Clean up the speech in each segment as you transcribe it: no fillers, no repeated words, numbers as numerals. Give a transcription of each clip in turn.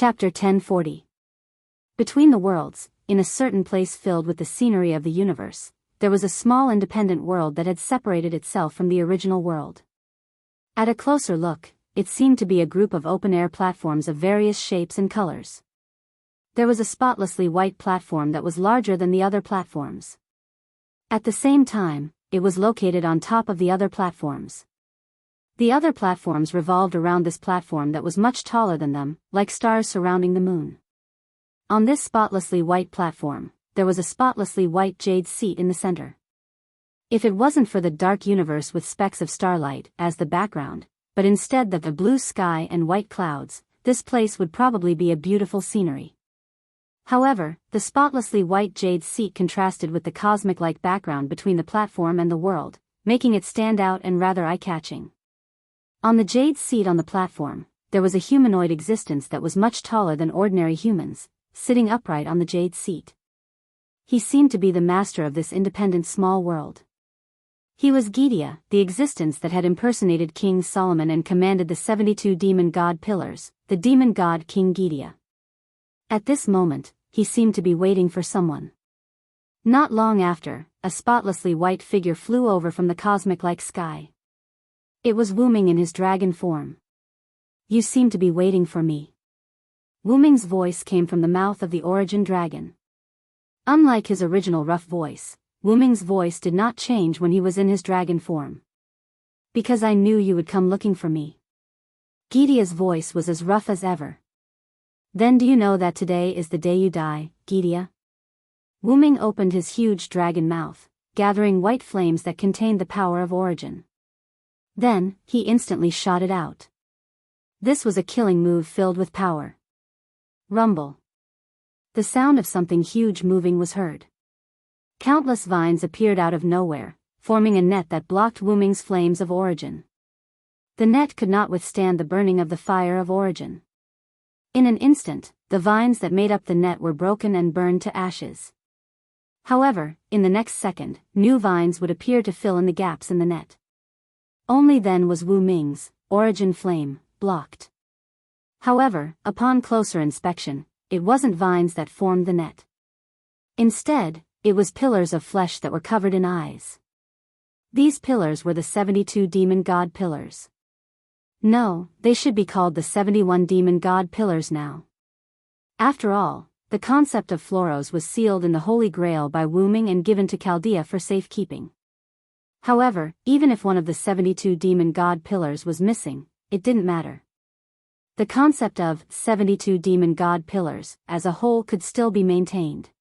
Chapter 1040. Between the worlds, in a certain place filled with the scenery of the universe, there was a small independent world that had separated itself from the original world. At a closer look, it seemed to be a group of open-air platforms of various shapes and colors. There was a spotlessly white platform that was larger than the other platforms. At the same time, it was located on top of the other platforms. The other platforms revolved around this platform that was much taller than them, like stars surrounding the moon. On this spotlessly white platform, there was a spotlessly white jade seat in the center. If it wasn't for the dark universe with specks of starlight as the background, but instead of the blue sky and white clouds, this place would probably be a beautiful scenery. However, the spotlessly white jade seat contrasted with the cosmic-like background between the platform and the world, making it stand out and rather eye-catching. On the jade seat on the platform, there was a humanoid existence that was much taller than ordinary humans, sitting upright on the jade seat. He seemed to be the master of this independent small world. He was Gidia, the existence that had impersonated King Solomon and commanded the 72 demon god pillars, the demon god King Gidia. At this moment, he seemed to be waiting for someone. Not long after, a spotlessly white figure flew over from the cosmic-like sky. It was Wuming in his dragon form. "You seem to be waiting for me." Wuming's voice came from the mouth of the origin dragon. Unlike his original rough voice, Wuming's voice did not change when he was in his dragon form. "Because I knew you would come looking for me." Gidia's voice was as rough as ever. "Then do you know that today is the day you die, Gidia?" Wuming opened his huge dragon mouth, gathering white flames that contained the power of origin. Then, he instantly shot it out. This was a killing move filled with power. Rumble. The sound of something huge moving was heard. Countless vines appeared out of nowhere, forming a net that blocked Wuming's flames of origin. The net could not withstand the burning of the fire of origin. In an instant, the vines that made up the net were broken and burned to ashes. However, in the next second, new vines would appear to fill in the gaps in the net. Only then was Wuming's origin flame blocked. However, upon closer inspection, it wasn't vines that formed the net. Instead, it was pillars of flesh that were covered in eyes. These pillars were the 72 demon god pillars. No, they should be called the 71 demon god pillars now. After all, the concept of Floros was sealed in the Holy Grail by Wuming and given to Chaldea for safekeeping. However, even if one of the 72 demon god pillars was missing, it didn't matter. The concept of 72 demon god pillars as a whole could still be maintained.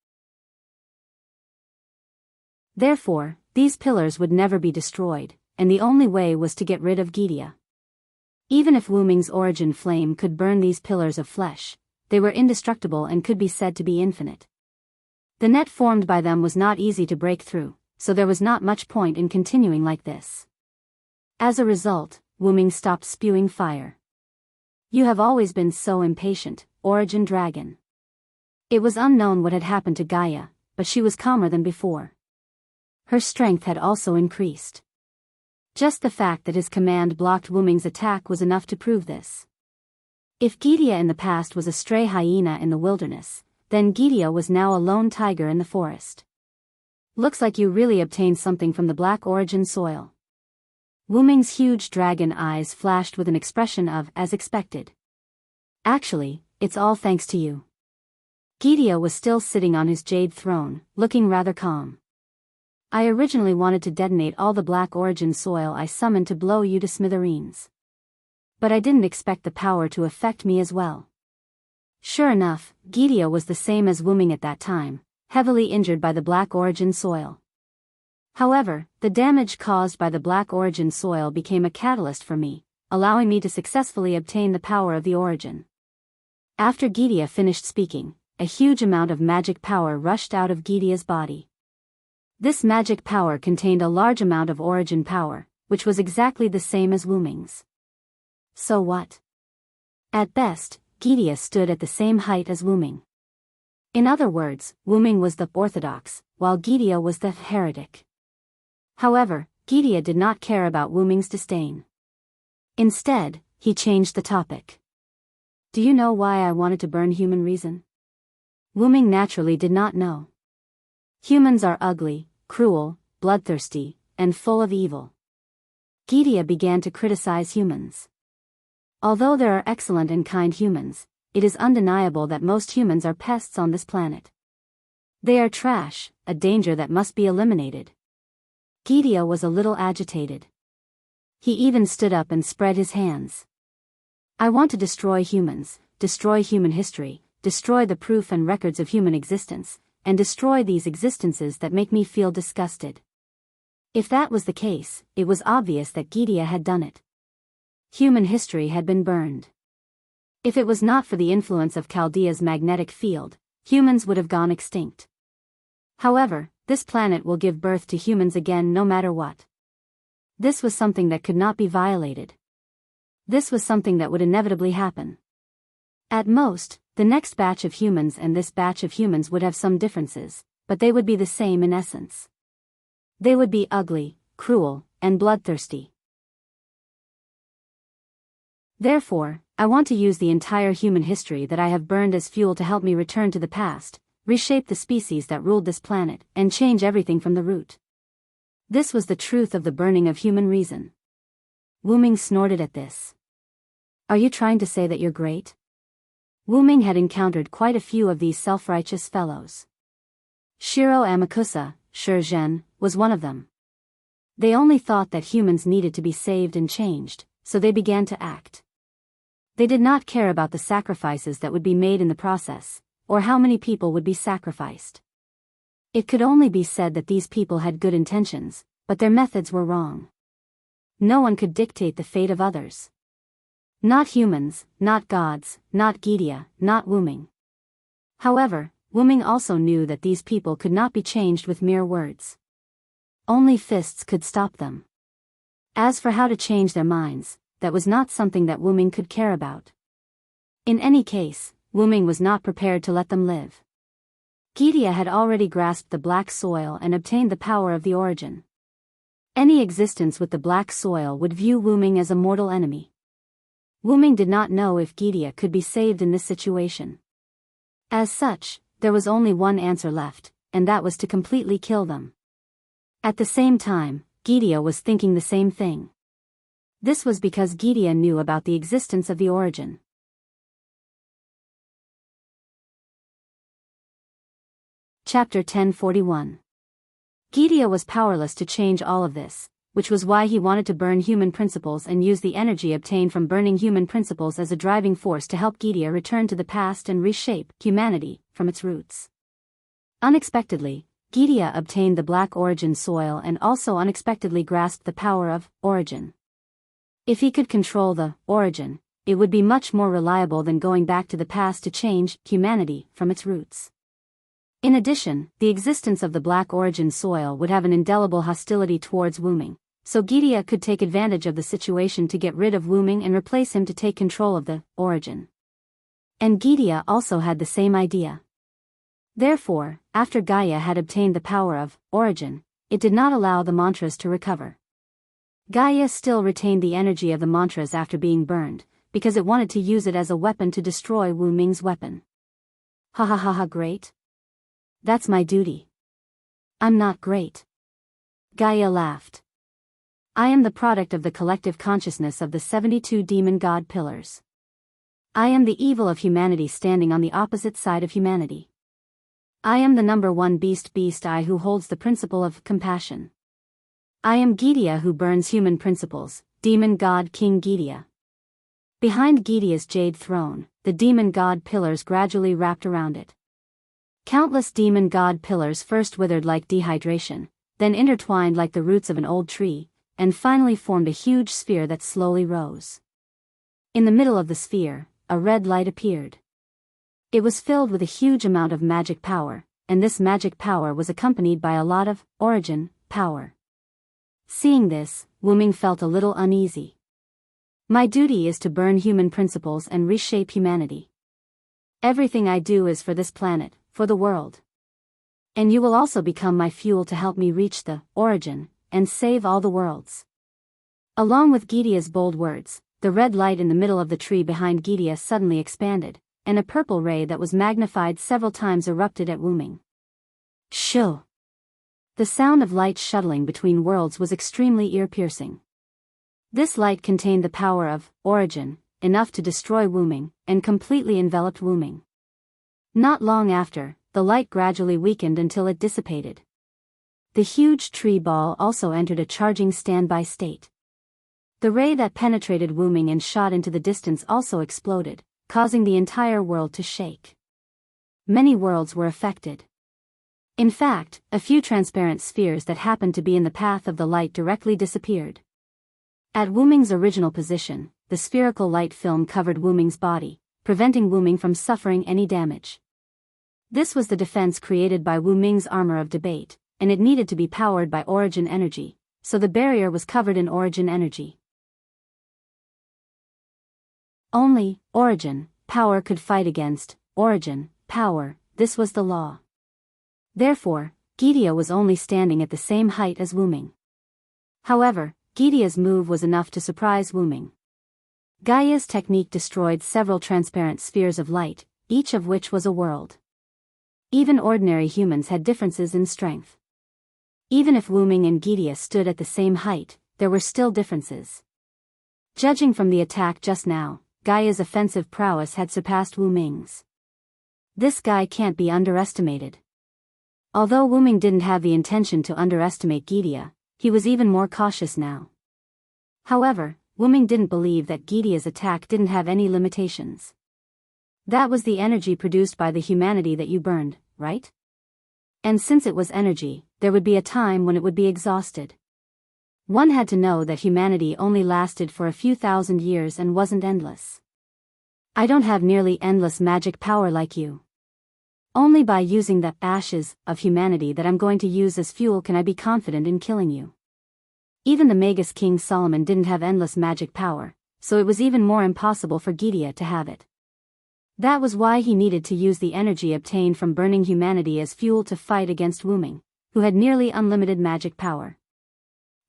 Therefore, these pillars would never be destroyed, and the only way was to get rid of Gidia. Even if Wuming's origin flame could burn these pillars of flesh, they were indestructible and could be said to be infinite. The net formed by them was not easy to break through, so there was not much point in continuing like this. As a result, Wuming stopped spewing fire. "You have always been so impatient, origin dragon." It was unknown what had happened to Gaia, but she was calmer than before. Her strength had also increased. Just the fact that his command blocked Wuming's attack was enough to prove this. If Gidia in the past was a stray hyena in the wilderness, then Gidia was now a lone tiger in the forest. "Looks like you really obtained something from the black origin soil." Wuming's huge dragon eyes flashed with an expression of, as expected. "Actually, it's all thanks to you." Gidia was still sitting on his jade throne, looking rather calm. "I originally wanted to detonate all the black origin soil I summoned to blow you to smithereens. But I didn't expect the power to affect me as well." Sure enough, Gidia was the same as Wuming at that time, heavily injured by the black origin soil. However, the damage caused by the black origin soil became a catalyst for me, allowing me to successfully obtain the power of the origin. After Gidia finished speaking, a huge amount of magic power rushed out of Gidia's body. This magic power contained a large amount of origin power, which was exactly the same as Wuming's. So what? At best, Gidia stood at the same height as Wuming. In other words, Wuming was the orthodox, while Gidia was the heretic. However, Gidia did not care about Wuming's disdain. Instead, he changed the topic. Do you know why I wanted to burn human reason? Wuming naturally did not know. Humans are ugly, cruel, bloodthirsty, and full of evil. Gidia began to criticize humans. Although there are excellent and kind humans, it is undeniable that most humans are pests on this planet. They are trash, a danger that must be eliminated. Gidia was a little agitated. He even stood up and spread his hands. I want to destroy humans, destroy human history, destroy the proof and records of human existence, and destroy these existences that make me feel disgusted. If that was the case, it was obvious that Gidia had done it. Human history had been burned. If it was not for the influence of Chaldea's magnetic field, humans would have gone extinct. However, this planet will give birth to humans again no matter what. This was something that could not be violated. This was something that would inevitably happen. At most, the next batch of humans and this batch of humans would have some differences, but they would be the same in essence. They would be ugly, cruel, and bloodthirsty. Therefore, I want to use the entire human history that I have burned as fuel to help me return to the past, reshape the species that ruled this planet, and change everything from the root. This was the truth of the burning of human reason. Wuming snorted at this. Are you trying to say that you're great? Wuming had encountered quite a few of these self-righteous fellows. Shiro Amakusa, Shurgen, was one of them. They only thought that humans needed to be saved and changed, so they began to act. They did not care about the sacrifices that would be made in the process, or how many people would be sacrificed. It could only be said that these people had good intentions, but their methods were wrong. No one could dictate the fate of others. Not humans, not gods, not Gidia, not Wuming. However, Wuming also knew that these people could not be changed with mere words. Only fists could stop them. As for how to change their minds, that was not something that Wuming could care about. In any case, Wuming was not prepared to let them live. Gidia had already grasped the black soil and obtained the power of the origin. Any existence with the black soil would view Wuming as a mortal enemy. Wuming did not know if Gidia could be saved in this situation. As such, there was only one answer left, and that was to completely kill them. At the same time, Gidia was thinking the same thing. This was because Gidia knew about the existence of the origin. Chapter 1041. Gidia was powerless to change all of this, which was why he wanted to burn human principles and use the energy obtained from burning human principles as a driving force to help Gidia return to the past and reshape humanity from its roots. Unexpectedly, Gidia obtained the black origin soil and also unexpectedly grasped the power of origin. If he could control the origin, it would be much more reliable than going back to the past to change humanity from its roots. In addition, the existence of the black origin soil would have an indelible hostility towards Wuming, so Gidia could take advantage of the situation to get rid of Wuming and replace him to take control of the origin. And Gidia also had the same idea. Therefore, after Gaia had obtained the power of origin, it did not allow the mantras to recover. Gaia still retained the energy of the mantras after being burned, because it wanted to use it as a weapon to destroy Wuming's weapon. Ha ha ha ha, great. That's my duty. I'm not great. Gaia laughed. I am the product of the collective consciousness of the 72 demon god pillars. I am the evil of humanity standing on the opposite side of humanity. I am the number one beast I who holds the principle of compassion. I am Gidia who burns human principles, demon god King Gidia. Behind Gidia's jade throne, the demon god pillars gradually wrapped around it. Countless demon god pillars first withered like dehydration, then intertwined like the roots of an old tree, and finally formed a huge sphere that slowly rose. In the middle of the sphere, a red light appeared. It was filled with a huge amount of magic power, and this magic power was accompanied by a lot of origin power. Seeing this, Wuming felt a little uneasy. My duty is to burn human principles and reshape humanity. Everything I do is for this planet, for the world. And you will also become my fuel to help me reach the origin and save all the worlds. Along with Gidia's bold words, the red light in the middle of the tree behind Gidia suddenly expanded, and a purple ray that was magnified several times erupted at Wuming. Shoo! The sound of light shuttling between worlds was extremely ear-piercing. This light contained the power of origin, enough to destroy Wuming, and completely enveloped Wuming. Not long after, the light gradually weakened until it dissipated. The huge tree ball also entered a charging standby state. The ray that penetrated Wuming and shot into the distance also exploded, causing the entire world to shake. Many worlds were affected. In fact, a few transparent spheres that happened to be in the path of the light directly disappeared. At Wuming's original position, the spherical light film covered Wuming's body, preventing Wuming from suffering any damage. This was the defense created by Wuming's armor of debate, and it needed to be powered by origin energy, so the barrier was covered in origin energy. Only origin power could fight against origin power. This was the law. Therefore, Gidia was only standing at the same height as Wuming. However, Gidia's move was enough to surprise Wuming. Gaia's technique destroyed several transparent spheres of light, each of which was a world. Even ordinary humans had differences in strength. Even if Wuming and Gidia stood at the same height, there were still differences. Judging from the attack just now, Gaia's offensive prowess had surpassed Wuming's. This guy can't be underestimated. Although Wuming didn't have the intention to underestimate Gidia, he was even more cautious now. However, Wuming didn't believe that Gidia's attack didn't have any limitations. That was the energy produced by the humanity that you burned, right? And since it was energy, there would be a time when it would be exhausted. One had to know that humanity only lasted for a few thousand years and wasn't endless. I don't have nearly endless magic power like you. Only by using the ashes of humanity that I'm going to use as fuel can I be confident in killing you. Even the Magus King Solomon didn't have endless magic power, so it was even more impossible for Gidia to have it. That was why he needed to use the energy obtained from burning humanity as fuel to fight against Wuming, who had nearly unlimited magic power.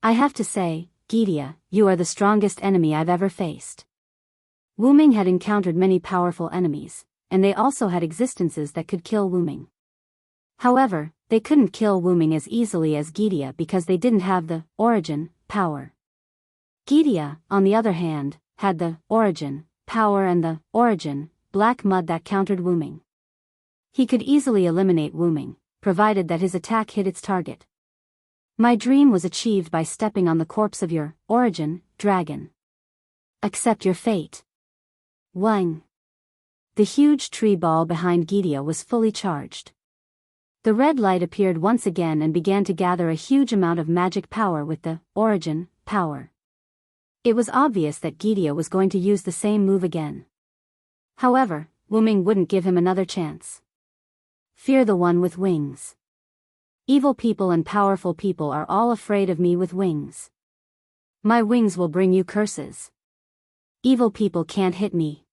I have to say, Gidia, you are the strongest enemy I've ever faced. Wuming had encountered many powerful enemies, and they also had existences that could kill Wuming. However, they couldn't kill Wuming as easily as Gidia because they didn't have the origin power. Gidia, on the other hand, had the origin power and the origin black mud that countered Wuming. He could easily eliminate Wuming, provided that his attack hit its target. My dream was achieved by stepping on the corpse of your origin dragon. Accept your fate. Wang. The huge tree ball behind Gidia was fully charged. The red light appeared once again and began to gather a huge amount of magic power with the origin power. It was obvious that Gidia was going to use the same move again. However, Wuming wouldn't give him another chance. Fear the one with wings. Evil people and powerful people are all afraid of me with wings. My wings will bring you curses. Evil people can't hit me.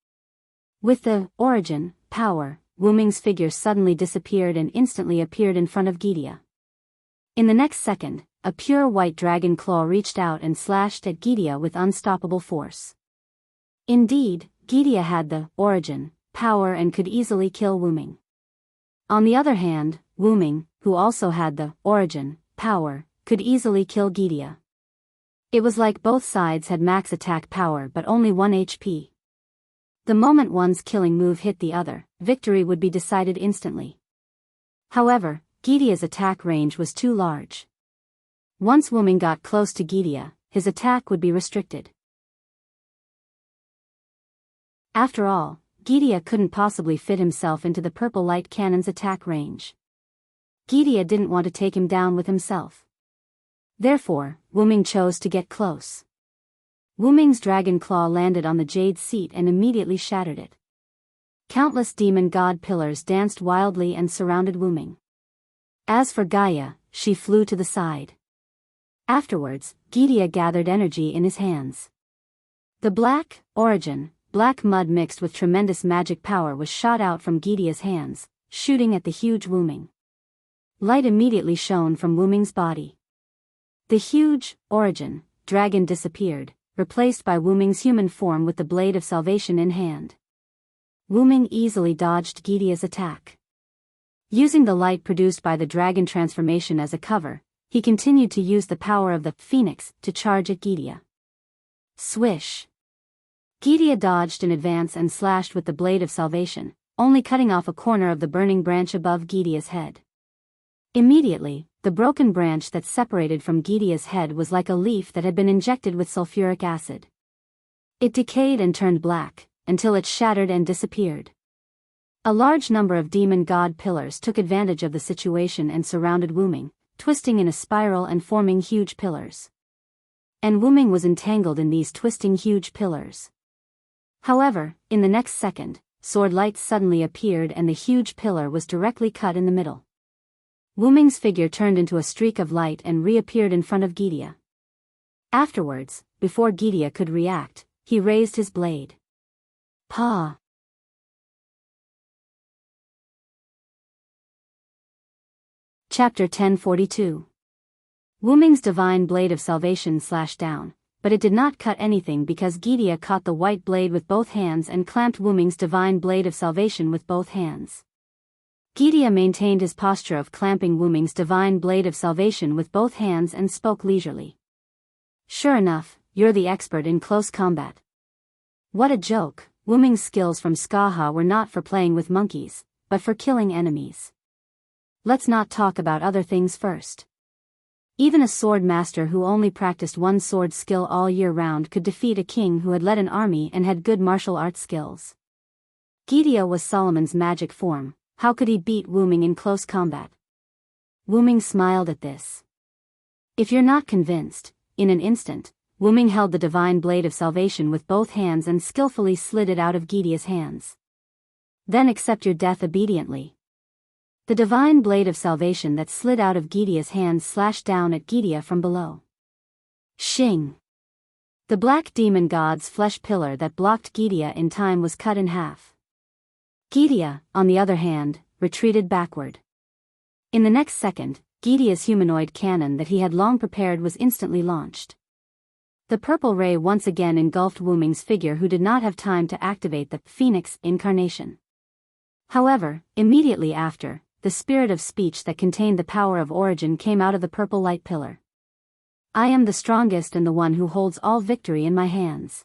With the origin power, Wuming's figure suddenly disappeared and instantly appeared in front of Gidia. In the next second, a pure white dragon claw reached out and slashed at Gidia with unstoppable force. Indeed, Gidia had the origin power and could easily kill Wuming. On the other hand, Wuming, who also had the origin power, could easily kill Gidia. It was like both sides had max attack power but only 1 HP. The moment one's killing move hit the other, victory would be decided instantly. However, Gidia's attack range was too large. Once Wuming got close to Gidia, his attack would be restricted. After all, Gidia couldn't possibly fit himself into the purple light cannon's attack range. Gidia didn't want to take him down with himself. Therefore, Wuming chose to get close. Wuming's dragon claw landed on the jade seat and immediately shattered it. Countless demon god pillars danced wildly and surrounded Wuming. As for Gaia, she flew to the side. Afterwards, Gidia gathered energy in his hands. The black origin black mud mixed with tremendous magic power was shot out from Gidia's hands, shooting at the huge Wuming. Light immediately shone from Wuming's body. The huge origin dragon disappeared, replaced by Wuming's human form with the blade of salvation in hand. Wuming easily dodged Gidea's attack. Using the light produced by the dragon transformation as a cover, he continued to use the power of the phoenix to charge at Gidea. Swish! Gidea dodged in advance and slashed with the blade of salvation, only cutting off a corner of the burning branch above Gidea's head. Immediately, the broken branch that separated from Gidea's head was like a leaf that had been injected with sulfuric acid. It decayed and turned black, until it shattered and disappeared. A large number of demon god pillars took advantage of the situation and surrounded Wuming, twisting in a spiral and forming huge pillars. And Wuming was entangled in these twisting huge pillars. However, in the next second, sword lights suddenly appeared and the huge pillar was directly cut in the middle. Wuming's figure turned into a streak of light and reappeared in front of Gidea. Afterwards, before Gidea could react, he raised his blade. Pa! Chapter 1042. Wuming's divine blade of salvation slashed down, but it did not cut anything because Gidea caught the white blade with both hands and clamped Wuming's divine blade of salvation with both hands. Gidea maintained his posture of clamping Wuming's divine blade of salvation with both hands and spoke leisurely. Sure enough, you're the expert in close combat. What a joke, Wuming's skills from Skaha were not for playing with monkeys, but for killing enemies. Let's not talk about other things first. Even a sword master who only practiced one sword skill all year round could defeat a king who had led an army and had good martial arts skills. Gidea was Solomon's magic form. How could he beat Wuming in close combat? Wuming smiled at this. If you're not convinced, in an instant, Wuming held the divine blade of salvation with both hands and skillfully slid it out of Gidea's hands. Then accept your death obediently. The divine blade of salvation that slid out of Gidea's hands slashed down at Gidea from below. Shing! The black demon god's flesh pillar that blocked Gidea in time was cut in half. Gidea, on the other hand, retreated backward. In the next second, Gidea's humanoid cannon that he had long prepared was instantly launched. The purple ray once again engulfed Wuming's figure, who did not have time to activate the phoenix incarnation. However, immediately after, the spirit of speech that contained the power of origin came out of the purple light pillar. I am the strongest and the one who holds all victory in my hands.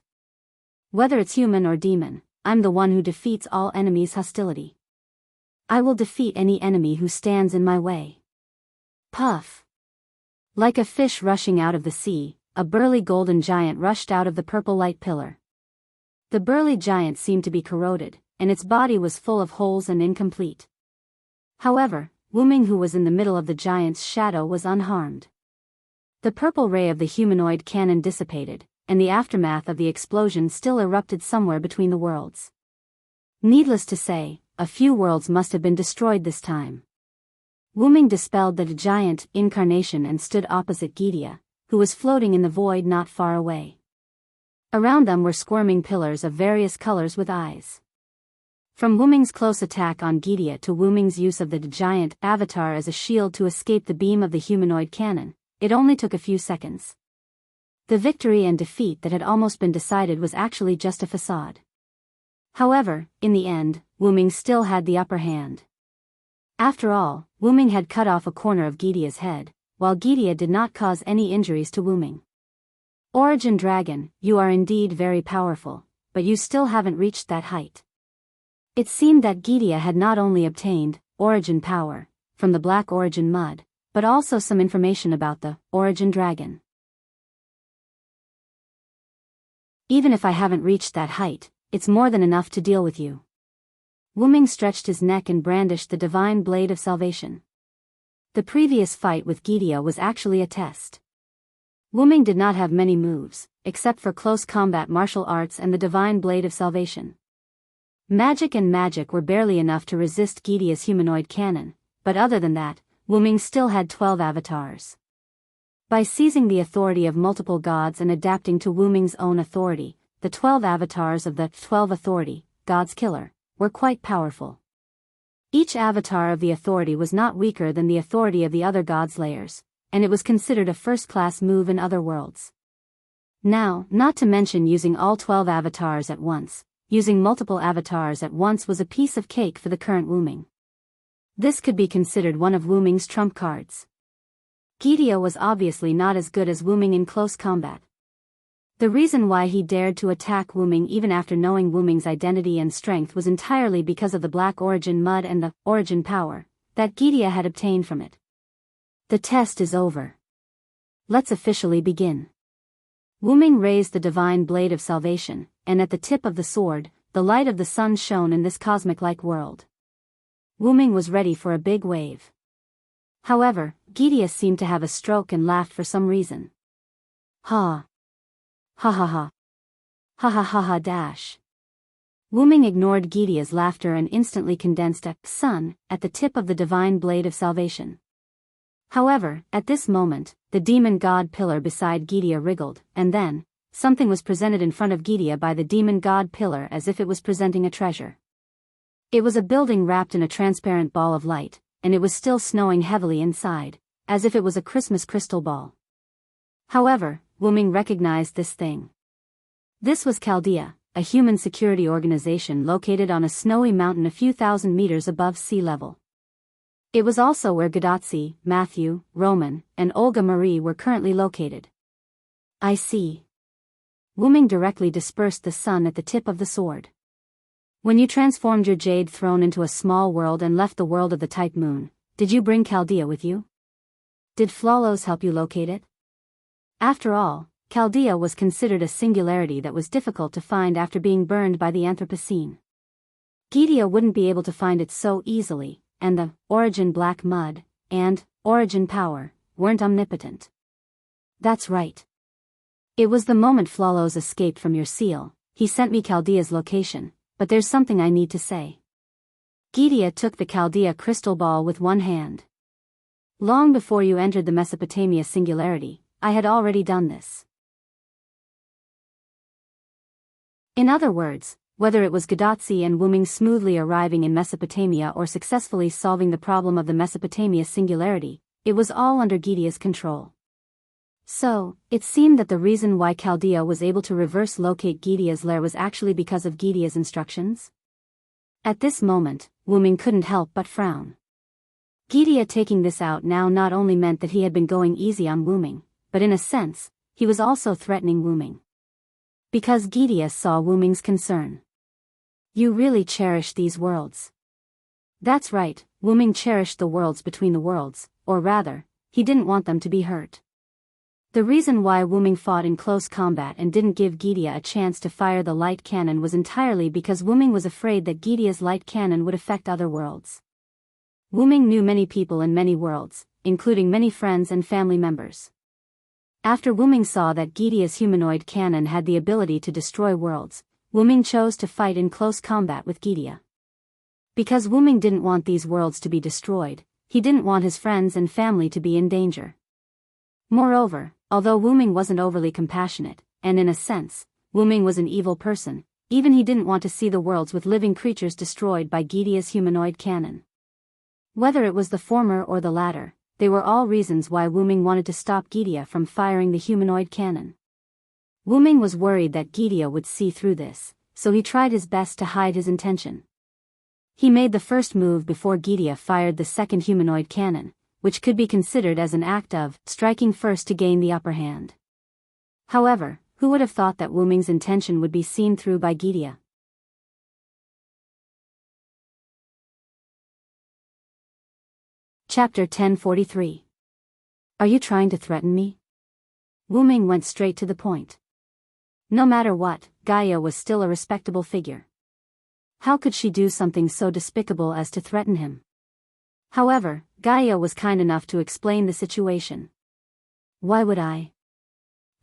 Whether it's human or demon, I'm the one who defeats all enemies' hostility. I will defeat any enemy who stands in my way. Puff! Like a fish rushing out of the sea, a burly golden giant rushed out of the purple light pillar. The burly giant seemed to be corroded, and its body was full of holes and incomplete. However, Wuming, who was in the middle of the giant's shadow, was unharmed. The purple ray of the humanoid cannon dissipated, and the aftermath of the explosion still erupted somewhere between the worlds. Needless to say, a few worlds must have been destroyed this time. Wuming dispelled the giant incarnation and stood opposite Gidea, who was floating in the void not far away. Around them were squirming pillars of various colors with eyes. From Wuming's close attack on Gidea to Wuming's use of the giant avatar as a shield to escape the beam of the humanoid cannon, it only took a few seconds. The victory and defeat that had almost been decided was actually just a facade. However, in the end, Wuming still had the upper hand. After all, Wuming had cut off a corner of Gidea's head, while Gidea did not cause any injuries to Wuming. Origin Dragon, you are indeed very powerful, but you still haven't reached that height. It seemed that Gidea had not only obtained origin power from the Black Origin Mud, but also some information about the Origin Dragon. Even if I haven't reached that height, it's more than enough to deal with you. Wuming stretched his neck and brandished the divine blade of salvation. The previous fight with Gidea was actually a test. Wuming did not have many moves, except for close combat martial arts and the divine blade of salvation. Magic and magic were barely enough to resist Gidea's humanoid cannon, but other than that, Wuming still had 12 avatars. By seizing the authority of multiple gods and adapting to Wuming's own authority, the 12 avatars of the 12 Authority, God's Killer, were quite powerful. Each avatar of the authority was not weaker than the authority of the other gods' layers, and it was considered a first-class move in other worlds. Now, not to mention using all 12 avatars at once, using multiple avatars at once was a piece of cake for the current Wooming. This could be considered one of Wooming's trump cards. Gideon was obviously not as good as Wooming in close combat. The reason why he dared to attack Wooming even after knowing Wooming's identity and strength was entirely because of the black origin mud and the origin power that Gideon had obtained from it. The test is over. Let's officially begin. Wooming raised the divine blade of salvation, and at the tip of the sword, the light of the sun shone in this cosmic-like world. Wooming was ready for a big wave. However, Gideon seemed to have a stroke and laughed for some reason. Ha. Ha ha ha. Ha ha ha ha dash. Wooming ignored Gideon's laughter and instantly condensed a sun at the tip of the divine blade of salvation. However, at this moment, the demon god pillar beside Gideon wriggled, and then, something was presented in front of Gideon by the demon god pillar as if it was presenting a treasure. It was a building wrapped in a transparent ball of light, and it was still snowing heavily inside, as if it was a Christmas crystal ball. However, Wooming recognized this thing. This was Chaldea, a human security organization located on a snowy mountain a few thousand meters above sea level. It was also where Gadotsi, Matthew, Roman, and Olga Marie were currently located. I see. Wooming directly dispersed the sun at the tip of the sword. When you transformed your jade throne into a small world and left the world of the type moon, did you bring Chaldea with you? Did Flawlos help you locate it? After all, Chaldea was considered a singularity that was difficult to find after being burned by the Anthropocene. Gideon wouldn't be able to find it so easily, and the origin black mud and origin power weren't omnipotent. That's right. It was the moment Flawlos escaped from your seal, he sent me Chaldea's location, but there's something I need to say. Gideon took the Chaldea crystal ball with one hand. Long before you entered the Mesopotamia singularity, I had already done this. In other words, whether it was Gadotsi and Wooming smoothly arriving in Mesopotamia or successfully solving the problem of the Mesopotamia singularity, it was all under Gideon's control. So, it seemed that the reason why Chaldea was able to reverse locate Gideon's lair was actually because of Gideon's instructions? At this moment, Wooming couldn't help but frown. Gideon taking this out now not only meant that he had been going easy on Wooming, but in a sense, he was also threatening Wooming. Because Gideon saw Wooming's concern. You really cherish these worlds. That's right, Wooming cherished the worlds between the worlds, or rather, he didn't want them to be hurt. The reason why Wooming fought in close combat and didn't give Gideon a chance to fire the light cannon was entirely because Wooming was afraid that Gideon's light cannon would affect other worlds. Wooming knew many people in many worlds, including many friends and family members. After Wooming saw that Gideon's humanoid cannon had the ability to destroy worlds, Wooming chose to fight in close combat with Gideon. Because Wooming didn't want these worlds to be destroyed, he didn't want his friends and family to be in danger. Moreover, although Wooming wasn't overly compassionate, and in a sense, Wooming was an evil person, even he didn't want to see the worlds with living creatures destroyed by Gideon's humanoid cannon. Whether it was the former or the latter, they were all reasons why Wooming wanted to stop Gideon from firing the humanoid cannon. Wooming was worried that Gideon would see through this, so he tried his best to hide his intention. He made the first move before Gideon fired the second humanoid cannon, which could be considered as an act of striking first to gain the upper hand. However, who would have thought that Wooming's intention would be seen through by Gideon? Chapter 1043. Are you trying to threaten me? Wooming went straight to the point. No matter what, Gaia was still a respectable figure. How could she do something so despicable as to threaten him? However, Gaia was kind enough to explain the situation. Why would I?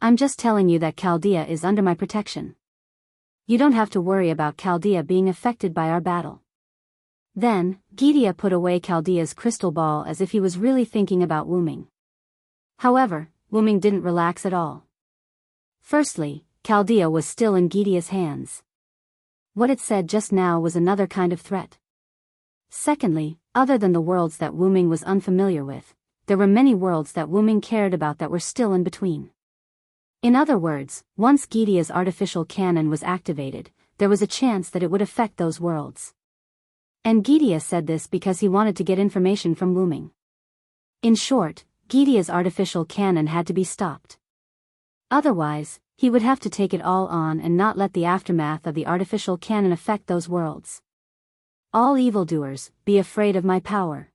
I'm just telling you that Chaldea is under my protection. You don't have to worry about Chaldea being affected by our battle. Then, Gideon put away Chaldea's crystal ball as if he was really thinking about Wooming. However, Wooming didn't relax at all. Firstly, Chaldea was still in Gideon's hands. What it said just now was another kind of threat. Secondly, other than the worlds that Wooming was unfamiliar with, there were many worlds that Wooming cared about that were still in between. In other words, once Gidea's artificial cannon was activated, there was a chance that it would affect those worlds. And Gidea said this because he wanted to get information from Wuming. In short, Gidea's artificial cannon had to be stopped. Otherwise, he would have to take it all on and not let the aftermath of the artificial cannon affect those worlds. All evildoers, be afraid of my power.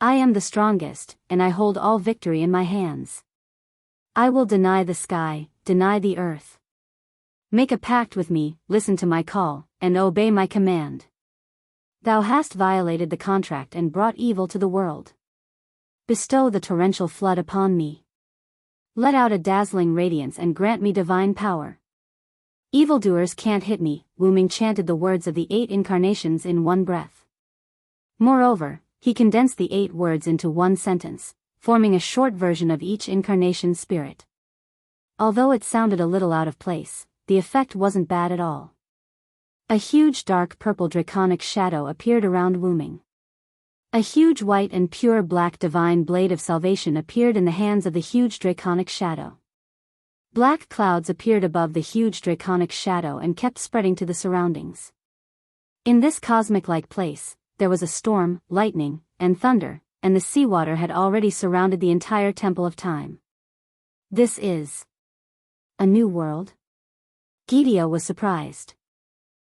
I am the strongest, and I hold all victory in my hands. I will deny the sky, deny the earth. Make a pact with me, listen to my call, and obey my command. Thou hast violated the contract and brought evil to the world. Bestow the torrential flood upon me. Let out a dazzling radiance and grant me divine power. Evildoers can't hit me, Wuming chanted the words of the 8 incarnations in one breath. Moreover, he condensed the 8 words into one sentence, forming a short version of each incarnation's spirit. Although it sounded a little out of place, the effect wasn't bad at all. A huge dark purple draconic shadow appeared around Wuming. A huge white and pure black divine blade of salvation appeared in the hands of the huge draconic shadow. Black clouds appeared above the huge draconic shadow and kept spreading to the surroundings. In this cosmic-like place, there was a storm, lightning, and thunder, and the seawater had already surrounded the entire Temple of Time. This is a new world? Gidea was surprised.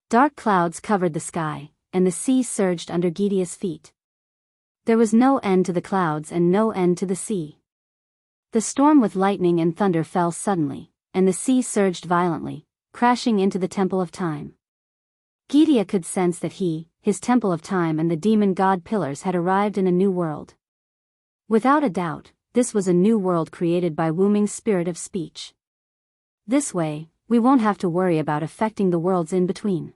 Dark clouds covered the sky, and the sea surged under Gidea's feet. There was no end to the clouds and no end to the sea. The storm with lightning and thunder fell suddenly, and the sea surged violently, crashing into the Temple of Time. Gidea could sense that his Temple of Time and the demon god pillars had arrived in a new world. Without a doubt, this was a new world created by Wuming's spirit of speech. This way, we won't have to worry about affecting the worlds in between.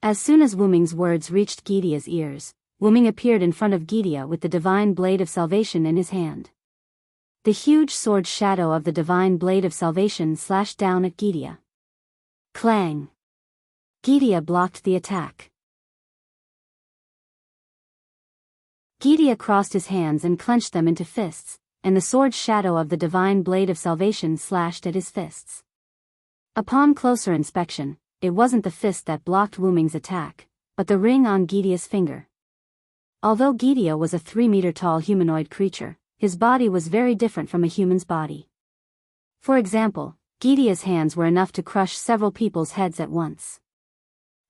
As soon as Wuming's words reached Gidea's ears, Wuming appeared in front of Gidea with the divine blade of salvation in his hand. The huge sword shadow of the divine blade of salvation slashed down at Gidea. Clang! Gidea blocked the attack. Gidea crossed his hands and clenched them into fists, and the sword shadow of the divine blade of salvation slashed at his fists. Upon closer inspection, it wasn't the fist that blocked Wuming's attack, but the ring on Gidea's finger. Although Gidea was a 3-meter-tall humanoid creature, his body was very different from a human's body. For example, Gidea's hands were enough to crush several people's heads at once.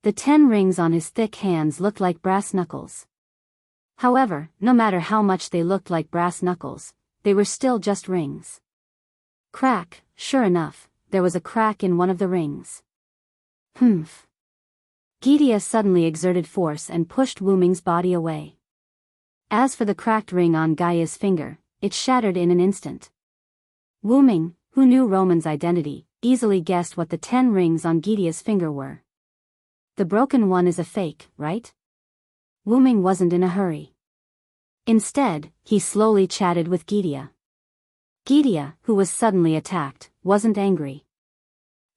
The 10 rings on his thick hands looked like brass knuckles. However, no matter how much they looked like brass knuckles, they were still just rings. Crack, sure enough, there was a crack in one of the rings. Humph. Gidea suddenly exerted force and pushed Wuming's body away. As for the cracked ring on Gaia's finger, it shattered in an instant. Wuming, who knew Roman's identity, easily guessed what the 10 rings on Gidea's finger were. The broken one is a fake, right? Wuming wasn't in a hurry. Instead, he slowly chatted with Gidea. Gidea, who was suddenly attacked, wasn't angry.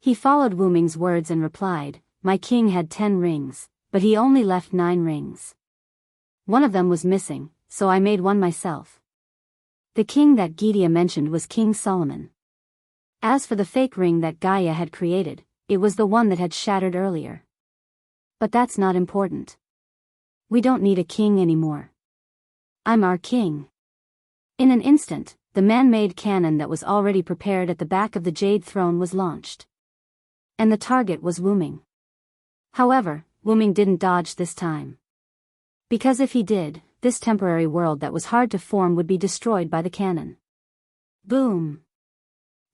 He followed Wuming's words and replied, "My king had 10 rings, but he only left 9 rings. One of them was missing, so I made one myself." The king that Gidea mentioned was King Solomon. As for the fake ring that Gaia had created, it was the one that had shattered earlier. But that's not important. We don't need a king anymore. I'm our king. In an instant, the man-made cannon that was already prepared at the back of the Jade Throne was launched. And the target was Wuming. However, Wuming didn't dodge this time. Because if he did, this temporary world that was hard to form would be destroyed by the cannon. Boom!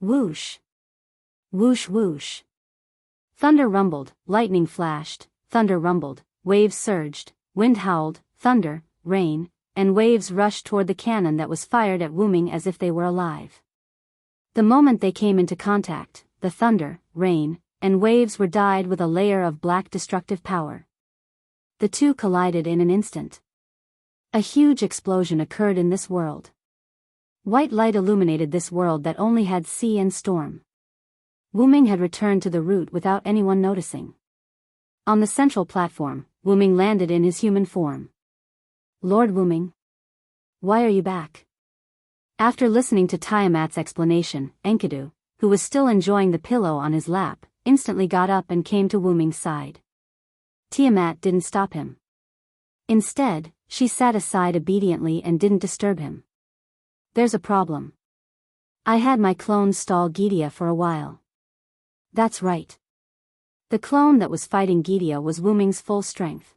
Whoosh! Whoosh whoosh! Thunder rumbled, lightning flashed, thunder rumbled, waves surged, wind howled, thunder, rain, and waves rushed toward the cannon that was fired at Wuming as if they were alive. The moment they came into contact, the thunder, rain, and waves were dyed with a layer of black destructive power. The two collided in an instant. A huge explosion occurred in this world. White light illuminated this world that only had sea and storm. Wuming had returned to the root without anyone noticing. On the central platform, Wuming landed in his human form. "Lord Wuming, why are you back?" After listening to Tiamat's explanation, Enkidu, who was still enjoying the pillow on his lap, instantly got up and came to Wu Ming's side. Tiamat didn't stop him. Instead, she sat aside obediently and didn't disturb him. "There's a problem. I had my clone stall Gydia for a while." "That's right." The clone that was fighting Gydia was Wu Ming's full strength.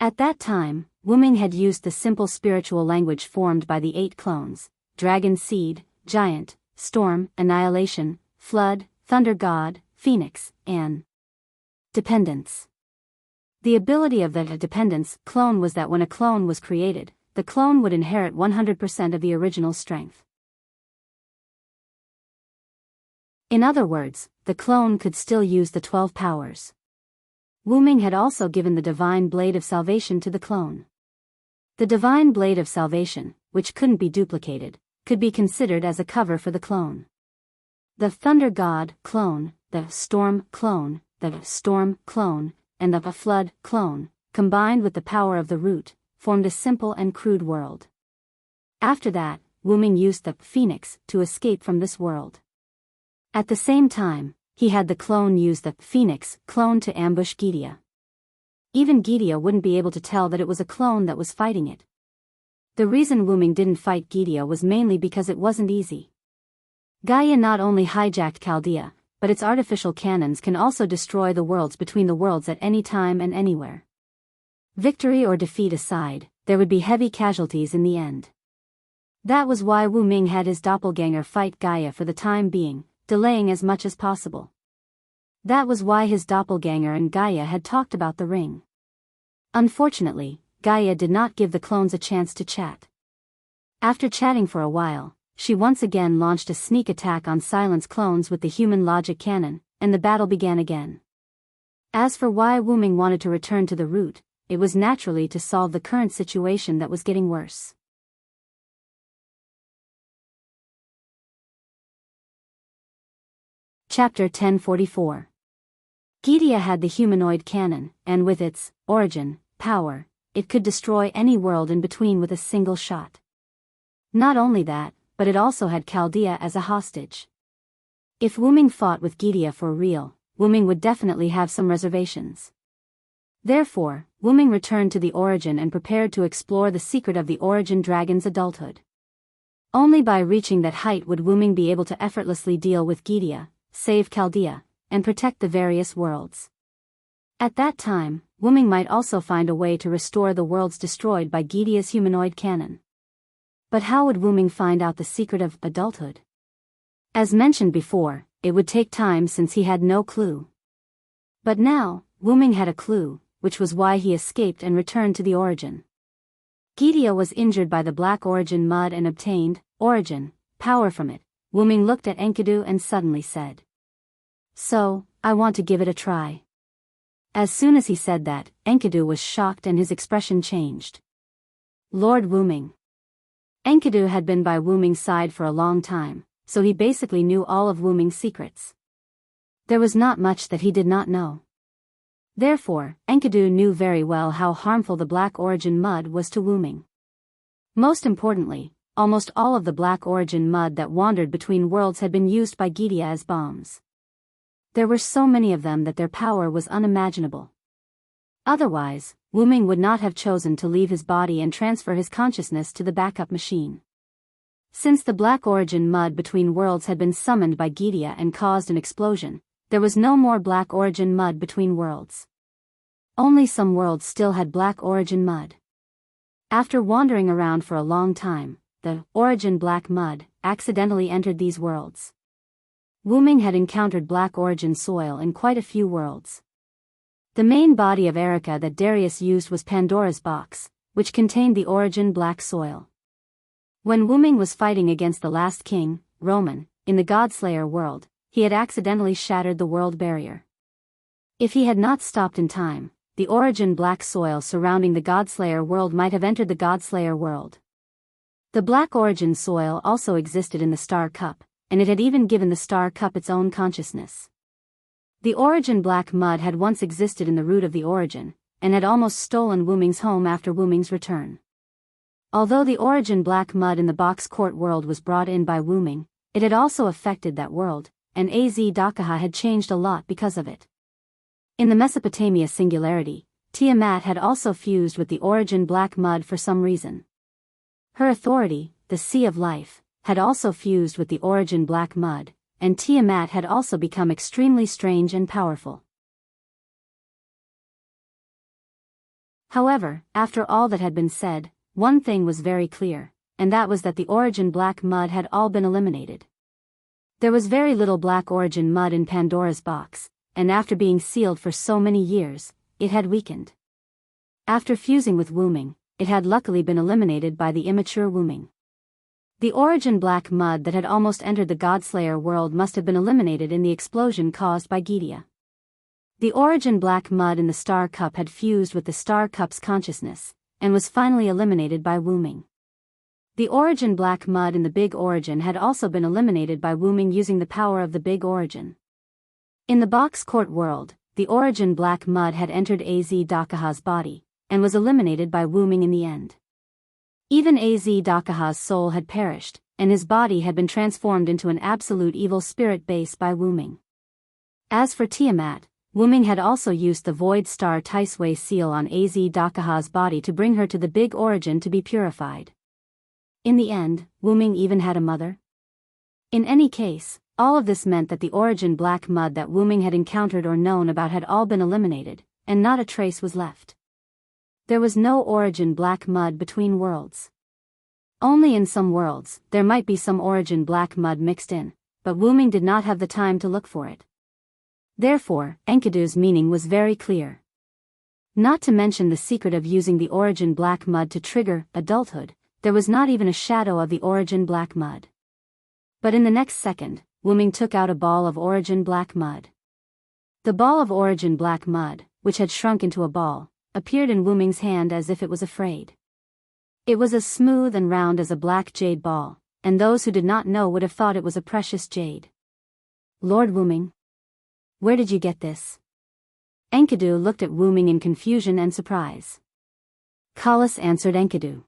At that time, Wu Ming had used the simple spiritual language formed by the 8 clones: Dragon Seed, Giant, Storm, Annihilation, Flood, Thunder God, Phoenix, and Dependence. The ability of the Dependence clone was that when a clone was created, the clone would inherit 100% of the original strength. In other words, the clone could still use the 12 powers. Wu Ming had also given the Divine Blade of Salvation to the clone. The Divine Blade of Salvation, which couldn't be duplicated, could be considered as a cover for the clone. The Thunder God clone, the Storm clone, and the Flood clone, combined with the power of the root, formed a simple and crude world. After that, Wu Ming used the Phoenix to escape from this world. At the same time, he had the clone use the Phoenix clone to ambush Gydia. Even Gydia wouldn't be able to tell that it was a clone that was fighting it. The reason Wu Ming didn't fight Gydia was mainly because it wasn't easy. Gaia not only hijacked Chaldea, but its artificial cannons can also destroy the worlds between the worlds at any time and anywhere. Victory or defeat aside, there would be heavy casualties in the end. That was why Wu Ming had his doppelganger fight Gaia for the time being, delaying as much as possible. That was why his doppelganger and Gaia had talked about the ring. Unfortunately, Gaia did not give the clones a chance to chat. After chatting for a while, she once again launched a sneak attack on Silence clones with the human logic cannon, and the battle began again. As for why Wu Ming wanted to return to the root, it was naturally to solve the current situation that was getting worse. Chapter 1044. Gydia had the humanoid cannon, and with its origin power, it could destroy any world in between with a single shot. Not only that, but it also had Chaldea as a hostage. If Wu Ming fought with Gydia for real, Wu Ming would definitely have some reservations. Therefore, Wu Ming returned to the origin and prepared to explore the secret of the origin dragon's adulthood. Only by reaching that height would Wu Ming be able to effortlessly deal with Gydia, save Chaldea, and protect the various worlds. At that time, Wu Ming might also find a way to restore the worlds destroyed by Gydia's humanoid cannon. But how would Wu Ming find out the secret of adulthood? As mentioned before, it would take time since he had no clue. But now, Wu Ming had a clue, which was why he escaped and returned to the origin. Gydia was injured by the black origin mud and obtained origin power from it. Wu Ming looked at Enkidu and suddenly said, "So, I want to give it a try." As soon as he said that, Enkidu was shocked and his expression changed. Lord Wu Ming. Enkidu had been by Wu Ming's side for a long time, so he basically knew all of Wu Ming's secrets. There was not much that he did not know. Therefore, Enkidu knew very well how harmful the black origin mud was to Wu Ming. Most importantly, almost all of the black origin mud that wandered between worlds had been used by Gydia as bombs. There were so many of them that their power was unimaginable. Otherwise, Wu Ming would not have chosen to leave his body and transfer his consciousness to the backup machine. Since the black origin mud between worlds had been summoned by Gydia and caused an explosion, there was no more black origin mud between worlds. Only some worlds still had black origin mud. After wandering around for a long time, the origin black mud accidentally entered these worlds. Wu Ming had encountered black origin soil in quite a few worlds. The main body of Erica that Darius used was Pandora's box, which contained the origin black soil. When Wu Ming was fighting against the last king, Roman, in the Godslayer world, he had accidentally shattered the world barrier. If he had not stopped in time, the origin black soil surrounding the Godslayer world might have entered the Godslayer world. The black origin soil also existed in the Star Cup, and it had even given the Star Cup its own consciousness. The origin black mud had once existed in the root of the origin, and had almost stolen Wu Ming's home after Wu Ming's return. Although the origin black mud in the box court world was brought in by Wu Ming, it had also affected that world, and Dakaha had changed a lot because of it. In the Mesopotamia singularity, Tiamat had also fused with the origin black mud for some reason. Her authority, the Sea of Life, had also fused with the origin black mud, and Tiamat had also become extremely strange and powerful. However, after all that had been said, one thing was very clear, and that was that the origin black mud had all been eliminated. There was very little black origin mud in Pandora's box, and after being sealed for so many years, it had weakened. After fusing with Wooming, it had luckily been eliminated by the immature Wooming. The origin black mud that had almost entered the Godslayer world must have been eliminated in the explosion caused by Gidia. The origin black mud in the Star Cup had fused with the Star Cup's consciousness, and was finally eliminated by Wooming. The origin black mud in the Big Origin had also been eliminated by Wooming using the power of the Big Origin. In the Box Court world, the origin black mud had entered Dakaha's body, and was eliminated by Wooming in the end. Even Dakaha's soul had perished, and his body had been transformed into an absolute evil spirit base by Wooming. As for Tiamat, Wooming had also used the Void Star Taisway seal on Dakaha's body to bring her to the Big Origin to be purified. In the end, Wooming even had a mother? In any case, all of this meant that the origin black mud that Wooming had encountered or known about had all been eliminated, and not a trace was left. There was no origin black mud between worlds. Only in some worlds, there might be some origin black mud mixed in, but Wooming did not have the time to look for it. Therefore, Enkidu's meaning was very clear. Not to mention the secret of using the origin black mud to trigger adulthood, there was not even a shadow of the origin black mud. But in the next second, Wooming took out a ball of origin black mud. The ball of origin black mud, which had shrunk into a ball, appeared in Wooming's hand as if it was afraid. It was as smooth and round as a black jade ball, and those who did not know would have thought it was a precious jade. Lord Wooming, where did you get this? Enkidu looked at Wooming in confusion and surprise. Kalas answered Enkidu.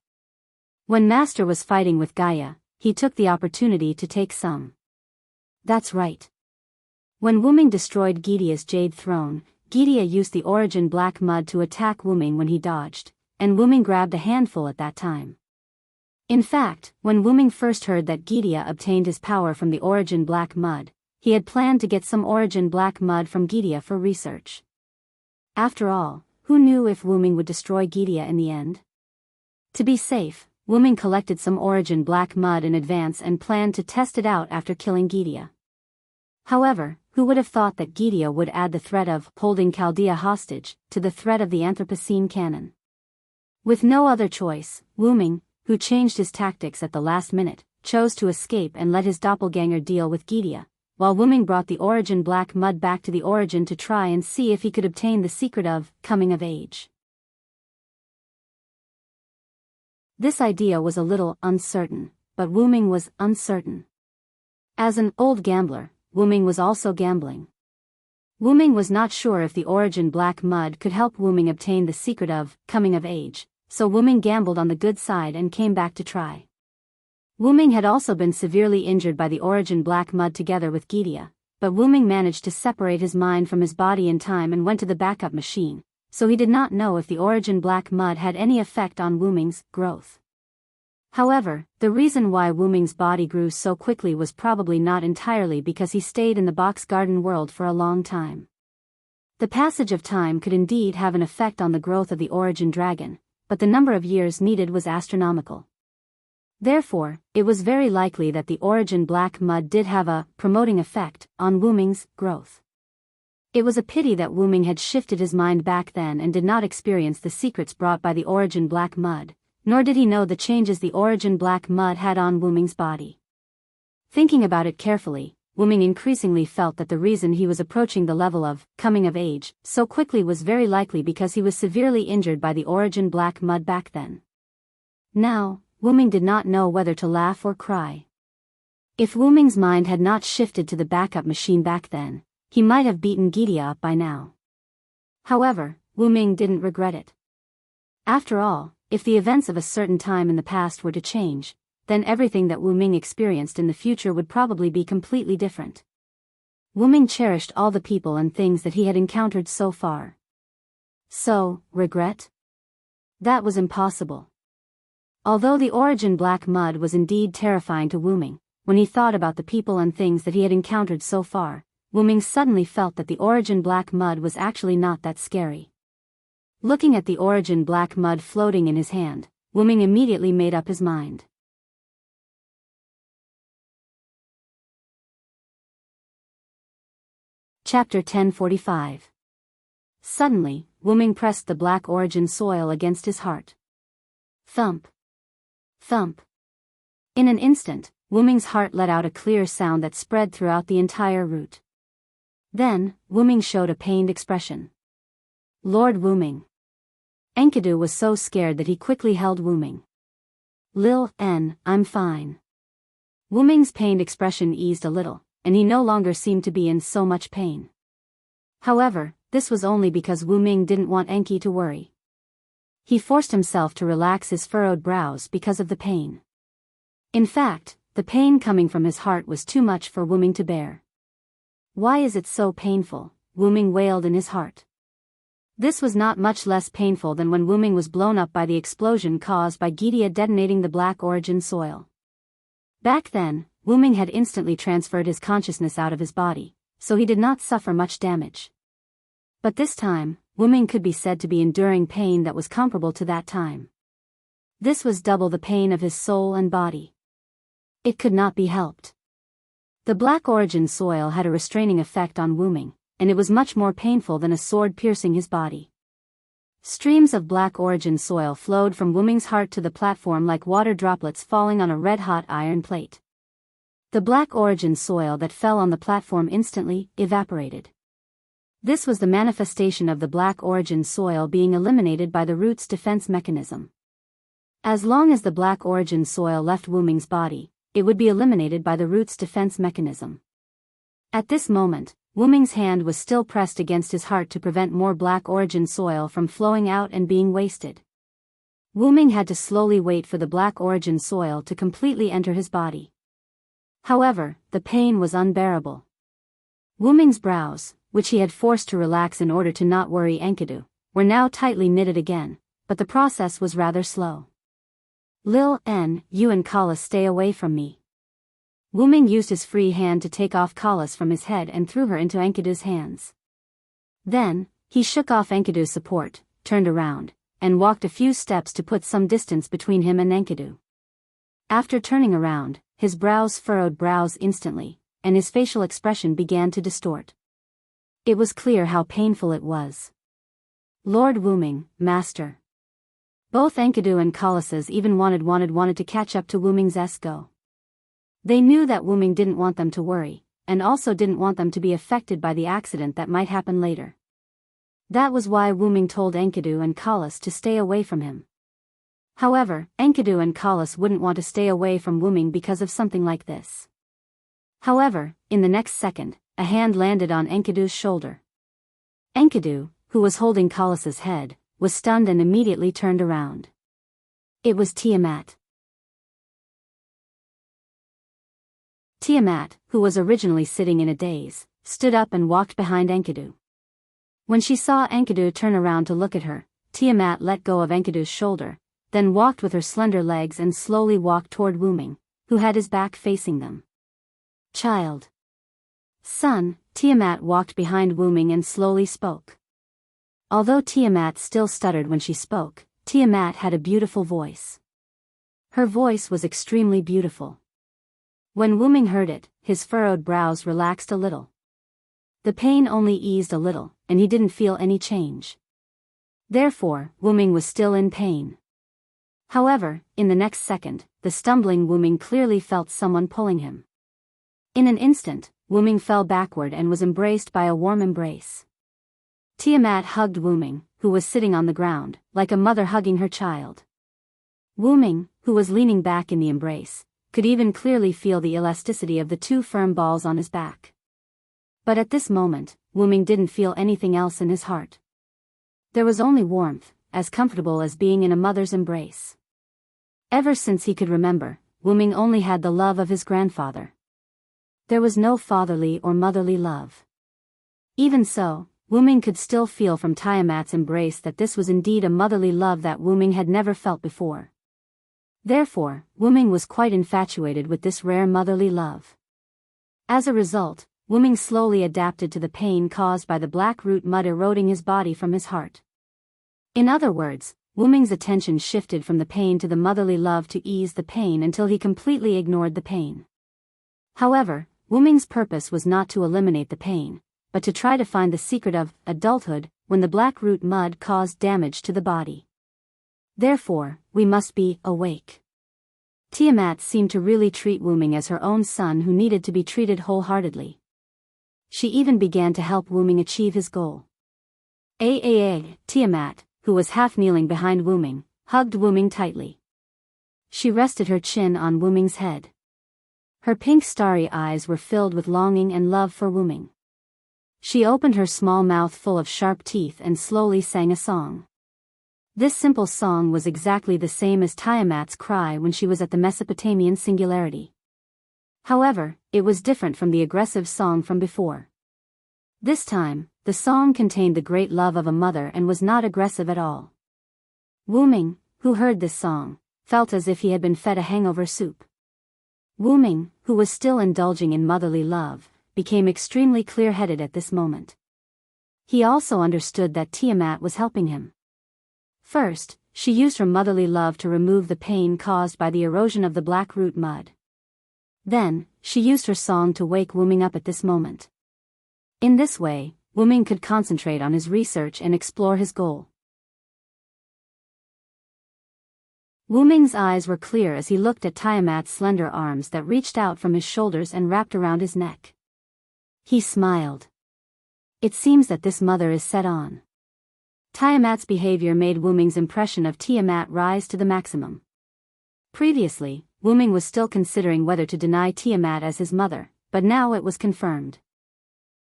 When Master was fighting with Gaia, he took the opportunity to take some. That's right. When Wooming destroyed Gidia's jade throne, Gidia used the origin black mud to attack Wooming when he dodged, and Wooming grabbed a handful at that time. In fact, when Wooming first heard that Gidia obtained his power from the origin black mud, he had planned to get some origin black mud from Gidia for research. After all, who knew if Wooming would destroy Gidia in the end? To be safe, Wooming collected some origin black mud in advance and planned to test it out after killing Gidia. However, who would have thought that Gidia would add the threat of holding Chaldea hostage to the threat of the Anthropocene canon? With no other choice, Wooming, who changed his tactics at the last minute, chose to escape and let his doppelganger deal with Gidia, while Wooming brought the origin black mud back to the origin to try and see if he could obtain the secret of coming of age. This idea was a little uncertain, but Wooming was uncertain. As an old gambler, Wooming was also gambling. Wooming was not sure if the origin black mud could help Wooming obtain the secret of coming of age, so Wooming gambled on the good side and came back to try. Wooming had also been severely injured by the origin black mud together with Gidia, but Wooming managed to separate his mind from his body in time and went to the backup machine, so he did not know if the origin black mud had any effect on Wooming's growth. However, the reason why Wooming's body grew so quickly was probably not entirely because he stayed in the box garden world for a long time. The passage of time could indeed have an effect on the growth of the origin dragon, but the number of years needed was astronomical. Therefore, it was very likely that the origin black mud did have a promoting effect on Wooming's growth. It was a pity that Wooming had shifted his mind back then and did not experience the secrets brought by the origin black mud, nor did he know the changes the origin black mud had on Wooming's body. Thinking about it carefully, Wooming increasingly felt that the reason he was approaching the level of coming of age so quickly was very likely because he was severely injured by the origin black mud back then. Now, Wooming did not know whether to laugh or cry. If Wooming's mind had not shifted to the backup machine back then, he might have beaten Gidia up by now. However, Wooming didn't regret it. After all, if the events of a certain time in the past were to change, then everything that Wu Ming experienced in the future would probably be completely different. Wu Ming cherished all the people and things that he had encountered so far. So, regret? That was impossible. Although the origin black mud was indeed terrifying to Wu Ming, when he thought about the people and things that he had encountered so far, Wu Ming suddenly felt that the origin black mud was actually not that scary. Looking at the origin black mud floating in his hand, Wu Ming immediately made up his mind. Chapter 1045. Suddenly, Wu Ming pressed the black origin soil against his heart. Thump. Thump. In an instant, Wu Ming's heart let out a clear sound that spread throughout the entire root. Then, Wu Ming showed a pained expression. Lord Wu Ming. Enkidu was so scared that he quickly held Wu Ming. I'm fine. Wu Ming's pained expression eased a little, and he no longer seemed to be in so much pain. However, this was only because Wu Ming didn't want Enki to worry. He forced himself to relax his furrowed brows because of the pain. In fact, the pain coming from his heart was too much for Wu Ming to bear. Why is it so painful? Wu Ming wailed in his heart. This was not much less painful than when Wu Ming was blown up by the explosion caused by Gidia detonating the black origin soil. Back then, Wu Ming had instantly transferred his consciousness out of his body, so he did not suffer much damage. But this time, Wu Ming could be said to be enduring pain that was comparable to that time. This was double the pain of his soul and body. It could not be helped. The black origin soil had a restraining effect on Wu Ming, and it was much more painful than a sword piercing his body. Streams of black origin soil flowed from Wu Ming's heart to the platform like water droplets falling on a red-hot iron plate. The black origin soil that fell on the platform instantly evaporated. This was the manifestation of the black origin soil being eliminated by the root's defense mechanism. As long as the black origin soil left Wu Ming's body, it would be eliminated by the root's defense mechanism. At this moment, Wu Ming's hand was still pressed against his heart to prevent more black origin soil from flowing out and being wasted. Wu Ming had to slowly wait for the black origin soil to completely enter his body. However, the pain was unbearable. Wu Ming's brows, which he had forced to relax in order to not worry Enkidu, were now tightly knitted again, but the process was rather slow. You and Kalas stay away from me. Wu Ming used his free hand to take off Kalas from his head and threw her into Enkidu's hands. Then, he shook off Enkidu's support, turned around, and walked a few steps to put some distance between him and Enkidu. After turning around, his brows furrowed brows instantly, and his facial expression began to distort. It was clear how painful it was. Lord Wu Ming, Master. Both Enkidu and Kalas's even wanted to catch up to Wu Ming's go. They knew that Wu Ming didn't want them to worry, and also didn't want them to be affected by the accident that might happen later. That was why Wu Ming told Enkidu and Kalas to stay away from him. However, Enkidu and Kalas wouldn't want to stay away from Wu Ming because of something like this. However, in the next second, a hand landed on Enkidu's shoulder. Enkidu, who was holding Kalas's head, was stunned and immediately turned around. It was Tiamat. Tiamat, who was originally sitting in a daze, stood up and walked behind Enkidu. When she saw Enkidu turn around to look at her, Tiamat let go of Enkidu's shoulder, then walked with her slender legs and slowly walked toward Wu Ming, who had his back facing them. Child. Son, Tiamat walked behind Wu Ming and slowly spoke. Although Tiamat still stuttered when she spoke, Tiamat had a beautiful voice. Her voice was extremely beautiful. When Wu Ming heard it, his furrowed brows relaxed a little. The pain only eased a little, and he didn't feel any change. Therefore, Wu Ming was still in pain. However, in the next second, the stumbling Wu Ming clearly felt someone pulling him. In an instant, Wu Ming fell backward and was embraced by a warm embrace. Tiamat hugged Wu Ming, who was sitting on the ground, like a mother hugging her child. Wu Ming, who was leaning back in the embrace, could even clearly feel the elasticity of the two firm balls on his back. But at this moment, Wu Ming didn't feel anything else in his heart. There was only warmth, as comfortable as being in a mother's embrace. Ever since he could remember, Wuming only had the love of his grandfather. There was no fatherly or motherly love. Even so, Wuming could still feel from Tiamat's embrace that this was indeed a motherly love that Wuming had never felt before. Therefore, Wuming was quite infatuated with this rare motherly love. As a result, Wuming slowly adapted to the pain caused by the black root mud eroding his body from his heart. In other words, Wuming's attention shifted from the pain to the motherly love to ease the pain until he completely ignored the pain. However, Wuming's purpose was not to eliminate the pain, but to try to find the secret of adulthood when the black root mud caused damage to the body. Therefore, we must be awake. Tiamat seemed to really treat Wuming as her own son who needed to be treated wholeheartedly. She even began to help Wuming achieve his goal. Tiamat, who was half kneeling behind Wuming, hugged Wuming tightly. She rested her chin on Wuming's head. Her pink starry eyes were filled with longing and love for Wuming. She opened her small mouth full of sharp teeth and slowly sang a song. This simple song was exactly the same as Tiamat's cry when she was at the Mesopotamian singularity. However, it was different from the aggressive song from before. This time, the song contained the great love of a mother and was not aggressive at all. Wuming, who heard this song, felt as if he had been fed a hangover soup. Wuming, who was still indulging in motherly love, became extremely clear-headed at this moment. He also understood that Tiamat was helping him. First, she used her motherly love to remove the pain caused by the erosion of the black root mud. Then, she used her song to wake Wuming up at this moment. In this way, Wuming could concentrate on his research and explore his goal. Wuming's eyes were clear as he looked at Tiamat's slender arms that reached out from his shoulders and wrapped around his neck. He smiled. It seems that this mother is set on. Tiamat's behavior made Wuming's impression of Tiamat rise to the maximum. Previously, Wuming was still considering whether to deny Tiamat as his mother, but now it was confirmed.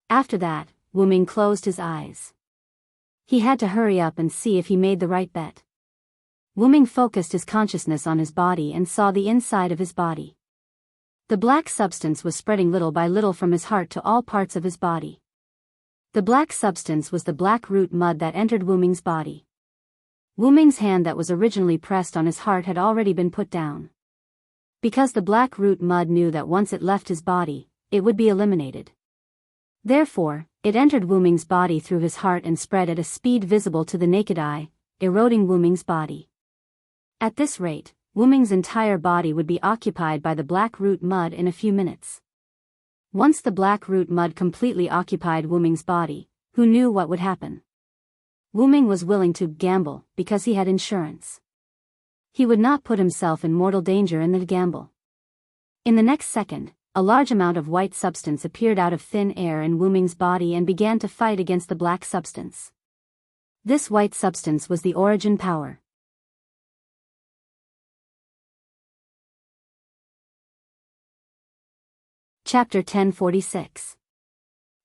After that, Wuming closed his eyes. He had to hurry up and see if he made the right bet. Wuming focused his consciousness on his body and saw the inside of his body. The black substance was spreading little by little from his heart to all parts of his body. The black substance was the black root mud that entered Wuming's body. Wuming's hand that was originally pressed on his heart had already been put down. Because the black root mud knew that once it left his body, it would be eliminated. Therefore, it entered Wuming's body through his heart and spread at a speed visible to the naked eye, eroding Wuming's body. At this rate, Wuming's entire body would be occupied by the black root mud in a few minutes. Once the black root mud completely occupied Wuming's body, who knew what would happen? Wuming was willing to gamble because he had insurance. He would not put himself in mortal danger in the gamble. In the next second, a large amount of white substance appeared out of thin air in Wuming's body and began to fight against the black substance. This white substance was the origin power. Chapter 1046.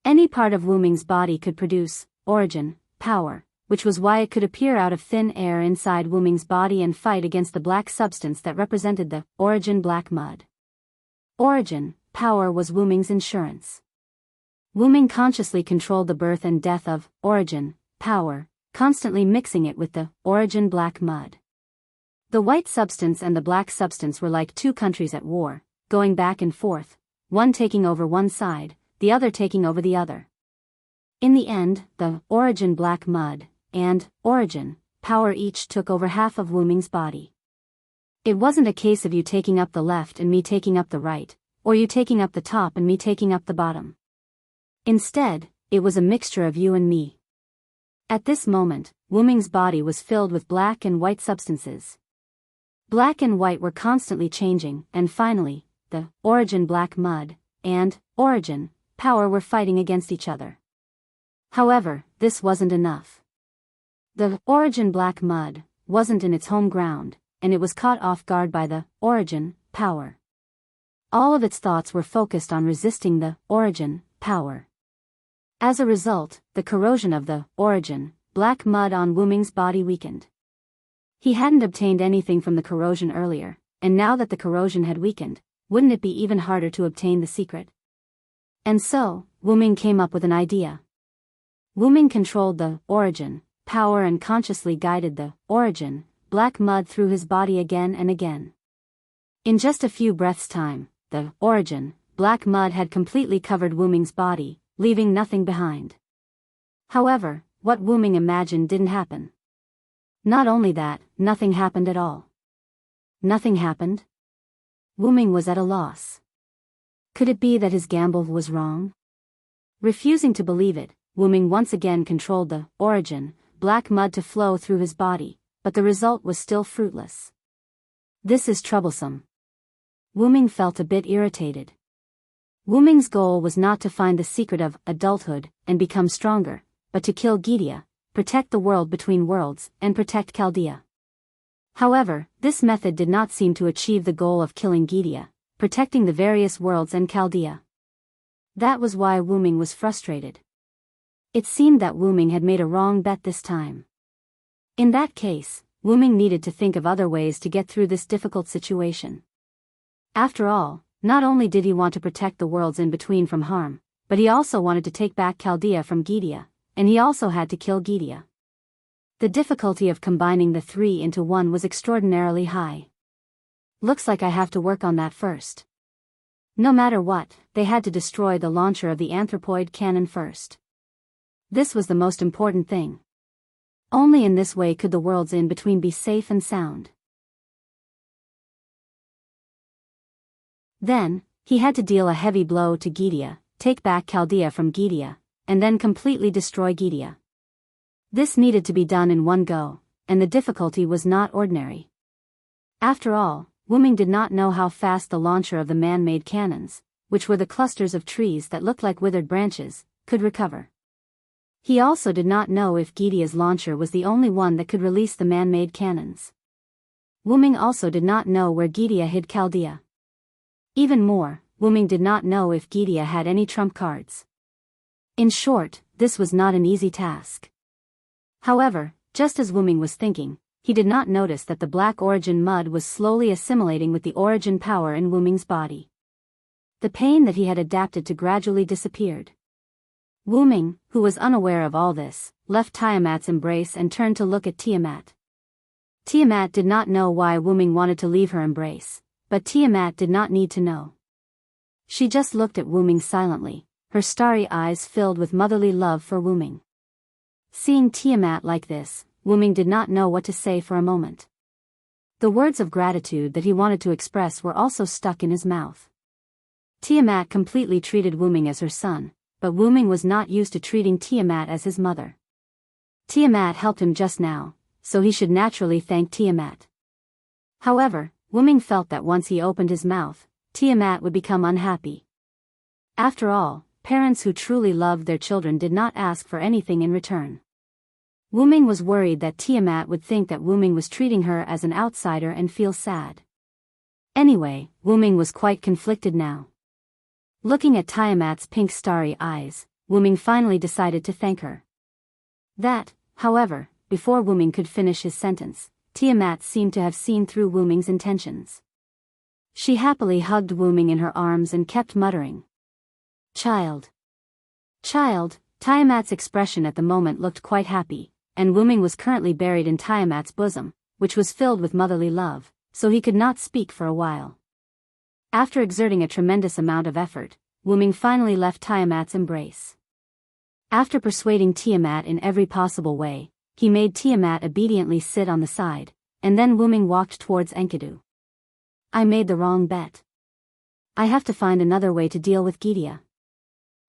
Any part of Wuming's body could produce origin power, which was why it could appear out of thin air inside Wuming's body and fight against the black substance that represented the origin black mud. Origin power was Wuming's insurance. Wuming consciously controlled the birth and death of origin power, constantly mixing it with the origin black mud. The white substance and the black substance were like two countries at war, going back and forth, one taking over one side, the other taking over the other. In the end, the origin black mud and origin power each took over half of Wuming's body. It wasn't a case of you taking up the left and me taking up the right, or you taking up the top and me taking up the bottom. Instead, it was a mixture of you and me. At this moment, Wuming's body was filled with black and white substances. Black and white were constantly changing, and finally, the origin black mud and origin power were fighting against each other. However, this wasn't enough. The origin black mud wasn't in its home ground, and it was caught off guard by the origin power. All of its thoughts were focused on resisting the origin power. As a result, the corrosion of the origin black mud on Wuming's body weakened. He hadn't obtained anything from the corrosion earlier, and now that the corrosion had weakened, wouldn't it be even harder to obtain the secret? And so, Wuming came up with an idea. Wuming controlled the origin power and consciously guided the origin black mud through his body again and again. In just a few breaths' time, the origin black mud had completely covered Wuming's body, leaving nothing behind. However, what Wuming imagined didn't happen. Not only that, nothing happened at all. Nothing happened? Wuming was at a loss. Could it be that his gamble was wrong? Refusing to believe it, Wuming once again controlled the origin black mud to flow through his body, but the result was still fruitless. This is troublesome. Wuming felt a bit irritated. Wuming's goal was not to find the secret of adulthood and become stronger, but to kill Gydia, protect the world between worlds, and protect Chaldea. However, this method did not seem to achieve the goal of killing Gydia, protecting the various worlds and Chaldea. That was why Wuming was frustrated. It seemed that Wuming had made a wrong bet this time. In that case, Wuming needed to think of other ways to get through this difficult situation. After all, not only did he want to protect the worlds in between from harm, but he also wanted to take back Chaldea from Gydia, and he also had to kill Gydia. The difficulty of combining the three into one was extraordinarily high. Looks like I have to work on that first. No matter what, they had to destroy the launcher of the anthropoid cannon first. This was the most important thing. Only in this way could the worlds in between be safe and sound. Then, he had to deal a heavy blow to Gydia, take back Chaldea from Gydia, and then completely destroy Gydia. This needed to be done in one go, and the difficulty was not ordinary. After all, Wuming did not know how fast the launcher of the man-made cannons, which were the clusters of trees that looked like withered branches, could recover. He also did not know if Gydia's launcher was the only one that could release the man-made cannons. Wuming also did not know where Gydia hid Chaldea. Even more, Wuming did not know if Gydia had any trump cards. In short, this was not an easy task. However, just as Wuming was thinking, he did not notice that the black origin mud was slowly assimilating with the origin power in Wuming's body. The pain that he had adapted to gradually disappeared. Wuming, who was unaware of all this, left Tiamat's embrace and turned to look at Tiamat. Tiamat did not know why Wuming wanted to leave her embrace, but Tiamat did not need to know. She just looked at Wuming silently, her starry eyes filled with motherly love for Wuming. Seeing Tiamat like this, Wuming did not know what to say for a moment. The words of gratitude that he wanted to express were also stuck in his mouth. Tiamat completely treated Wuming as her son, but Wuming was not used to treating Tiamat as his mother. Tiamat helped him just now, so he should naturally thank Tiamat. However, Wuming felt that once he opened his mouth, Tiamat would become unhappy. After all, parents who truly loved their children did not ask for anything in return. Wuming was worried that Tiamat would think that Wuming was treating her as an outsider and feel sad. Anyway, Wuming was quite conflicted now. Looking at Tiamat's pink starry eyes, Wuming finally decided to thank her. However, before Wuming could finish his sentence, Tiamat seemed to have seen through Wuming's intentions. She happily hugged Wuming in her arms and kept muttering, "Child. Child." Tiamat's expression at the moment looked quite happy, and Wuming was currently buried in Tiamat's bosom, which was filled with motherly love, so he could not speak for a while. After exerting a tremendous amount of effort, Wuming finally left Tiamat's embrace. After persuading Tiamat in every possible way, he made Tiamat obediently sit on the side, and then Wuming walked towards Enkidu. "I made the wrong bet. I have to find another way to deal with Gydia."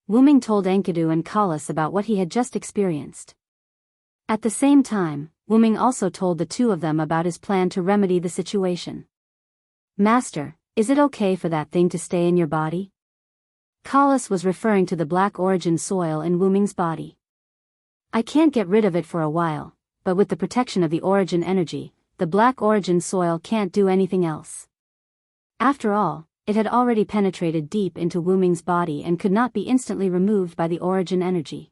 Wuming told Enkidu and Kalas about what he had just experienced. At the same time, Wuming also told the two of them about his plan to remedy the situation. "Master, is it okay for that thing to stay in your body?" Kalas was referring to the black origin soil in Wuming's body. "I can't get rid of it for a while, but with the protection of the origin energy, the black origin soil can't do anything else." After all, it had already penetrated deep into Wuming's body and could not be instantly removed by the origin energy.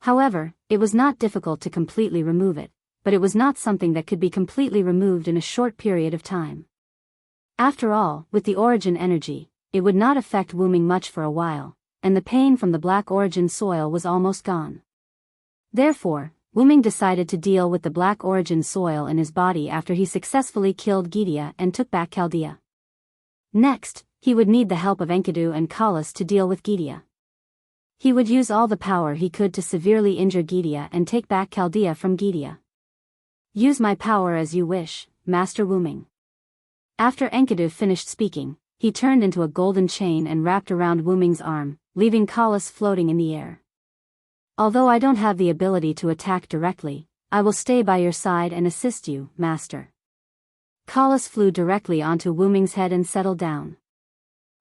However, it was not difficult to completely remove it, but it was not something that could be completely removed in a short period of time. After all, with the origin energy, it would not affect Wuming much for a while, and the pain from the black origin soil was almost gone. Therefore, Wuming decided to deal with the black origin soil in his body after he successfully killed Gydia and took back Chaldea. Next, he would need the help of Enkidu and Kalas to deal with Gydia. He would use all the power he could to severely injure Gydia and take back Chaldea from Gydia. Use my power as you wish, Master Wuming. After Enkidu finished speaking, he turned into a golden chain and wrapped around Wuming's arm, leaving Kalas floating in the air. Although I don't have the ability to attack directly, I will stay by your side and assist you, Master. Kalas flew directly onto Wuming's head and settled down.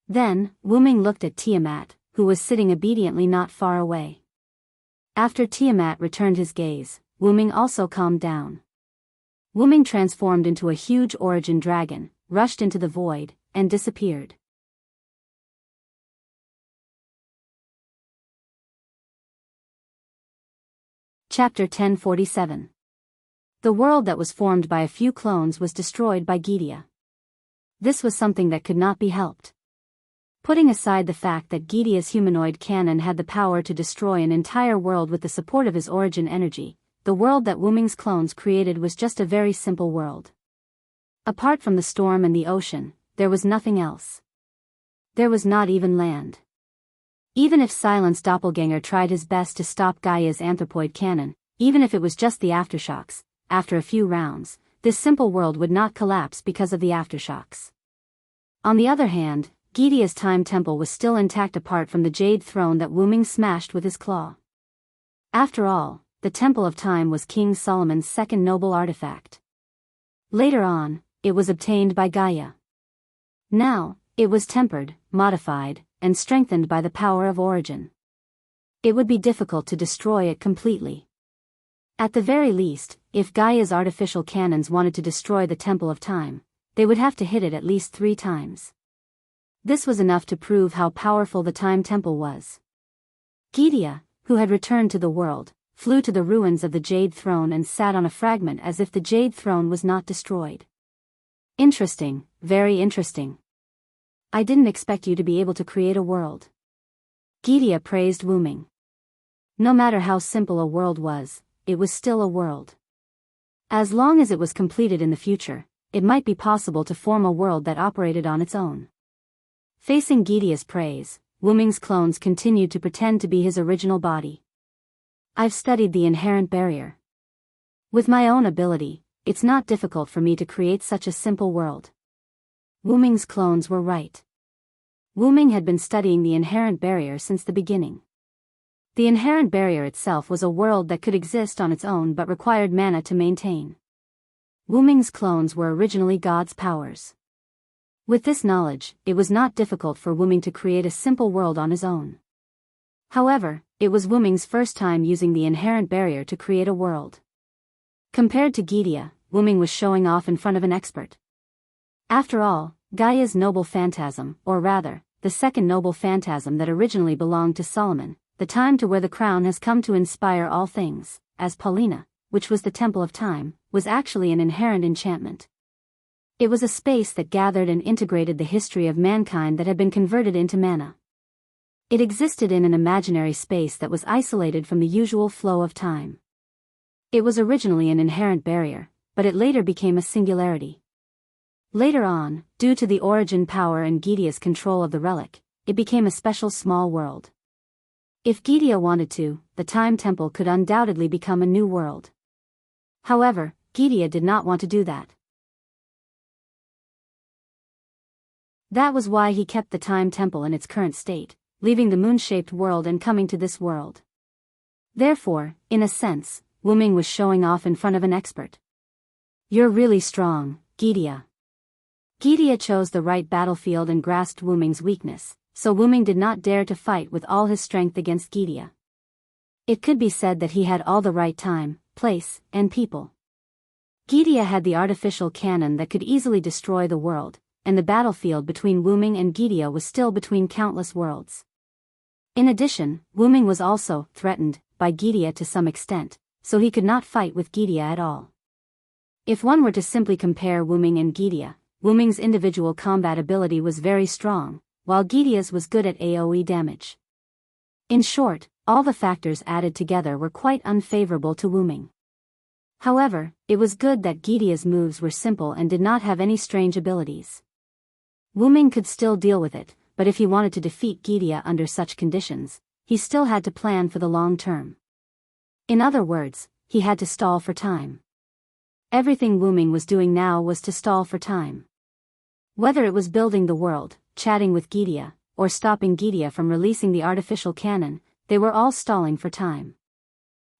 Then, Wuming looked at Tiamat, who was sitting obediently not far away. After Tiamat returned his gaze, Wuming also calmed down. Wuming transformed into a huge origin dragon, rushed into the void, and disappeared. Chapter 1047. The world that was formed by a few clones was destroyed by Gydia. This was something that could not be helped. Putting aside the fact that Gydia's humanoid cannon had the power to destroy an entire world with the support of his origin energy, the world that Wuming's clones created was just a very simple world. Apart from the storm and the ocean, there was nothing else. There was not even land. Even if Silent's doppelganger tried his best to stop Gaia's anthropoid cannon, even if it was just the aftershocks, after a few rounds, this simple world would not collapse because of the aftershocks. On the other hand, Gydia's time temple was still intact apart from the jade throne that Wuming smashed with his claw. After all, the Temple of Time was King Solomon's second noble artifact. Later on, it was obtained by Gaia. Now, it was tempered, modified, and strengthened by the power of origin. It would be difficult to destroy it completely. At the very least, if Gaia's artificial cannons wanted to destroy the Temple of Time, they would have to hit it at least 3 times. This was enough to prove how powerful the Time Temple was. Gydia, who had returned to the world, flew to the ruins of the Jade Throne and sat on a fragment as if the Jade Throne was not destroyed. Interesting, very interesting. I didn't expect you to be able to create a world. Gydia praised Wuming. No matter how simple a world was, it was still a world. As long as it was completed in the future, it might be possible to form a world that operated on its own. Facing Gydia's praise, Wuming's clones continued to pretend to be his original body. I've studied the inherent barrier. With my own ability, it's not difficult for me to create such a simple world. Wuming's clones were right. Wuming had been studying the inherent barrier since the beginning. The inherent barrier itself was a world that could exist on its own but required mana to maintain. Wuming's clones were originally God's powers. With this knowledge, it was not difficult for Wuming to create a simple world on his own. However, it was Wuming's first time using the inherent barrier to create a world. Compared to Gydia, Wuming was showing off in front of an expert. After all, Gaia's noble phantasm, or rather, the second noble phantasm that originally belonged to Solomon, the time to wear the crown has come to inspire all things, as Paulina, which was the Temple of Time, was actually an inherent enchantment. It was a space that gathered and integrated the history of mankind that had been converted into mana. It existed in an imaginary space that was isolated from the usual flow of time. It was originally an inherent barrier, but it later became a singularity. Later on, due to the origin power and Gydia's control of the relic, it became a special small world. If Gydia wanted to, the Time Temple could undoubtedly become a new world. However, Gydia did not want to do that. That was why he kept the Time Temple in its current state, leaving the moon-shaped world and coming to this world. Therefore, in a sense, Wuming was showing off in front of an expert. You're really strong, Gydia. Gydia chose the right battlefield and grasped Wuming's weakness, so Wuming did not dare to fight with all his strength against Gydia. It could be said that he had all the right time, place, and people. Gydia had the artificial cannon that could easily destroy the world, and the battlefield between Wuming and Gydia was still between countless worlds. In addition, Wuming was also threatened by Gydia to some extent, so he could not fight with Gidia at all. If one were to simply compare Wuming and Gidia, Wuming's individual combat ability was very strong, while Gidia's was good at AoE damage. In short, all the factors added together were quite unfavorable to Wuming. However, it was good that Gidia's moves were simple and did not have any strange abilities. Wuming could still deal with it, but if he wanted to defeat Gidia under such conditions, he still had to plan for the long term. In other words, he had to stall for time. Everything Wuming was doing now was to stall for time. Whether it was building the world, chatting with Gidia, or stopping Gidia from releasing the artificial cannon, they were all stalling for time.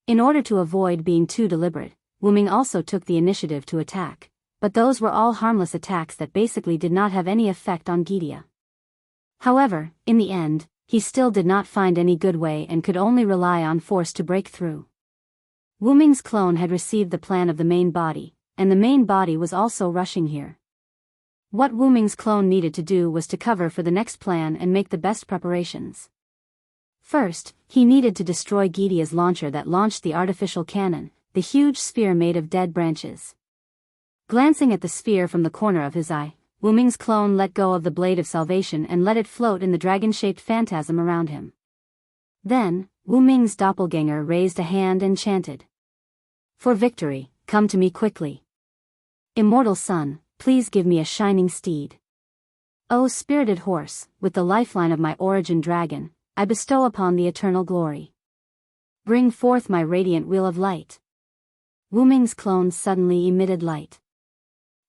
In order to avoid being too deliberate, Wuming also took the initiative to attack, but those were all harmless attacks that basically did not have any effect on Gidia. However, in the end, he still did not find any good way and could only rely on force to break through. Wuming's clone had received the plan of the main body, and the main body was also rushing here. What Wuming's clone needed to do was to cover for the next plan and make the best preparations. First, he needed to destroy Gidia's launcher that launched the artificial cannon, the huge sphere made of dead branches. Glancing at the sphere from the corner of his eye, Wuming's clone let go of the blade of salvation and let it float in the dragon-shaped phantasm around him. Then, Wuming's doppelganger raised a hand and chanted, "For victory, come to me quickly. Immortal son, please give me a shining steed. O spirited horse, with the lifeline of my origin dragon, I bestow upon the eternal glory. Bring forth my radiant wheel of light." Wuming's clone suddenly emitted light.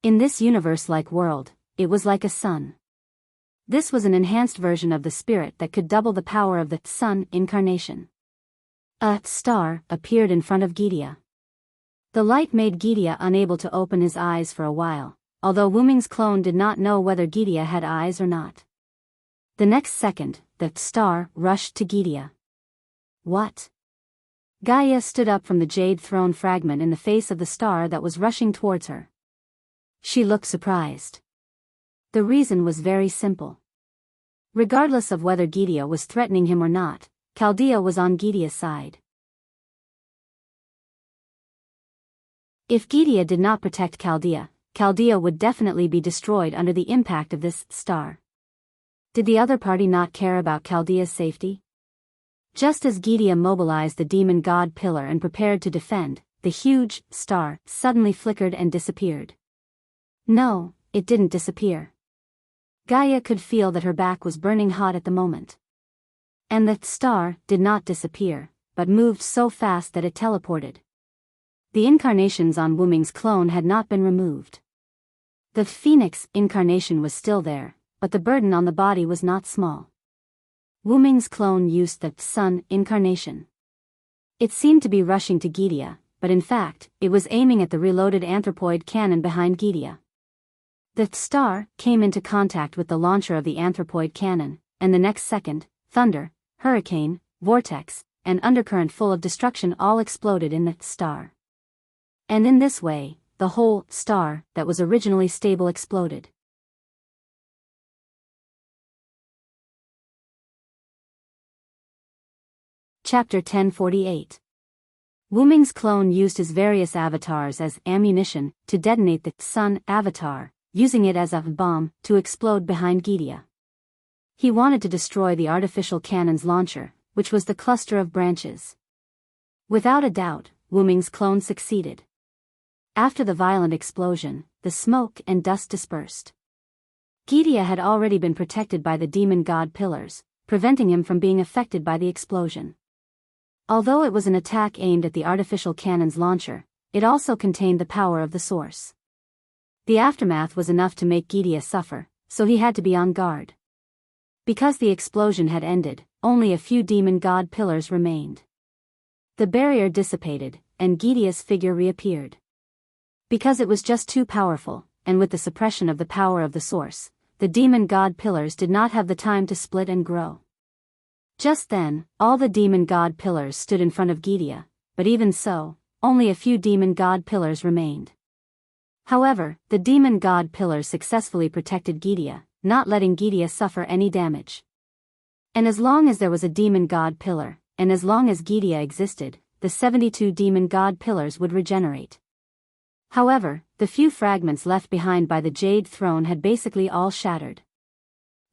In this universe-like world, it was like a sun. This was an enhanced version of the spirit that could double the power of the sun incarnation. A star appeared in front of Gidia. The light made Gidia unable to open his eyes for a while, although Wuming's clone did not know whether Gidia had eyes or not. The next second, the star rushed to Gidia. What? Gaia stood up from the jade throne fragment in the face of the star that was rushing towards her. She looked surprised. The reason was very simple. Regardless of whether Gidia was threatening him or not, Chaldea was on Gidia's side. If Gidia did not protect Chaldea, Chaldea would definitely be destroyed under the impact of this star. Did the other party not care about Chaldea's safety? Just as Gidia mobilized the demon god pillar and prepared to defend, the huge star suddenly flickered and disappeared. No, it didn't disappear. Gaia could feel that her back was burning hot at the moment. And the star did not disappear, but moved so fast that it teleported. The incarnations on Wuming's clone had not been removed. The phoenix incarnation was still there, but the burden on the body was not small. Wuming's clone used the sun incarnation. It seemed to be rushing to Gidia, but in fact, it was aiming at the reloaded anthropoid cannon behind Gidia. The star came into contact with the launcher of the anthropoid cannon, and the next second, thunder, hurricane, vortex, and undercurrent full of destruction all exploded in the star. And in this way, the whole star that was originally stable exploded. Chapter 1048. Wuming's clone used his various avatars as ammunition to detonate the sun avatar, using it as a bomb to explode behind Gidia. He wanted to destroy the artificial cannon's launcher, which was the cluster of branches. Without a doubt, Wuming's clone succeeded. After the violent explosion, the smoke and dust dispersed. Gidia had already been protected by the demon god pillars, preventing him from being affected by the explosion. Although it was an attack aimed at the artificial cannon's launcher, it also contained the power of the source. The aftermath was enough to make Gidia suffer, so he had to be on guard. Because the explosion had ended, only a few demon god pillars remained. The barrier dissipated, and Gidia's figure reappeared. Because it was just too powerful, and with the suppression of the power of the source, the demon god pillars did not have the time to split and grow. Just then, all the demon god pillars stood in front of Gidia, but even so, only a few demon god pillars remained. However, the demon god pillars successfully protected Gidia, not letting Gidia suffer any damage. And as long as there was a demon god pillar, and as long as Gidia existed, the 72 demon god pillars would regenerate. However, the few fragments left behind by the Jade Throne had basically all shattered.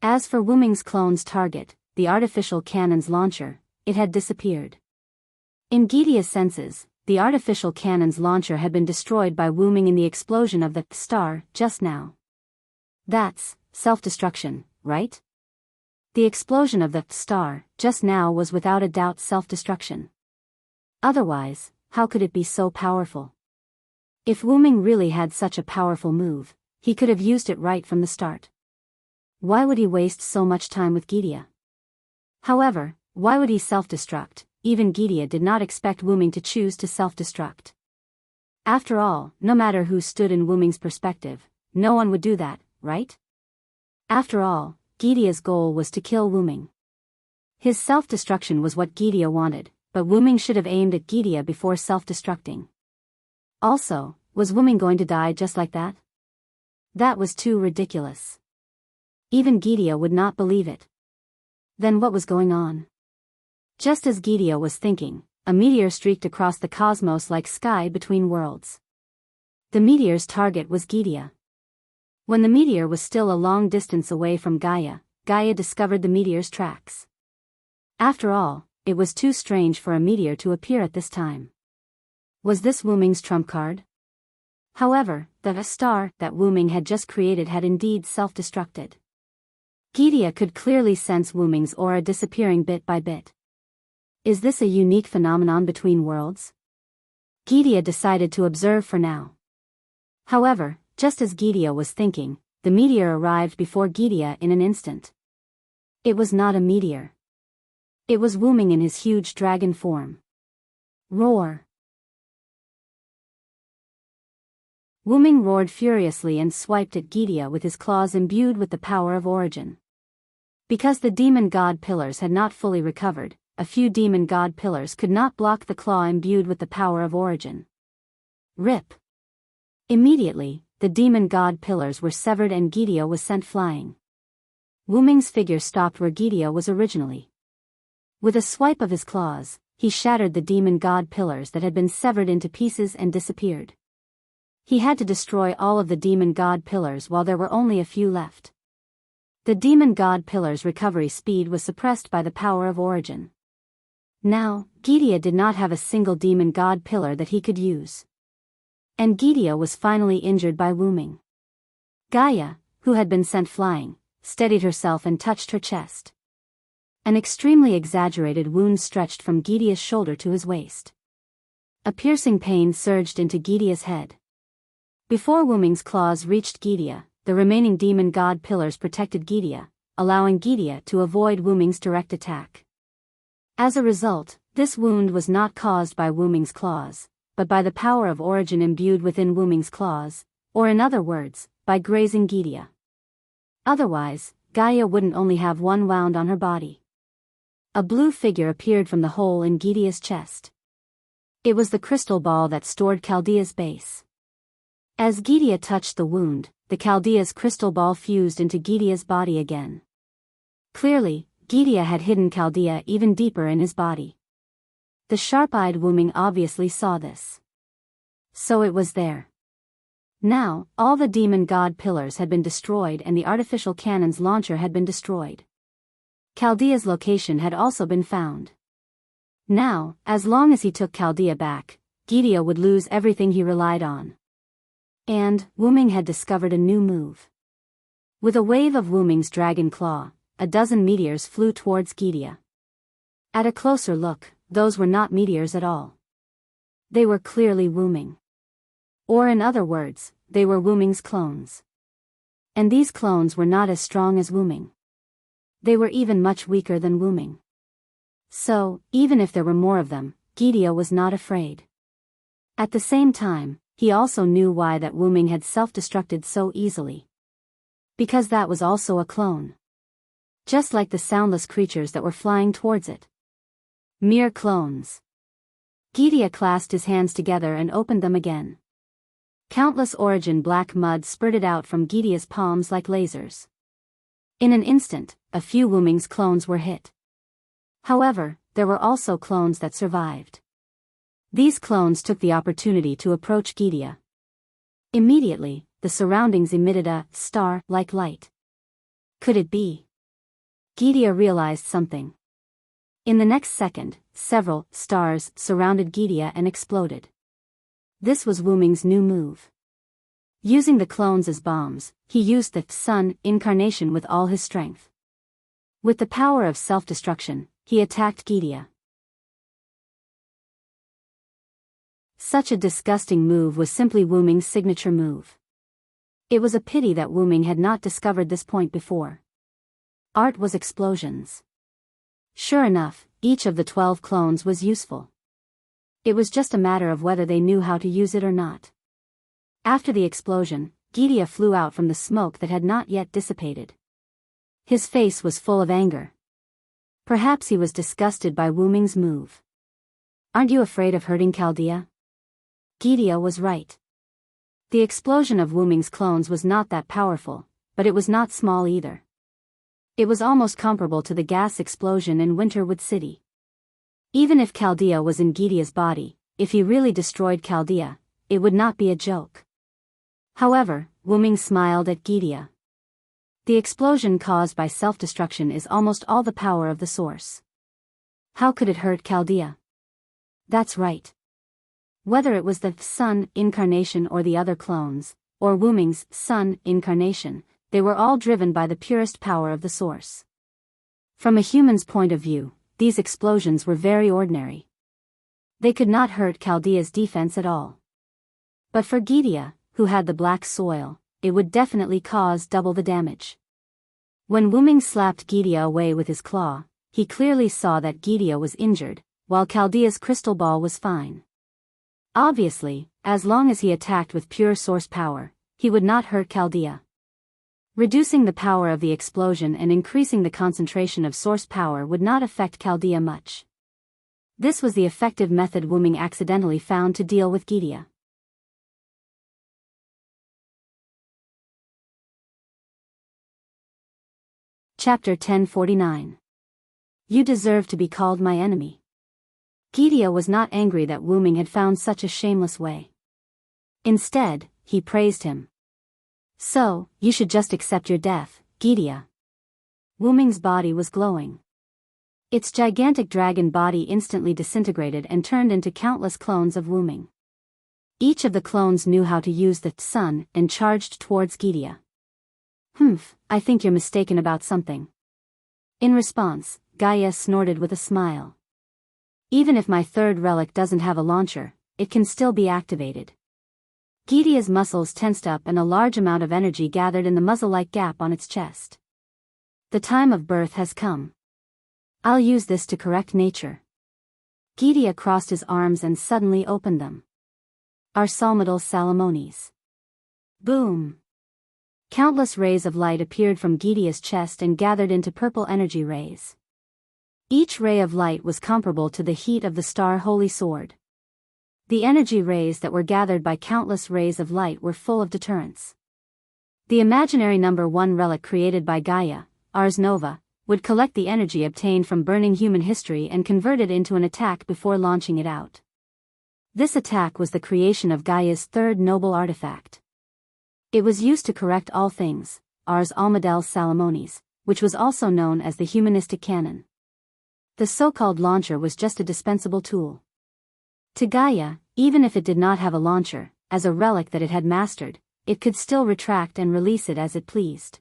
As for Wu Ming's clone's target, the artificial cannon's launcher, it had disappeared. In Gidea's senses, the artificial cannon's launcher had been destroyed by Wu Ming in the explosion of the star just now. That's self-destruction, right? The explosion of the star just now was without a doubt self-destruction. Otherwise, how could it be so powerful? If Wu Ming really had such a powerful move, he could have used it right from the start. Why would he waste so much time with Gidea? However, why would he self-destruct? Even Gidea did not expect Wu Ming to choose to self-destruct. After all, no matter who stood in Wu Ming's perspective, no one would do that, right? After all, Gidea's goal was to kill Wu Ming. His self-destruction was what Gidea wanted, but Wu Ming should have aimed at Gidea before self-destructing. Also, was Wu Ming going to die just like that? That was too ridiculous. Even Gidea would not believe it. Then what was going on? Just as Gidea was thinking, a meteor streaked across the cosmos-like sky between worlds. The meteor's target was Gidea. When the meteor was still a long distance away from Gaia, Gaia discovered the meteor's tracks. After all, it was too strange for a meteor to appear at this time. Was this Wu Ming's trump card? However, the star that Wu Ming had just created had indeed self-destructed. Gidea could clearly sense Wu Ming's aura disappearing bit by bit. Is this a unique phenomenon between worlds? Gidea decided to observe for now. However, just as Gidea was thinking, the meteor arrived before Gidea in an instant. It was not a meteor. It was Wu Ming in his huge dragon form. Roar! Wu Ming roared furiously and swiped at Gidea with his claws imbued with the power of origin. Because the demon god pillars had not fully recovered, a few demon god pillars could not block the claw imbued with the power of origin. Rip! Immediately, the demon god pillars were severed and Gidea was sent flying. Wu Ming's figure stopped where Gidea was originally. With a swipe of his claws, he shattered the demon god pillars that had been severed into pieces and disappeared. He had to destroy all of the demon god pillars while there were only a few left. The demon god pillars' recovery speed was suppressed by the power of origin. Now, Gidea did not have a single demon god pillar that he could use. And Gidea was finally injured by Wu Ming. Gaia, who had been sent flying, steadied herself and touched her chest. An extremely exaggerated wound stretched from Gidea's shoulder to his waist. A piercing pain surged into Gidea's head. Before Wu Ming's claws reached Gidea, the remaining demon god pillars protected Gidea, allowing Gidea to avoid Wu Ming's direct attack. As a result, this wound was not caused by Wu Ming's claws, but by the power of origin imbued within Wu Ming's claws, or in other words, by grazing Gidea. Otherwise, Gaia wouldn't only have one wound on her body. A blue figure appeared from the hole in Gidea's chest. It was the crystal ball that stored Chaldea's base. As Gidea touched the wound, the Chaldea's crystal ball fused into Gidea's body again. Clearly, Gidea had hidden Chaldea even deeper in his body. The sharp-eyed Wu Ming obviously saw this. So it was there. Now, all the demon god pillars had been destroyed and the artificial cannon's launcher had been destroyed. Chaldea's location had also been found. Now, as long as he took Chaldea back, Gidea would lose everything he relied on. And, Wu Ming had discovered a new move. With a wave of Wu Ming's dragon claw, a dozen meteors flew towards Gidea. At a closer look, those were not meteors at all. They were clearly Wu Ming. Or in other words, they were Wu Ming's clones. And these clones were not as strong as Wu Ming. They were even much weaker than Wu Ming. So, even if there were more of them, Gidea was not afraid. At the same time, he also knew why that Wu Ming had self-destructed so easily. Because that was also a clone. Just like the soundless creatures that were flying towards it. Mere clones. Gidea clasped his hands together and opened them again. Countless origin black mud spurted out from Gidea's palms like lasers. In an instant, a few Wu Ming's clones were hit. However, there were also clones that survived. These clones took the opportunity to approach Gidia. Immediately, the surroundings emitted a star-like light. Could it be? Gidia realized something. In the next second, several stars surrounded Gidia and exploded. This was Wuming's new move. Using the clones as bombs, he used the sun incarnation with all his strength. With the power of self-destruction, he attacked Gidia. Such a disgusting move was simply Wuming's signature move. It was a pity that Wuming had not discovered this point before. Art was explosions. Sure enough, each of the 12 clones was useful. It was just a matter of whether they knew how to use it or not. After the explosion, Gidia flew out from the smoke that had not yet dissipated. His face was full of anger. Perhaps he was disgusted by Wuming's move. Aren't you afraid of hurting Chaldea? Gidia was right. The explosion of Wuming's clones was not that powerful, but it was not small either. It was almost comparable to the gas explosion in Winterwood City. Even if Chaldea was in Gidia's body, if he really destroyed Chaldea, it would not be a joke. However, Wuming smiled at Gidia. The explosion caused by self-destruction is almost all the power of the source. How could it hurt Chaldea? That's right. Whether it was the sun incarnation or the other clones, or Wuming's sun incarnation, they were all driven by the purest power of the source. From a human's point of view, these explosions were very ordinary. They could not hurt Chaldea's defense at all. But for Gidia, who had the black soil, it would definitely cause double the damage. When Wuming slapped Gidia away with his claw, he clearly saw that Gidia was injured, while Chaldea's crystal ball was fine. Obviously, as long as he attacked with pure source power, he would not hurt Chaldea. Reducing the power of the explosion and increasing the concentration of source power would not affect Chaldea much. This was the effective method Wuming accidentally found to deal with Gidia. Chapter 1049. You deserve to be called my enemy. Gidia was not angry that Wuming had found such a shameless way. Instead, he praised him. So, you should just accept your death, Gidia. Wuming's body was glowing. Its gigantic dragon body instantly disintegrated and turned into countless clones of Wuming. Each of the clones knew how to use the sun and charged towards Gidia. I think you're mistaken about something. In response, Gaia snorted with a smile. Even if my third relic doesn't have a launcher, it can still be activated. Gidia's muscles tensed up and a large amount of energy gathered in the muzzle-like gap on its chest. The time of birth has come. I'll use this to correct nature. Gidia crossed his arms and suddenly opened them. Our Salmadal Salamones. Boom! Countless rays of light appeared from Gidia's chest and gathered into purple energy rays. Each ray of light was comparable to the heat of the star Holy Sword. The energy rays that were gathered by countless rays of light were full of deterrence. The imaginary number 1 relic created by Gaia, Ars Nova, would collect the energy obtained from burning human history and convert it into an attack before launching it out. This attack was the creation of Gaia's third noble artifact. It was used to correct all things, Ars Almadel Salamones, which was also known as the humanistic canon. The so-called launcher was just a dispensable tool. To Gaia, even if it did not have a launcher, as a relic that it had mastered, it could still retract and release it as it pleased.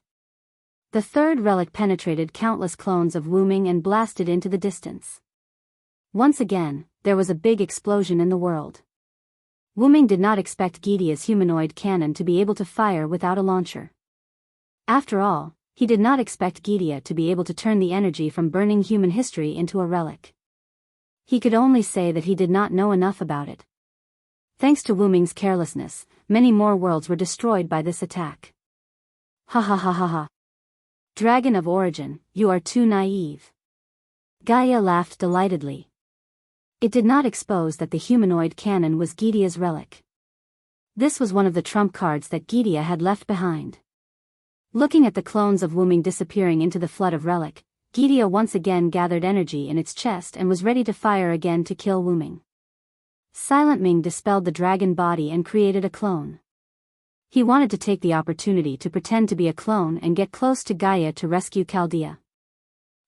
The third relic penetrated countless clones of Wuming and blasted into the distance. Once again, there was a big explosion in the world. Wuming did not expect Gidia's humanoid cannon to be able to fire without a launcher. After all, he did not expect Gidia to be able to turn the energy from burning human history into a relic. He could only say that he did not know enough about it. Thanks to Wuming's carelessness, many more worlds were destroyed by this attack. Ha ha ha ha ha. Dragon of origin, you are too naive. Gaia laughed delightedly. It did not expose that the humanoid cannon was Gidia's relic. This was one of the trump cards that Gidia had left behind. Looking at the clones of Wuming disappearing into the flood of relic, Gidia once again gathered energy in its chest and was ready to fire again to kill Wuming. Silent Ming dispelled the dragon body and created a clone. He wanted to take the opportunity to pretend to be a clone and get close to Gaia to rescue Chaldea.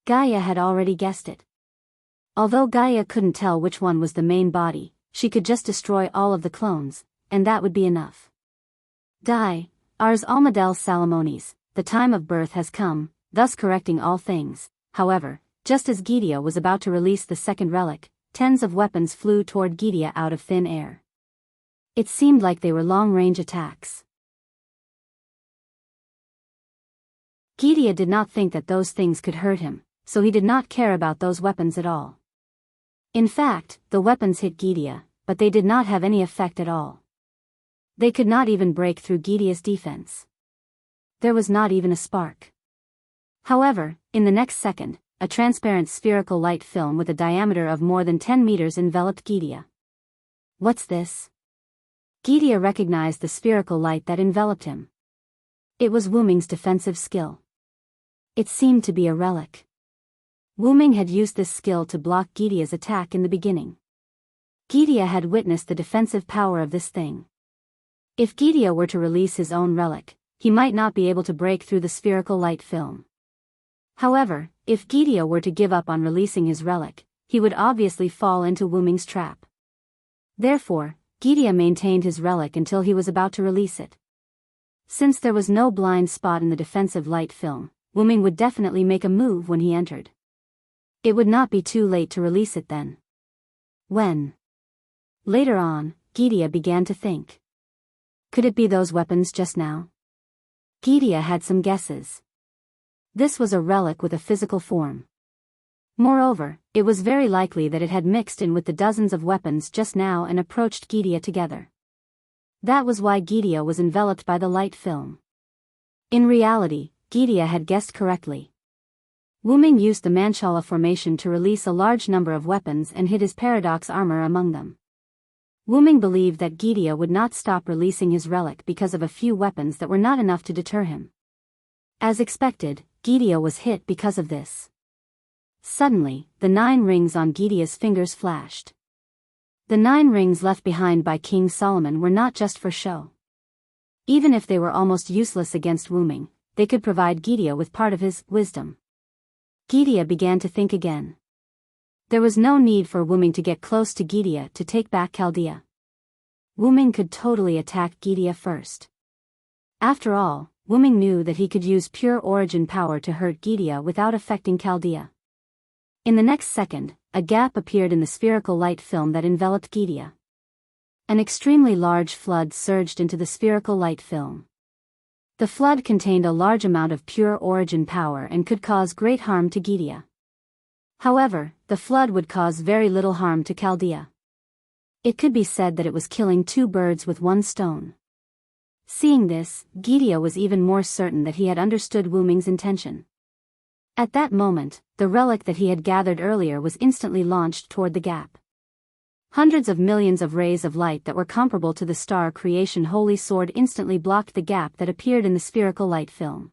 Gaia had already guessed it. Although Gaia couldn't tell which one was the main body, she could just destroy all of the clones, and that would be enough. Die, Ars Almadel Salamones, the time of birth has come, thus correcting all things. However, just as Gidia was about to release the second relic, tens of weapons flew toward Gidia out of thin air. It seemed like they were long-range attacks. Gidia did not think that those things could hurt him, so he did not care about those weapons at all. In fact, the weapons hit Gidia, but they did not have any effect at all. They could not even break through Gidia's defense. There was not even a spark. However, in the next second, a transparent spherical light film with a diameter of more than 10 meters enveloped Gidia. What's this? Gidia recognized the spherical light that enveloped him. It was Wu Ming's defensive skill. It seemed to be a relic. Wu Ming had used this skill to block Gidia's attack in the beginning. Gidia had witnessed the defensive power of this thing. If Gidia were to release his own relic, he might not be able to break through the spherical light film. However, if Gidia were to give up on releasing his relic, he would obviously fall into Wu Ming's trap. Therefore, Gidia maintained his relic until he was about to release it. Since there was no blind spot in the defensive light film, Wu Ming would definitely make a move when he entered. It would not be too late to release it then. When? Later on, Gidia began to think. Could it be those weapons just now? Gidia had some guesses. This was a relic with a physical form. Moreover, it was very likely that it had mixed in with the dozens of weapons just now and approached Gidia together. That was why Gidia was enveloped by the light film. In reality, Gidia had guessed correctly. Wu Ming used the Manchala formation to release a large number of weapons and hid his paradox armor among them. Wu Ming believed that Gidia would not stop releasing his relic because of a few weapons that were not enough to deter him. As expected, Gidia was hit because of this. Suddenly, the 9 rings on Gidia's fingers flashed. The 9 rings left behind by King Solomon were not just for show. Even if they were almost useless against Wu Ming, they could provide Gidia with part of his wisdom. Gidia began to think again. There was no need for Wu Ming to get close to Gidia to take back Chaldea. Wu Ming could totally attack Gidia first. After all, Wu Ming knew that he could use pure origin power to hurt Gidia without affecting Chaldea. In the next second, a gap appeared in the spherical light film that enveloped Gidia. An extremely large flood surged into the spherical light film. The flood contained a large amount of pure origin power and could cause great harm to Gidia. However, the flood would cause very little harm to Chaldea. It could be said that it was killing 2 birds with 1 stone. Seeing this, Gidia was even more certain that he had understood Wu Ming's intention. At that moment, the relic that he had gathered earlier was instantly launched toward the gap. Hundreds of millions of rays of light that were comparable to the star creation Holy Sword instantly blocked the gap that appeared in the spherical light film.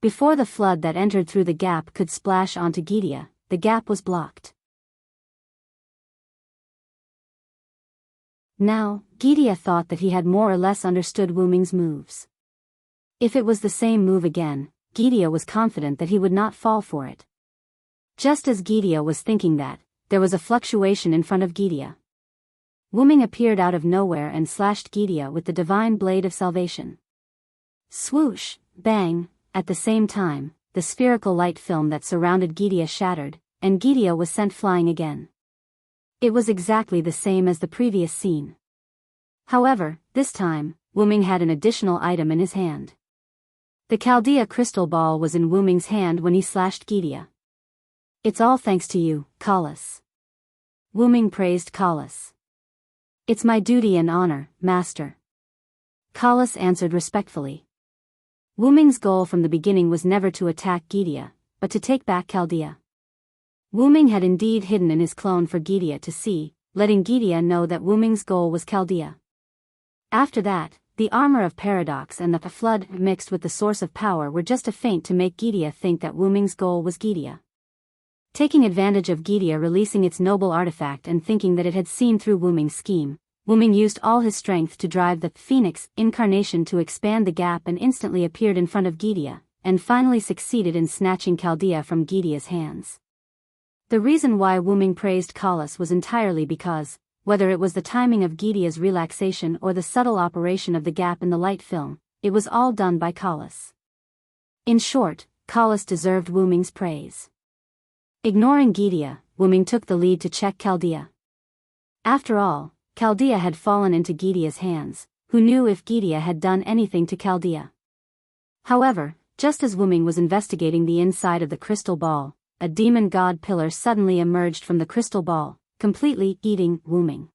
Before the flood that entered through the gap could splash onto Gidia, the gap was blocked. Now, Gidia thought that he had more or less understood Wu Ming's moves. If it was the same move again, Gidia was confident that he would not fall for it. Just as Gidia was thinking that, there was a fluctuation in front of Gidia. Wu Ming appeared out of nowhere and slashed Gidia with the divine blade of salvation. Swoosh, bang, at the same time, the spherical light film that surrounded Gidia shattered, and Gidia was sent flying again. It was exactly the same as the previous scene. However, this time, Wu Ming had an additional item in his hand. The Chaldea crystal ball was in Wu Ming's hand when he slashed Gidia. It's all thanks to you, Kalas. Wu Ming praised Kalas. It's my duty and honor, master. Kalas answered respectfully. Wu Ming's goal from the beginning was never to attack Gidia, but to take back Chaldea. Wu Ming had indeed hidden in his clone for Gidia to see, letting Gidia know that Wu Ming's goal was Chaldea. After that, the armor of paradox and the flood mixed with the source of power were just a feint to make Gidia think that Wu Ming's goal was Gidia. Taking advantage of Gydia releasing its noble artifact and thinking that it had seen through Wuming's scheme, Wuming used all his strength to drive the Phoenix incarnation to expand the gap and instantly appeared in front of Gydia, and finally succeeded in snatching Chaldea from Gydia's hands. The reason why Wuming praised Kalas was entirely because, whether it was the timing of Gydia's relaxation or the subtle operation of the gap in the light film, it was all done by Kalas. In short, Kalas deserved Wuming's praise. Ignoring Gydia, Wuming took the lead to check Chaldea. After all, Chaldea had fallen into Gydia's hands, who knew if Gydia had done anything to Chaldea. However, just as Wuming was investigating the inside of the crystal ball, a demon god pillar suddenly emerged from the crystal ball, completely eating Wuming.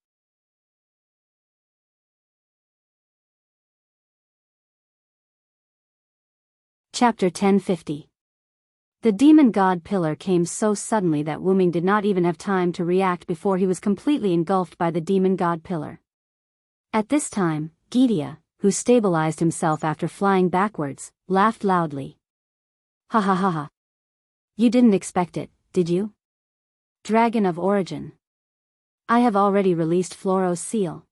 Chapter 1050. The demon god pillar came so suddenly that Wuming did not even have time to react before he was completely engulfed by the demon god pillar. At this time, Gydia, who stabilized himself after flying backwards, laughed loudly. Ha ha ha ha. You didn't expect it, did you? Dragon of Origin. I have already released Floro's seal.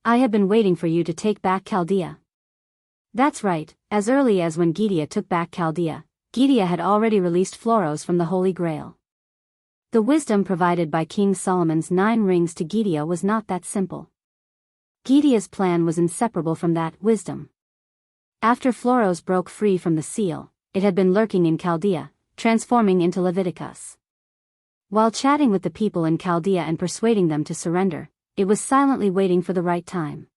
I have been waiting for you to take back Chaldea. That's right, as early as when Gydia took back Chaldea, Gydia had already released Floros from the Holy Grail. The wisdom provided by King Solomon's 9 rings to Gydia was not that simple. Gydia's plan was inseparable from that wisdom. After Floros broke free from the seal, it had been lurking in Chaldea, transforming into Leviticus. While chatting with the people in Chaldea and persuading them to surrender, it was silently waiting for the right time.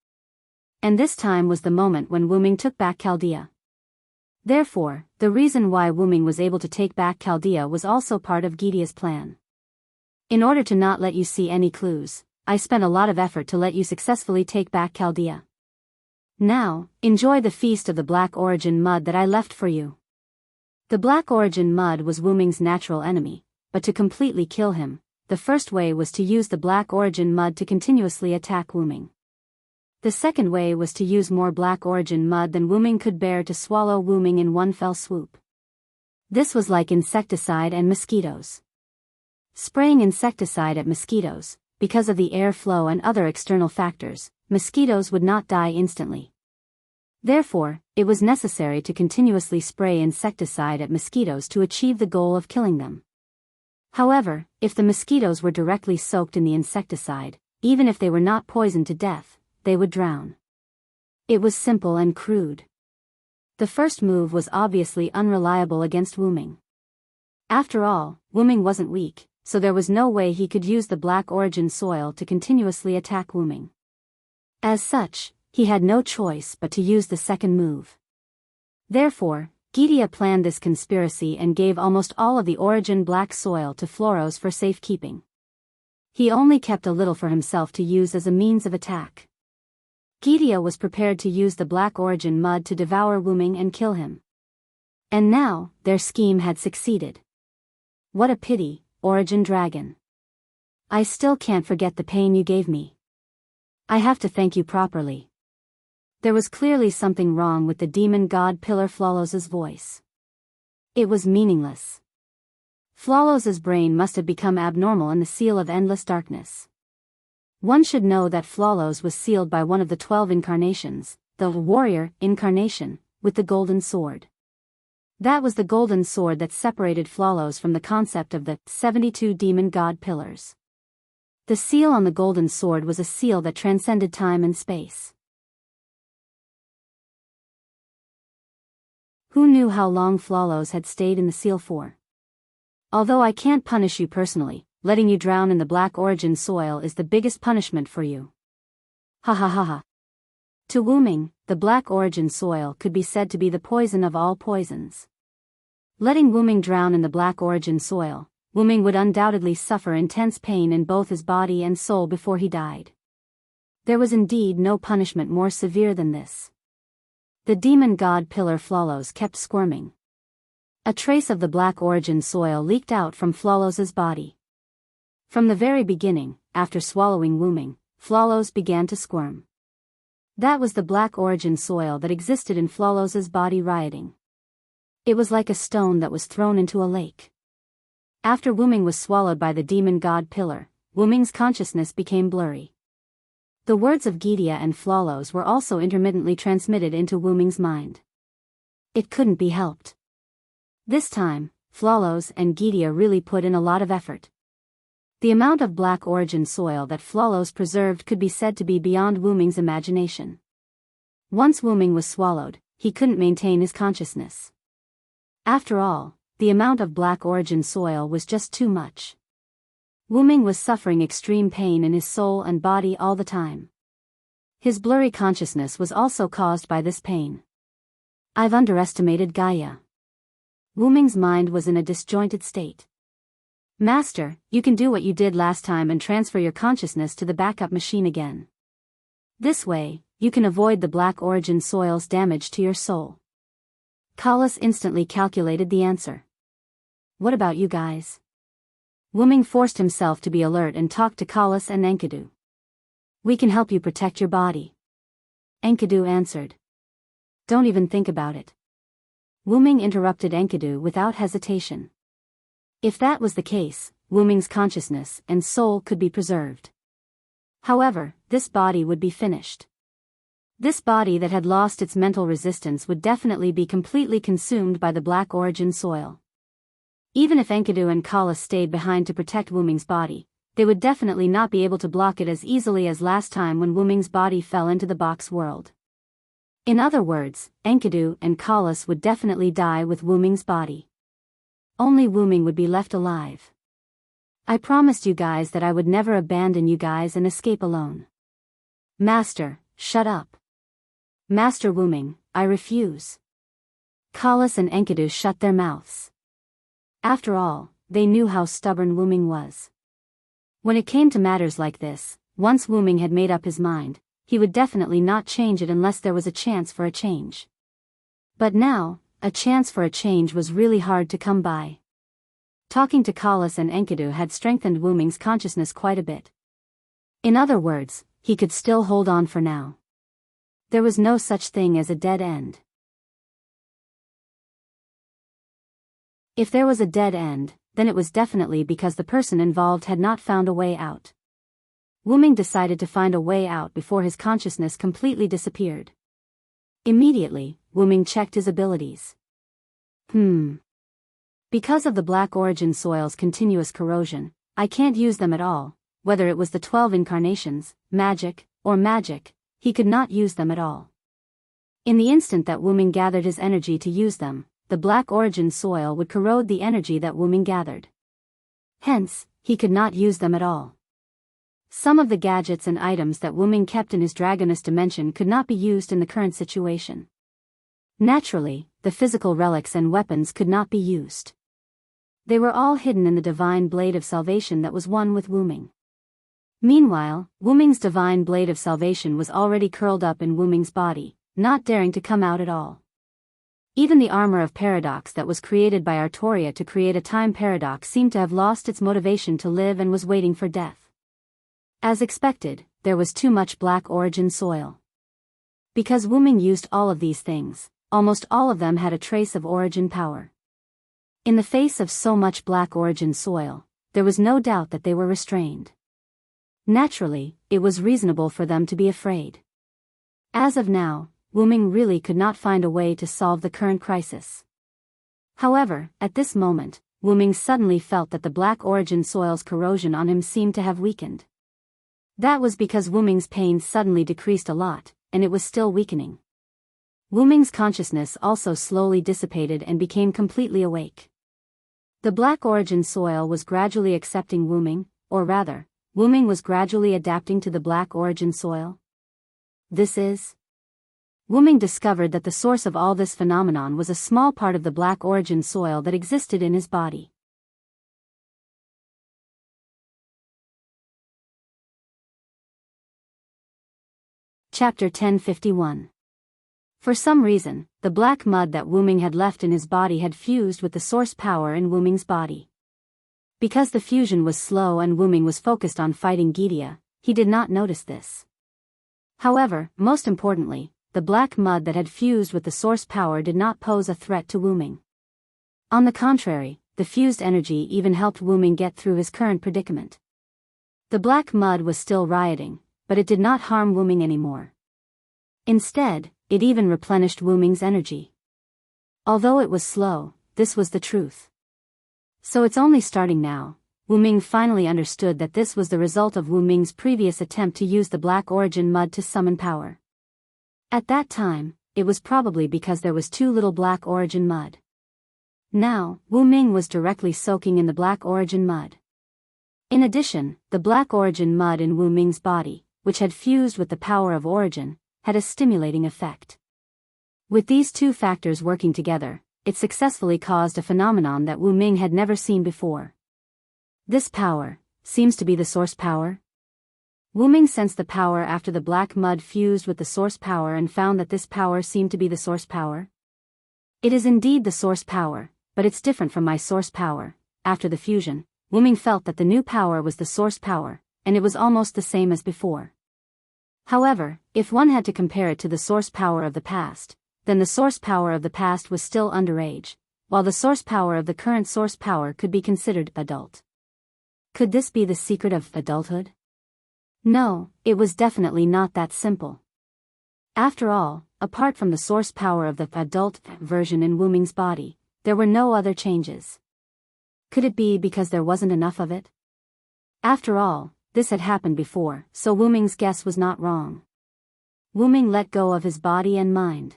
And this time was the moment when Wuming took back Chaldea. Therefore, the reason why Wuming was able to take back Chaldea was also part of Gydia's plan. In order to not let you see any clues, I spent a lot of effort to let you successfully take back Chaldea. Now, enjoy the feast of the Black Origin mud that I left for you. The Black Origin mud was Wuming's natural enemy, but to completely kill him, the first way was to use the Black Origin mud to continuously attack Wuming. The second way was to use more Black Origin mud than Wuming could bear to swallow Wuming in one fell swoop. This was like insecticide and mosquitoes. Spraying insecticide at mosquitoes, because of the air flow and other external factors, mosquitoes would not die instantly. Therefore, it was necessary to continuously spray insecticide at mosquitoes to achieve the goal of killing them. However, if the mosquitoes were directly soaked in the insecticide, even if they were not poisoned to death, they would drown. It was simple and crude. The first move was obviously unreliable against Wuming. After all, Wuming wasn't weak, so there was no way he could use the Black Origin soil to continuously attack Wuming. As such, he had no choice but to use the second move. Therefore, Gydia planned this conspiracy and gave almost all of the Origin black soil to Floros for safekeeping. He only kept a little for himself to use as a means of attack. Gydia was prepared to use the Black Origin mud to devour Wuming and kill him. And now, their scheme had succeeded. What a pity, Origin Dragon. I still can't forget the pain you gave me. I have to thank you properly. There was clearly something wrong with the demon god pillar Flolos's voice. It was meaningless. Flolos's brain must have become abnormal in the seal of endless darkness. One should know that Flolos was sealed by one of the 12 incarnations, the warrior incarnation, with the golden sword. That was the golden sword that separated Flolos from the concept of the 72 demon god pillars. The seal on the golden sword was a seal that transcended time and space. Who knew how long Flolos had stayed in the seal for? Although I can't punish you personally, letting you drown in the Black Origin soil is the biggest punishment for you. Ha ha ha ha. To Wuming, the Black Origin soil could be said to be the poison of all poisons. Letting Wuming drown in the Black Origin soil, Wuming would undoubtedly suffer intense pain in both his body and soul before he died. There was indeed no punishment more severe than this. The demon god pillar Flolos kept squirming. A trace of the Black Origin soil leaked out from Flolos's body. From the very beginning, after swallowing Wuming, Flolos began to squirm. That was the Black Origin soil that existed in Flolos's body rioting. It was like a stone that was thrown into a lake. After Wuming was swallowed by the demon god Pillar, Wuming's consciousness became blurry. The words of Gydia and Flawlose were also intermittently transmitted into Wuming's mind. It couldn't be helped. This time, Flawlose and Gydia really put in a lot of effort. The amount of black origin soil that Flawlose preserved could be said to be beyond Wuming's imagination. Once Wuming was swallowed, he couldn't maintain his consciousness. After all, the amount of black origin soil was just too much. Wuming was suffering extreme pain in his soul and body all the time. His blurry consciousness was also caused by this pain. I've underestimated Gaia. Wuming's mind was in a disjointed state. Master, you can do what you did last time and transfer your consciousness to the backup machine again. This way, you can avoid the black origin soil's damage to your soul. Kalas instantly calculated the answer. What about you guys? Wuming forced himself to be alert and talked to Kalas and Enkidu. We can help you protect your body. Enkidu answered. Don't even think about it. Wuming interrupted Enkidu without hesitation. If that was the case, Wuming's consciousness and soul could be preserved. However, this body would be finished. This body that had lost its mental resistance would definitely be completely consumed by the black origin soil. Even if Enkidu and Kalas stayed behind to protect Wuming's body, they would definitely not be able to block it as easily as last time when Wuming's body fell into the box world. In other words, Enkidu and Kalas would definitely die with Wuming's body. Only Wuming would be left alive. I promised you guys that I would never abandon you guys and escape alone. Master, shut up. Master Wuming, I refuse. Kalas and Enkidu shut their mouths. After all, they knew how stubborn Wuming was. When it came to matters like this, once Wuming had made up his mind, he would definitely not change it unless there was a chance for a change. But now, a chance for a change was really hard to come by. Talking to Kalas and Enkidu had strengthened Wuming's consciousness quite a bit. In other words, he could still hold on for now. There was no such thing as a dead end. If there was a dead end, then it was definitely because the person involved had not found a way out. Wuming decided to find a way out before his consciousness completely disappeared. Immediately, Wuming checked his abilities. Because of the black origin soil's continuous corrosion, I can't use them at all. Whether it was the 12 incarnations, magic, or magic, he could not use them at all. In the instant that Wuming gathered his energy to use them, the black origin soil would corrode the energy that Wuming gathered. Hence, he could not use them at all. Some of the gadgets and items that Wuming kept in his Dragoness dimension could not be used in the current situation. Naturally, the physical relics and weapons could not be used. They were all hidden in the divine blade of salvation that was one with Wuming. Meanwhile, Wuming's divine blade of salvation was already curled up in Wuming's body, not daring to come out at all. Even the armor of paradox that was created by Artoria to create a time paradox seemed to have lost its motivation to live and was waiting for death. As expected, there was too much black origin soil. Because Wuming used all of these things, almost all of them had a trace of origin power. In the face of so much black origin soil, there was no doubt that they were restrained. Naturally, it was reasonable for them to be afraid. As of now, Wuming really could not find a way to solve the current crisis. However, at this moment, Wuming suddenly felt that the black origin soil's corrosion on him seemed to have weakened. That was because Wuming's pain suddenly decreased a lot, and it was still weakening. Wuming's consciousness also slowly dissipated and became completely awake. The black origin soil was gradually accepting Wuming, or rather, Wuming was gradually adapting to the black origin soil. Wuming discovered that the source of all this phenomenon was a small part of the black origin soil that existed in his body. Chapter 1051. For some reason, the black mud that Wuming had left in his body had fused with the source power in Wuming's body. Because the fusion was slow and Wuming was focused on fighting Gydia, he did not notice this. However, most importantly, the black mud that had fused with the source power did not pose a threat to Wuming. On the contrary, the fused energy even helped Wu Ming get through his current predicament. The black mud was still rioting, but it did not harm Wu Ming anymore. Instead, it even replenished Wu Ming's energy. Although it was slow, this was the truth. So it's only starting now. Wu Ming finally understood that this was the result of Wu Ming's previous attempt to use the black origin mud to summon power. At that time, it was probably because there was too little black origin mud. Now, Wu Ming was directly soaking in the black origin mud. In addition, the black origin mud in Wu Ming's body, which had fused with the power of origin, had a stimulating effect. With these two factors working together, it successfully caused a phenomenon that Wu Ming had never seen before. This power seems to be the source power. Wu Ming sensed the power after the black mud fused with the source power and found that this power seemed to be the source power. It is indeed the source power, but it's different from my source power. After the fusion, Wu Ming felt that the new power was the source power, and it was almost the same as before. However, if one had to compare it to the source power of the past, then the source power of the past was still underage, while the source power of the current source power could be considered adult. Could this be the secret of adulthood? No, it was definitely not that simple. After all, apart from the source power of the adult version in Wu Ming's body, there were no other changes. Could it be because there wasn't enough of it? After all, this had happened before, so Wu Ming's guess was not wrong. Wu Ming let go of his body and mind.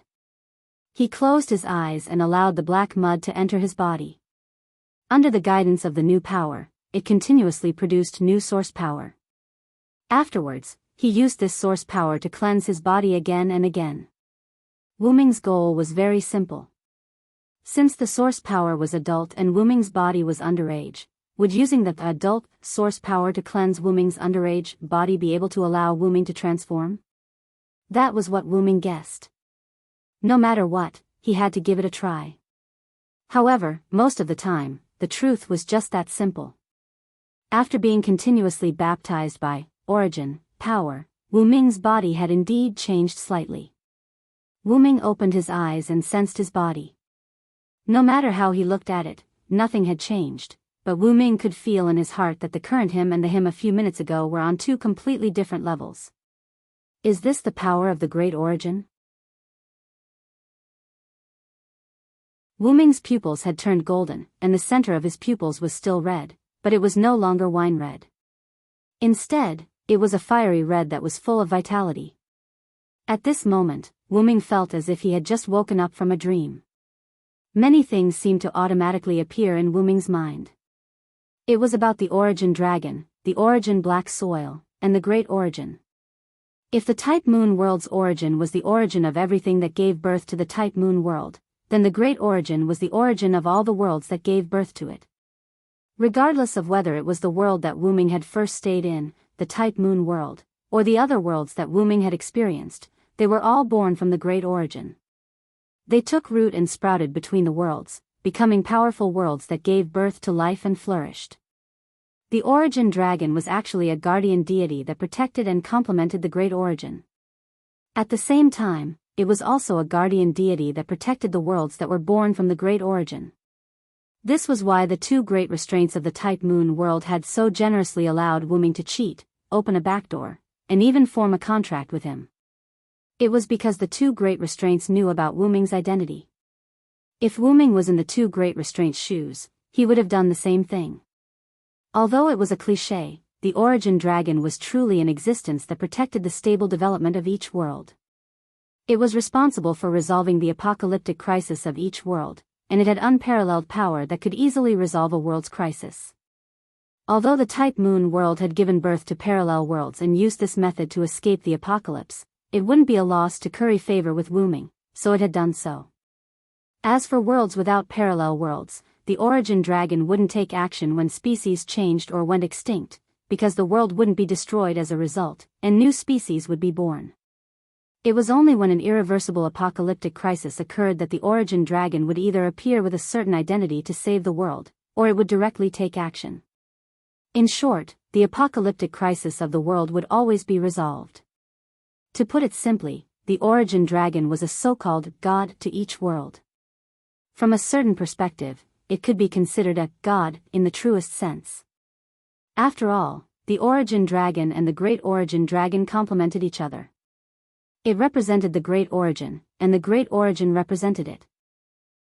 He closed his eyes and allowed the black mud to enter his body. Under the guidance of the new power, it continuously produced new source power. Afterwards, he used this source power to cleanse his body again and again. Wu Ming's goal was very simple. Since the source power was adult and Wu Ming's body was underage, would using the adult source power to cleanse Wu Ming's underage body be able to allow Wu Ming to transform? That was what Wu Ming guessed. No matter what, he had to give it a try. However, most of the time, the truth was just that simple. After being continuously baptized by origin power, Wu Ming's body had indeed changed slightly. Wu Ming opened his eyes and sensed his body. No matter how he looked at it, nothing had changed, but Wu Ming could feel in his heart that the current him and the him a few minutes ago were on two completely different levels. Is this the power of the great origin? Wu Ming's pupils had turned golden, and the center of his pupils was still red, but it was no longer wine red. Instead, it was a fiery red that was full of vitality. At this moment, Wu Ming felt as if he had just woken up from a dream. Many things seemed to automatically appear in Wu Ming's mind. It was about the origin dragon, the origin black soil, and the great origin. If the type moon world's origin was the origin of everything that gave birth to the type moon world, then the great origin was the origin of all the worlds that gave birth to it. Regardless of whether it was the world that Wu Ming had first stayed in, the type moon world, or the other worlds that Wu Ming had experienced, they were all born from the great origin. They took root and sprouted between the worlds, becoming powerful worlds that gave birth to life and flourished. The origin dragon was actually a guardian deity that protected and complemented the great origin. At the same time, it was also a guardian deity that protected the worlds that were born from the great origin. This was why the two great restraints of the type moon world had so generously allowed Wu Ming to cheat, open a backdoor, and even form a contract with him. It was because the two great restraints knew about Wu Ming's identity. If Wu Ming was in the two great restraints' shoes, he would have done the same thing. Although it was a cliché, the origin dragon was truly an existence that protected the stable development of each world. It was responsible for resolving the apocalyptic crisis of each world, and it had unparalleled power that could easily resolve a world's crisis. Although the type moon world had given birth to parallel worlds and used this method to escape the apocalypse, it wouldn't be a loss to curry favor with Wu Ming, so it had done so. As for worlds without parallel worlds, the origin dragon wouldn't take action when species changed or went extinct, because the world wouldn't be destroyed as a result, and new species would be born. It was only when an irreversible apocalyptic crisis occurred that the origin dragon would either appear with a certain identity to save the world, or it would directly take action. In short, the apocalyptic crisis of the world would always be resolved. To put it simply, the origin dragon was a so-called god to each world. From a certain perspective, it could be considered a god in the truest sense. After all, the origin dragon and the great origin dragon complemented each other. It represented the great origin, and the great origin represented it.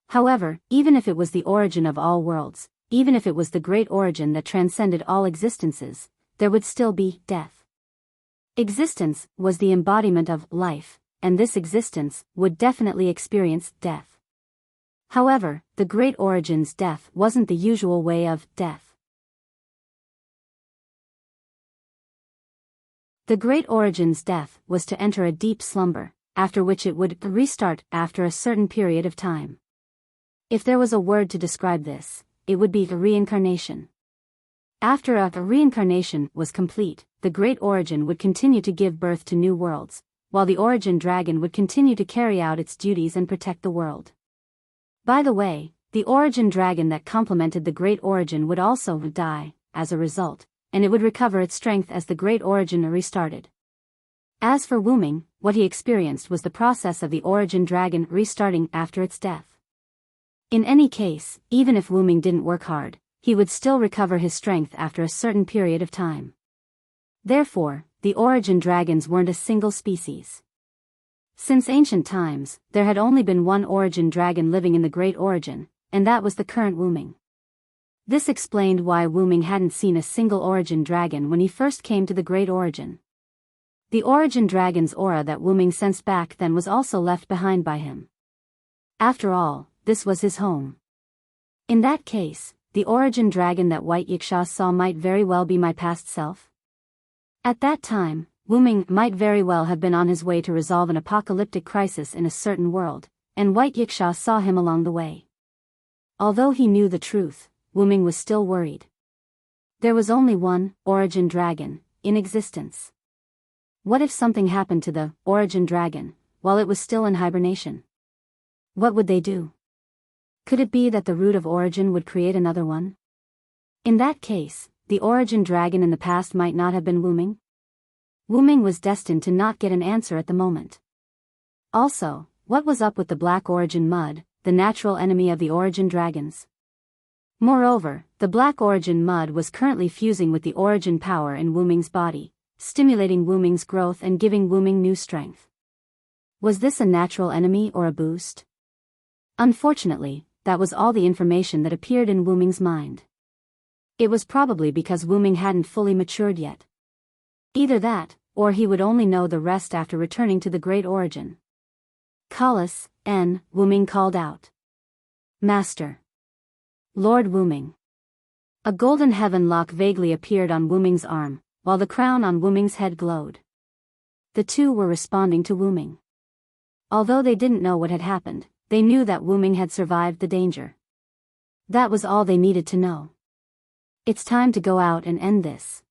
However, even if it was the origin of all worlds, even if it was the great origin that transcended all existences, there would still be death. Existence was the embodiment of life, and this existence would definitely experience death. However, the great origin's death wasn't the usual way of death. The great origin's death was to enter a deep slumber, after which it would restart after a certain period of time. If there was a word to describe this, it would be reincarnation. After a reincarnation was complete, the great origin would continue to give birth to new worlds, while the origin dragon would continue to carry out its duties and protect the world. By the way, the origin dragon that complemented the great origin would also die, as a result, and it would recover its strength as the great origin restarted. As for Wuming, what he experienced was the process of the origin dragon restarting after its death. In any case, even if Wuming didn't work hard, he would still recover his strength after a certain period of time. Therefore, the origin dragons weren't a single species. Since ancient times, there had only been one origin dragon living in the great origin, and that was the current Wuming. This explained why Wuming hadn't seen a single origin dragon when he first came to the great origin. The origin dragon's aura that Wuming sensed back then was also left behind by him. After all, this was his home. In that case, the origin dragon that White Yiksha saw might very well be my past self. At that time, Wuming might very well have been on his way to resolve an apocalyptic crisis in a certain world, and White Yiksha saw him along the way. Although he knew the truth, Wuming was still worried. There was only one origin dragon in existence. What if something happened to the origin dragon while it was still in hibernation? What would they do? Could it be that the root of origin would create another one? In that case, the origin dragon in the past might not have been Wuming. Wuming was destined to not get an answer at the moment. Also, what was up with the black origin mud, the natural enemy of the origin dragons? Moreover, the black origin mud was currently fusing with the origin power in Wuming's body, stimulating Wuming's growth and giving Wuming new strength. Was this a natural enemy or a boost? Unfortunately, that was all the information that appeared in Wuming's mind. It was probably because Wuming hadn't fully matured yet. Either that, or he would only know the rest after returning to the great origin. Kalas, Wuming called out. Master. Lord Wuming. A golden heaven lock vaguely appeared on Wuming's arm, while the crown on Wuming's head glowed. The two were responding to Wuming. Although they didn't know what had happened, they knew that Wuming had survived the danger. That was all they needed to know. It's time to go out and end this.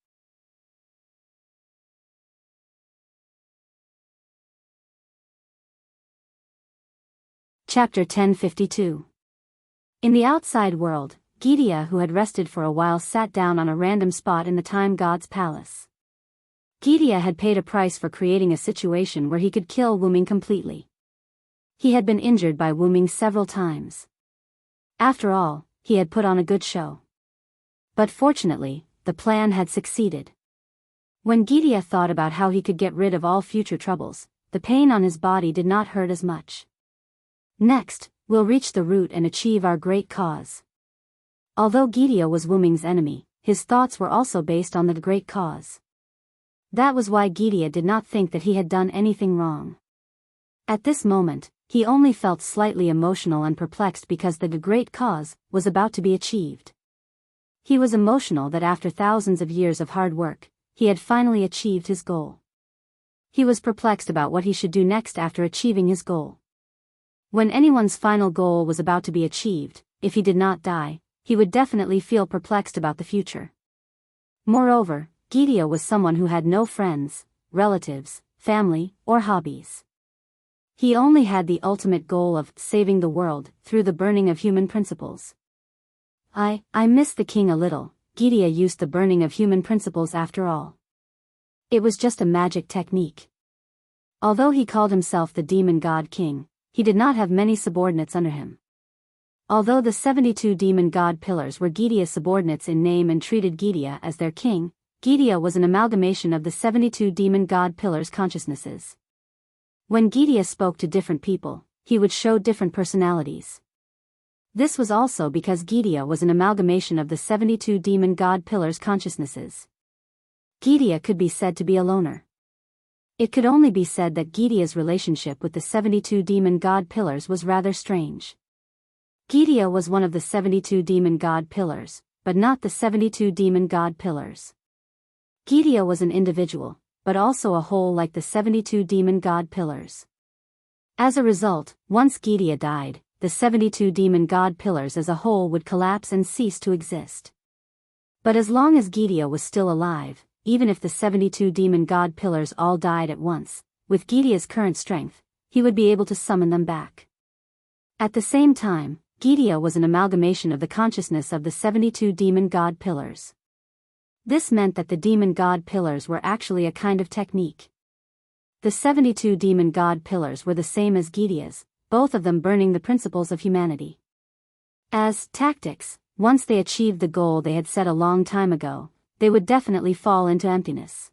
Chapter 1052. In the outside world, Gidia, who had rested for a while, sat down on a random spot in the Time God's palace. Gidia had paid a price for creating a situation where he could kill Wuming completely. He had been injured by Wuming several times. After all, he had put on a good show. But fortunately, the plan had succeeded. When Gidia thought about how he could get rid of all future troubles, the pain on his body did not hurt as much. Next, we'll reach the root and achieve our great cause. Although Gidia was Wuming's enemy, his thoughts were also based on the great cause. That was why Gidia did not think that he had done anything wrong. At this moment, he only felt slightly emotional and perplexed because the great cause was about to be achieved. He was emotional that after thousands of years of hard work, he had finally achieved his goal. He was perplexed about what he should do next after achieving his goal. When anyone's final goal was about to be achieved, if he did not die, he would definitely feel perplexed about the future. Moreover, Gidia was someone who had no friends, relatives, family, or hobbies. He only had the ultimate goal of saving the world through the burning of human principles. I miss the king a little. Gidia used the burning of human principles after all. It was just a magic technique. Although he called himself the demon god king, he did not have many subordinates under him. Although the 72 demon god pillars were Gidea's subordinates in name and treated Gidea as their king, Gidea was an amalgamation of the 72 demon god pillars' consciousnesses. When Gidea spoke to different people, he would show different personalities. This was also because Gidea was an amalgamation of the 72 demon god pillars' consciousnesses. Gidea could be said to be a loner. It could only be said that Gidea's relationship with the 72 demon god pillars was rather strange. Gidea was one of the 72 demon god pillars, but not the 72 demon god pillars. Gidea was an individual, but also a whole like the 72 demon god pillars. As a result, once Gidea died, the 72 demon god pillars as a whole would collapse and cease to exist. But as long as Gidea was still alive, even if the 72 demon god pillars all died at once, with Gidea's current strength, he would be able to summon them back. At the same time, Gidea was an amalgamation of the consciousness of the 72 demon god pillars. This meant that the demon god pillars were actually a kind of technique. The 72 demon god pillars were the same as Gidea's, both of them burning the principles of humanity. As tactics, once they achieved the goal they had set a long time ago, they would definitely fall into emptiness.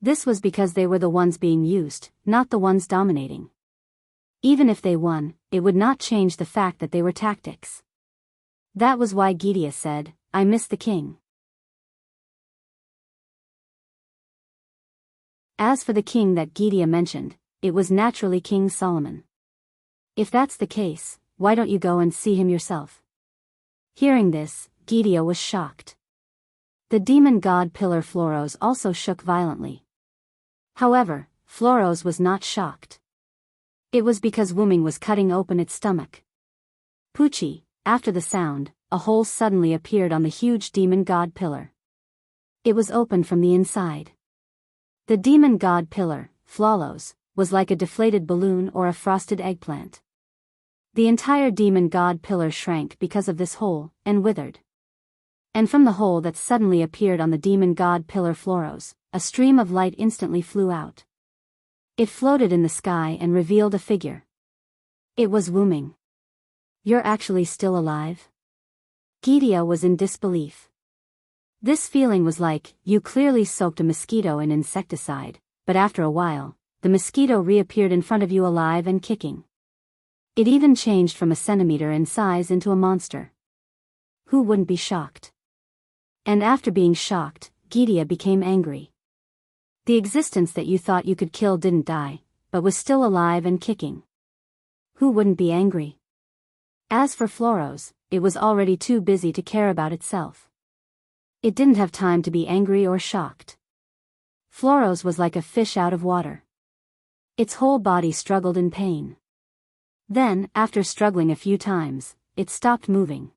This was because they were the ones being used, not the ones dominating. Even if they won, it would not change the fact that they were tactics. That was why Gidea said, "I miss the king." As for the king that Gidea mentioned, it was naturally King Solomon. If that's the case, why don't you go and see him yourself? Hearing this, Gidea was shocked. The demon god pillar Floros also shook violently. However, Floros was not shocked. It was because Wuming was cutting open its stomach. Poochie, after the sound, a hole suddenly appeared on the huge demon god pillar. It was open from the inside. The demon god pillar, Floros, was like a deflated balloon or a frosted eggplant. The entire demon god pillar shrank because of this hole, and withered. And from the hole that suddenly appeared on the demon god pillar Floros, a stream of light instantly flew out. It floated in the sky and revealed a figure. It was Wuming. "You're actually still alive?" Gidea was in disbelief. This feeling was like, you clearly soaked a mosquito in insecticide, but after a while, the mosquito reappeared in front of you alive and kicking. It even changed from a centimeter in size into a monster. Who wouldn't be shocked? And after being shocked, Gidea became angry. The existence that you thought you could kill didn't die, but was still alive and kicking. Who wouldn't be angry? As for Floros, it was already too busy to care about itself. It didn't have time to be angry or shocked. Floros was like a fish out of water. Its whole body struggled in pain. Then, after struggling a few times, it stopped moving.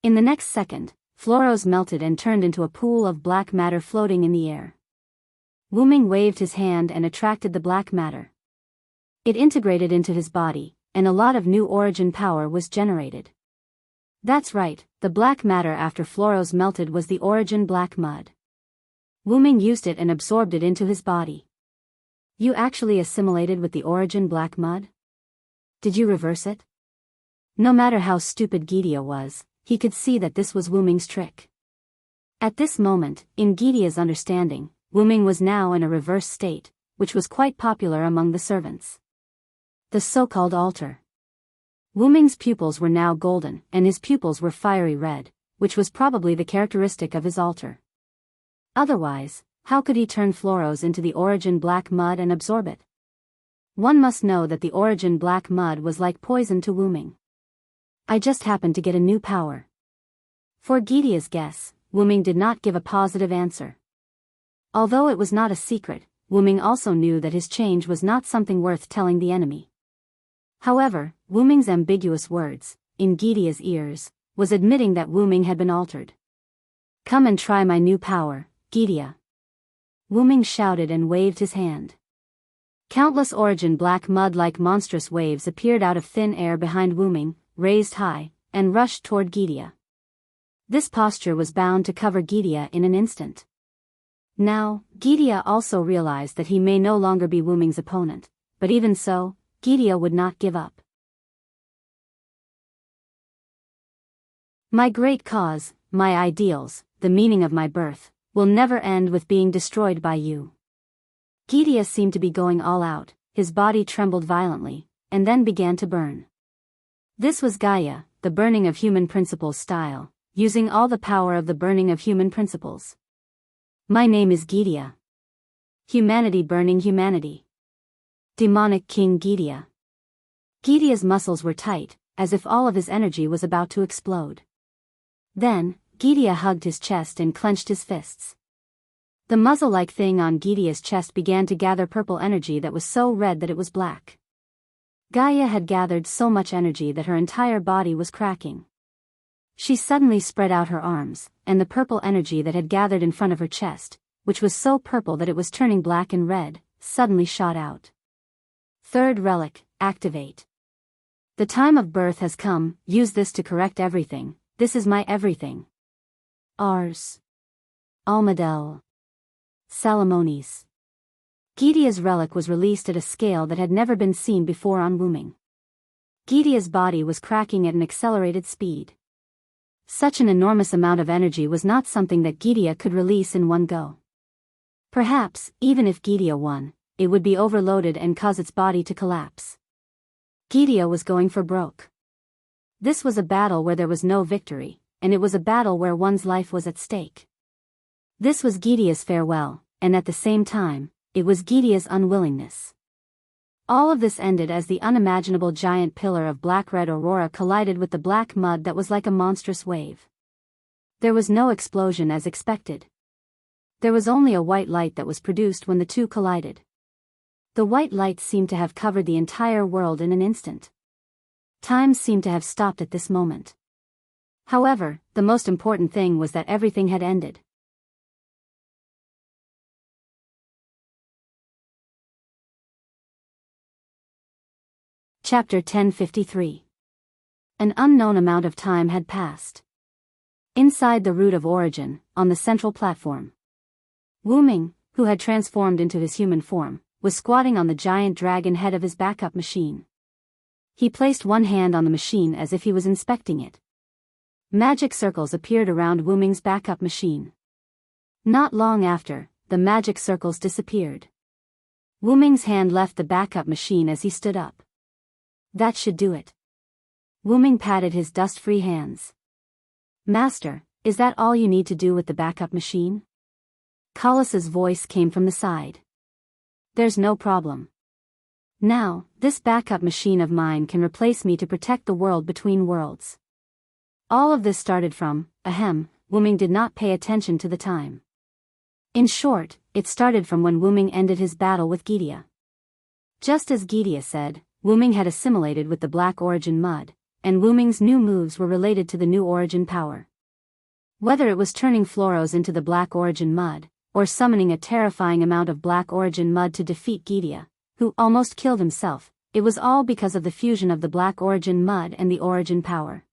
In the next second, Floros melted and turned into a pool of black matter floating in the air. Wuming waved his hand and attracted the black matter. It integrated into his body, and a lot of new origin power was generated. That's right, the black matter after Floros melted was the origin black mud. Wuming used it and absorbed it into his body. You actually assimilated with the origin black mud? Did you reverse it? No matter how stupid Gidea was, he could see that this was Wuming's trick. At this moment, in Gidea's understanding, Wuming was now in a reverse state, which was quite popular among the servants. The so-called altar. Wuming's pupils were now golden, and his pupils were fiery red, which was probably the characteristic of his altar. Otherwise, how could he turn Floros into the origin black mud and absorb it? One must know that the origin black mud was like poison to Wuming. I just happened to get a new power. For Gidea's guess, Wuming did not give a positive answer. Although it was not a secret, Wuming also knew that his change was not something worth telling the enemy. However, Wuming's ambiguous words, in Gidea's ears, was admitting that Wuming had been altered. "Come and try my new power, Gidea." Wuming shouted and waved his hand. Countless origin black mud-like monstrous waves appeared out of thin air behind Wuming, raised high, and rushed toward Gidea. This posture was bound to cover Gidea in an instant. Now, Gidea also realized that he may no longer be Wuming's opponent, but even so, Gidea would not give up. My great cause, my ideals, the meaning of my birth, will never end with being destroyed by you. Gideon seemed to be going all out, his body trembled violently, and then began to burn. This was Gaia, the burning of human principles style, using all the power of the burning of human principles. My name is Gideon. Humanity burning humanity. Demonic King Gideon. Gideon's muscles were tight, as if all of his energy was about to explode. Then, Gideon hugged his chest and clenched his fists. The muzzle-like thing on Gideon's chest began to gather purple energy that was so red that it was black. Gaia had gathered so much energy that her entire body was cracking. She suddenly spread out her arms, and the purple energy that had gathered in front of her chest, which was so purple that it was turning black and red, suddenly shot out. Third relic, activate. The time of birth has come, use this to correct everything, this is my everything. Ars. Almadel. Salamones. Gideon's relic was released at a scale that had never been seen before on Wooming. Gideon's body was cracking at an accelerated speed. Such an enormous amount of energy was not something that Gideon could release in one go. Perhaps, even if Gideon won, it would be overloaded and cause its body to collapse. Gideon was going for broke. This was a battle where there was no victory, and it was a battle where one's life was at stake. This was Gideon's farewell, and at the same time, it was Gideon's unwillingness. All of this ended as the unimaginable giant pillar of black-red aurora collided with the black mud that was like a monstrous wave. There was no explosion as expected. There was only a white light that was produced when the two collided. The white light seemed to have covered the entire world in an instant. Time seemed to have stopped at this moment. However, the most important thing was that everything had ended. Chapter 1053. An unknown amount of time had passed. Inside the root of origin, on the central platform, Wooming, who had transformed into his human form, was squatting on the giant dragon head of his backup machine. He placed one hand on the machine as if he was inspecting it. Magic circles appeared around Wooming's backup machine. Not long after, the magic circles disappeared. Wooming's hand left the backup machine as he stood up. That should do it. Wooming patted his dust-free hands. Master, is that all you need to do with the backup machine? Colos's voice came from the side. There's no problem. Now, this backup machine of mine can replace me to protect the world between worlds. All of this started from, Wooming did not pay attention to the time. In short, it started from when Wooming ended his battle with Gideon. Just as Gideon said, Wooming had assimilated with the Black Origin mud, and Wooming's new moves were related to the new Origin power. Whether it was turning Floros into the Black Origin mud, or summoning a terrifying amount of Black Origin mud to defeat Gideon, who almost killed himself, it was all because of the fusion of the Black Origin mud and the Origin power.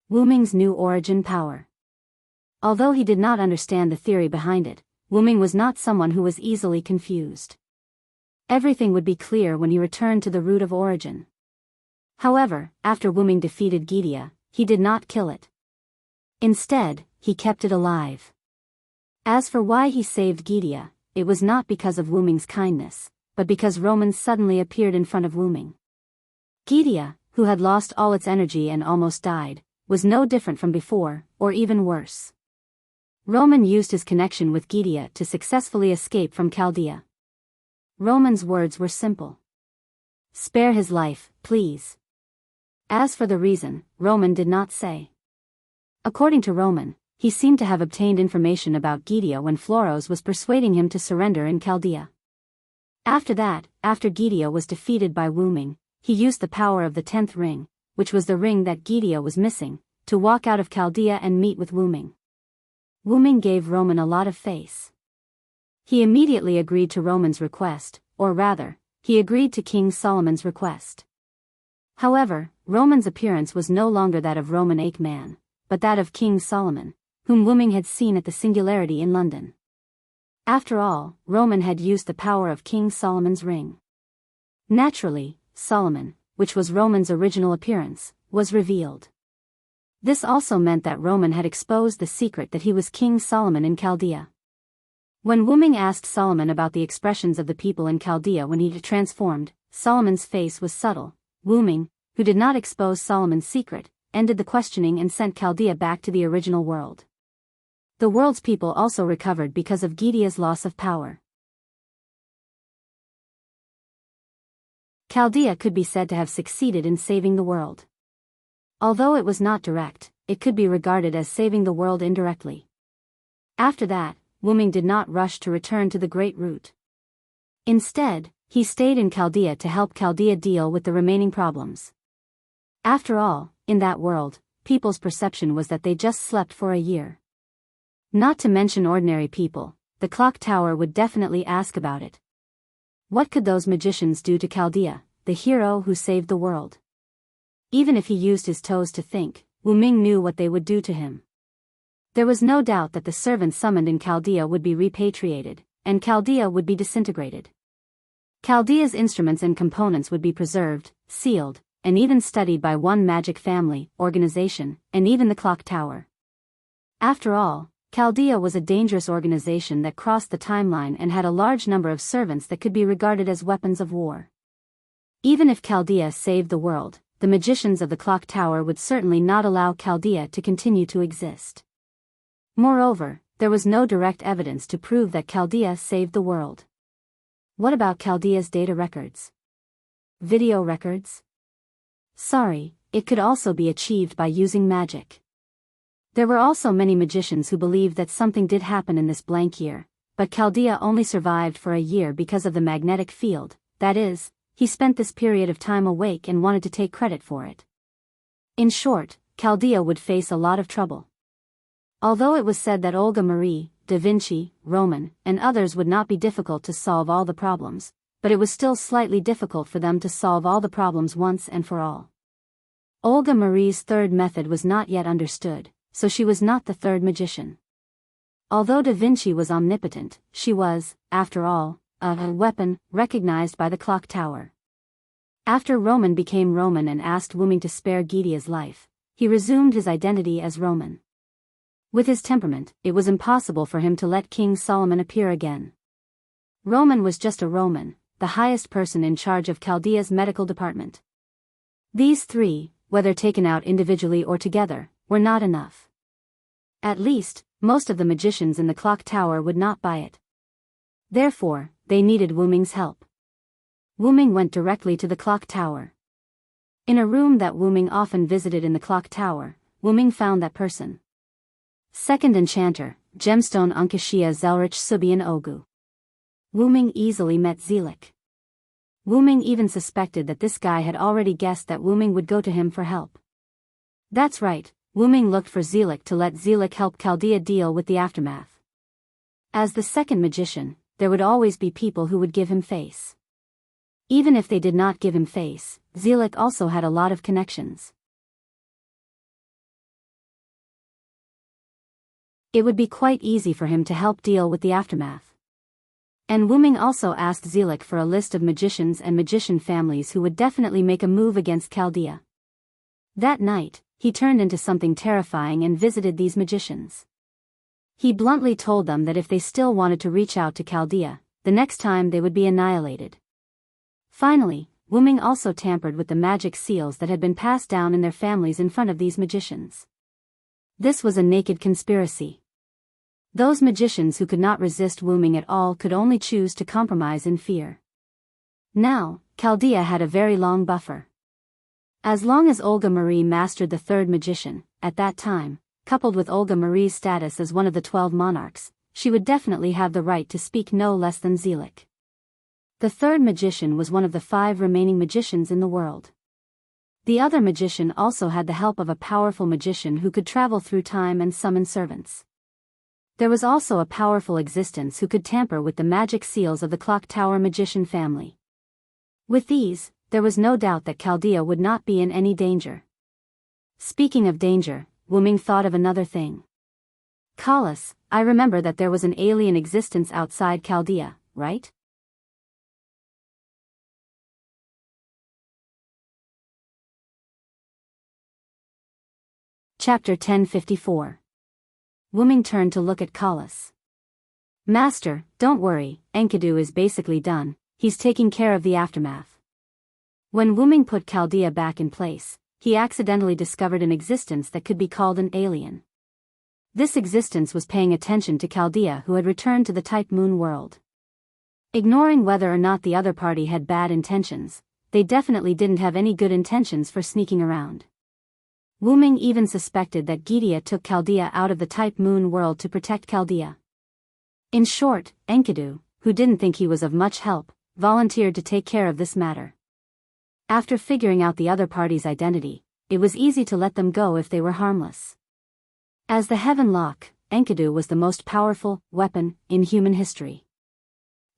Wooming's new Origin power. Although he did not understand the theory behind it, Wooming was not someone who was easily confused. Everything would be clear when he returned to the root of origin. However, after Wooming defeated Gideon, he did not kill it. Instead, he kept it alive. As for why he saved Gideon, it was not because of Wooming's kindness, but because Roman suddenly appeared in front of Wooming. Gideon, who had lost all its energy and almost died, was no different from before, or even worse. Roman used his connection with Gideon to successfully escape from Chaldea. Roman's words were simple. Spare his life, please. As for the reason, Roman did not say. According to Roman, he seemed to have obtained information about Gideon when Floros was persuading him to surrender in Chaldea. After that, after Gideon was defeated by Wooming, he used the power of the 10th ring, which was the ring that Gideon was missing, to walk out of Chaldea and meet with Wooming. Wooming gave Roman a lot of face. He immediately agreed to Roman's request, or rather, he agreed to King Solomon's request. However, Roman's appearance was no longer that of Roman Aikman, but that of King Solomon, whom Wooming had seen at the Singularity in London. After all, Roman had used the power of King Solomon's ring. Naturally, Solomon, which was Roman's original appearance, was revealed. This also meant that Roman had exposed the secret that he was King Solomon in Chaldea. When Wuming asked Solomon about the expressions of the people in Chaldea when he transformed, Solomon's face was subtle. Wuming, who did not expose Solomon's secret, ended the questioning and sent Chaldea back to the original world. The world's people also recovered because of Gidea's loss of power. Chaldea could be said to have succeeded in saving the world. Although it was not direct, it could be regarded as saving the world indirectly. After that, Wuming did not rush to return to the Great Root. Instead, he stayed in Chaldea to help Chaldea deal with the remaining problems. After all, in that world, people's perception was that they just slept for a year. Not to mention ordinary people, the clock tower would definitely ask about it. What could those magicians do to Chaldea, the hero who saved the world? Even if he used his toes to think, Wuming knew what they would do to him. There was no doubt that the servants summoned in Chaldea would be repatriated, and Chaldea would be disintegrated. Chaldea's instruments and components would be preserved, sealed, and even studied by one magic family, organization, and even the clock tower. After all, Chaldea was a dangerous organization that crossed the timeline and had a large number of servants that could be regarded as weapons of war. Even if Chaldea saved the world, the magicians of the clock tower would certainly not allow Chaldea to continue to exist. Moreover, there was no direct evidence to prove that Chaldea saved the world. What about Chaldea's data records? Video records? Sorry, it could also be achieved by using magic. There were also many magicians who believed that something did happen in this blank year, but Chaldea only survived for a year because of the magnetic field, that is, he spent this period of time awake and wanted to take credit for it. In short, Chaldea would face a lot of trouble. Although it was said that Olga Marie, Da Vinci, Roman, and others would not be difficult to solve all the problems, but it was still slightly difficult for them to solve all the problems once and for all. Olga Marie's third method was not yet understood, so she was not the third magician. Although Da Vinci was omnipotent, she was, after all, a weapon recognized by the clock tower. After Roman became Roman and asked Wuming to spare Gidea's life, he resumed his identity as Roman. With his temperament, it was impossible for him to let King Solomon appear again. Roman was just a Roman, the highest person in charge of Chaldea's medical department. These three, whether taken out individually or together, were not enough. At least, most of the magicians in the clock tower would not buy it. Therefore, they needed Wuming's help. Wuming went directly to the clock tower. In a room that Wuming often visited in the clock tower, Wuming found that person. Second enchanter, gemstone Unkashia Zelrich Subian Ogu. Wuming easily met Zelik. Wuming even suspected that this guy had already guessed that Wuming would go to him for help. That's right, Wuming looked for Zelik to let Zelik help Chaldea deal with the aftermath. As the second magician, there would always be people who would give him face. Even if they did not give him face, Zelik also had a lot of connections. It would be quite easy for him to help deal with the aftermath. And Wuming also asked Zelik for a list of magicians and magician families who would definitely make a move against Chaldea. That night, he turned into something terrifying and visited these magicians. He bluntly told them that if they still wanted to reach out to Chaldea, the next time they would be annihilated. Finally, Wuming also tampered with the magic seals that had been passed down in their families in front of these magicians. This was a naked conspiracy. Those magicians who could not resist Wuming at all could only choose to compromise in fear. Now, Chaldea had a very long buffer. As long as Olga Marie mastered the third magician, at that time, coupled with Olga Marie's status as one of the 12 monarchs, she would definitely have the right to speak no less than Zelik. The third magician was one of the 5 remaining magicians in the world. The other magician also had the help of a powerful magician who could travel through time and summon servants. There was also a powerful existence who could tamper with the magic seals of the clock tower magician family. With these, there was no doubt that Chaldea would not be in any danger. Speaking of danger, Wuming thought of another thing. Kalas, I remember that there was an alien existence outside Chaldea, right? Chapter 1054. Wuming turned to look at Kalas. Master, don't worry, Enkidu is basically done, he's taking care of the aftermath. When Wuming put Chaldea back in place, he accidentally discovered an existence that could be called an alien. This existence was paying attention to Chaldea, who had returned to the Type Moon world. Ignoring whether or not the other party had bad intentions, they definitely didn't have any good intentions for sneaking around. Wuming even suspected that Gidia took Chaldea out of the Type Moon world to protect Chaldea. In short, Enkidu, who didn't think he was of much help, volunteered to take care of this matter. After figuring out the other party's identity, it was easy to let them go if they were harmless. As the Heaven Lock, Enkidu was the most powerful weapon in human history.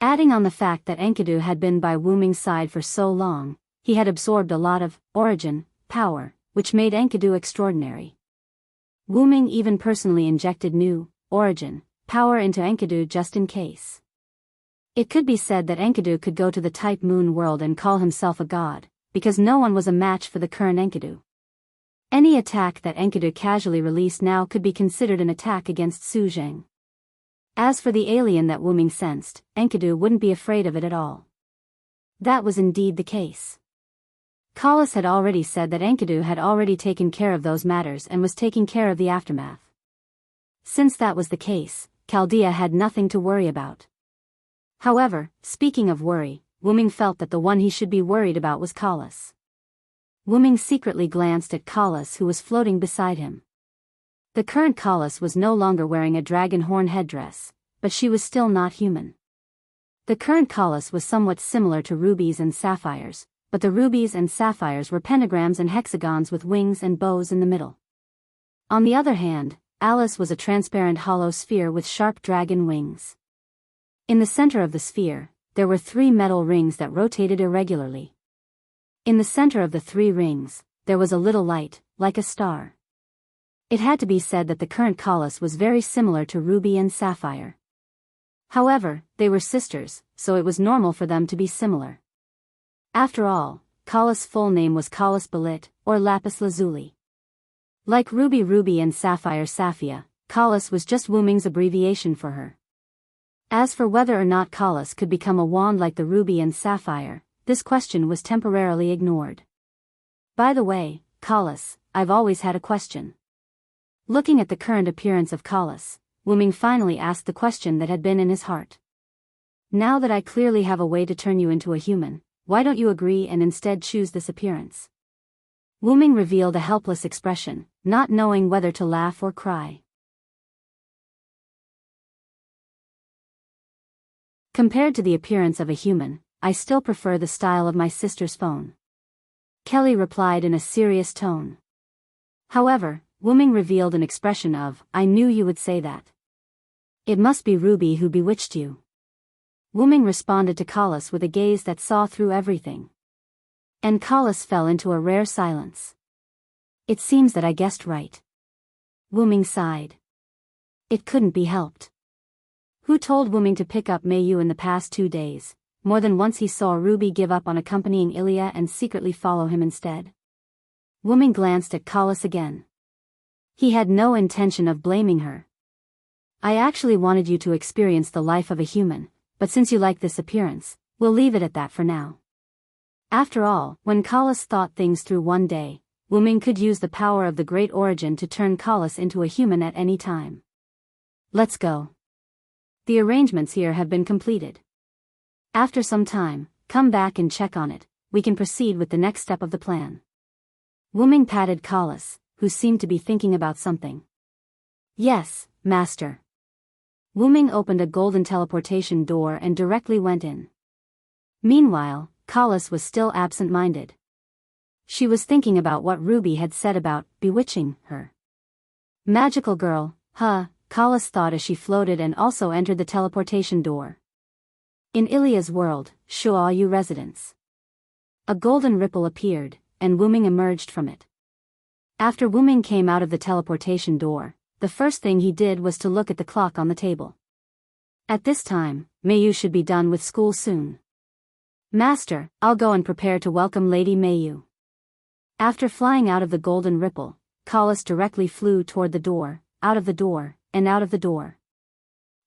Adding on the fact that Enkidu had been by Wuming's side for so long, he had absorbed a lot of origin power, which made Enkidu extraordinary. Wuming even personally injected new origin power into Enkidu just in case. It could be said that Enkidu could go to the Type Moon world and call himself a god, because no one was a match for the current Enkidu. Any attack that Enkidu casually released now could be considered an attack against Su Zheng. As for the alien that Wuming sensed, Enkidu wouldn't be afraid of it at all. That was indeed the case. Kalas had already said that Enkidu had already taken care of those matters and was taking care of the aftermath. Since that was the case, Chaldea had nothing to worry about. However, speaking of worry, Wuming felt that the one he should be worried about was Kalas. Wuming secretly glanced at Kalas, who was floating beside him. The current Kalas was no longer wearing a dragon horn headdress, but she was still not human. The current Kalas was somewhat similar to rubies and sapphires, but the rubies and sapphires were pentagrams and hexagons with wings and bows in the middle. On the other hand, Alice was a transparent hollow sphere with sharp dragon wings. In the center of the sphere, there were 3 metal rings that rotated irregularly. In the center of the 3 rings, there was a little light, like a star. It had to be said that the current Kalas was very similar to Ruby and Sapphire. However, they were sisters, so it was normal for them to be similar. After all, Kalas' full name was Kalas Balit, or Lapis Lazuli. Like Ruby and Sapphire Saphia, Kalas was just Wuming's abbreviation for her. As for whether or not Kalas could become a wand like the Ruby and Sapphire, this question was temporarily ignored. By the way, Kalas, I've always had a question. Looking at the current appearance of Kalas, Wuming finally asked the question that had been in his heart. Now that I clearly have a way to turn you into a human, why don't you agree and instead choose this appearance? Wuming revealed a helpless expression, not knowing whether to laugh or cry. Compared to the appearance of a human, I still prefer the style of my sister's phone. Kelly replied in a serious tone. However, Wuming revealed an expression of, I knew you would say that. It must be Ruby who bewitched you. Wuming responded to Kalas with a gaze that saw through everything. And Kalas fell into a rare silence. It seems that I guessed right. Wuming sighed. It couldn't be helped. Who told Wuming to pick up Mayu in the past 2 days? More than once he saw Ruby give up on accompanying Ilya and secretly follow him instead. Wuming glanced at Kalas again. He had no intention of blaming her. I actually wanted you to experience the life of a human, but since you like this appearance, we'll leave it at that for now. After all, when Kalas thought things through one day, Wuming could use the power of the Great Origin to turn Kalas into a human at any time. Let's go. The arrangements here have been completed. After some time, come back and check on it, we can proceed with the next step of the plan. Wuming patted Kalas, who seemed to be thinking about something. Yes, Master. Wuming opened a golden teleportation door and directly went in. Meanwhile, Kalas was still absent-minded. She was thinking about what Ruby had said about bewitching her. Magical girl, huh, Kalas thought as she floated and also entered the teleportation door. In Ilya's world, Shuayu residence. A golden ripple appeared, and Wuming emerged from it. After Wuming came out of the teleportation door, the first thing he did was to look at the clock on the table. At this time, Mayu should be done with school soon. Master, I'll go and prepare to welcome Lady Mayu. After flying out of the golden ripple, Collis directly flew toward the door, out of the door, and out of the door.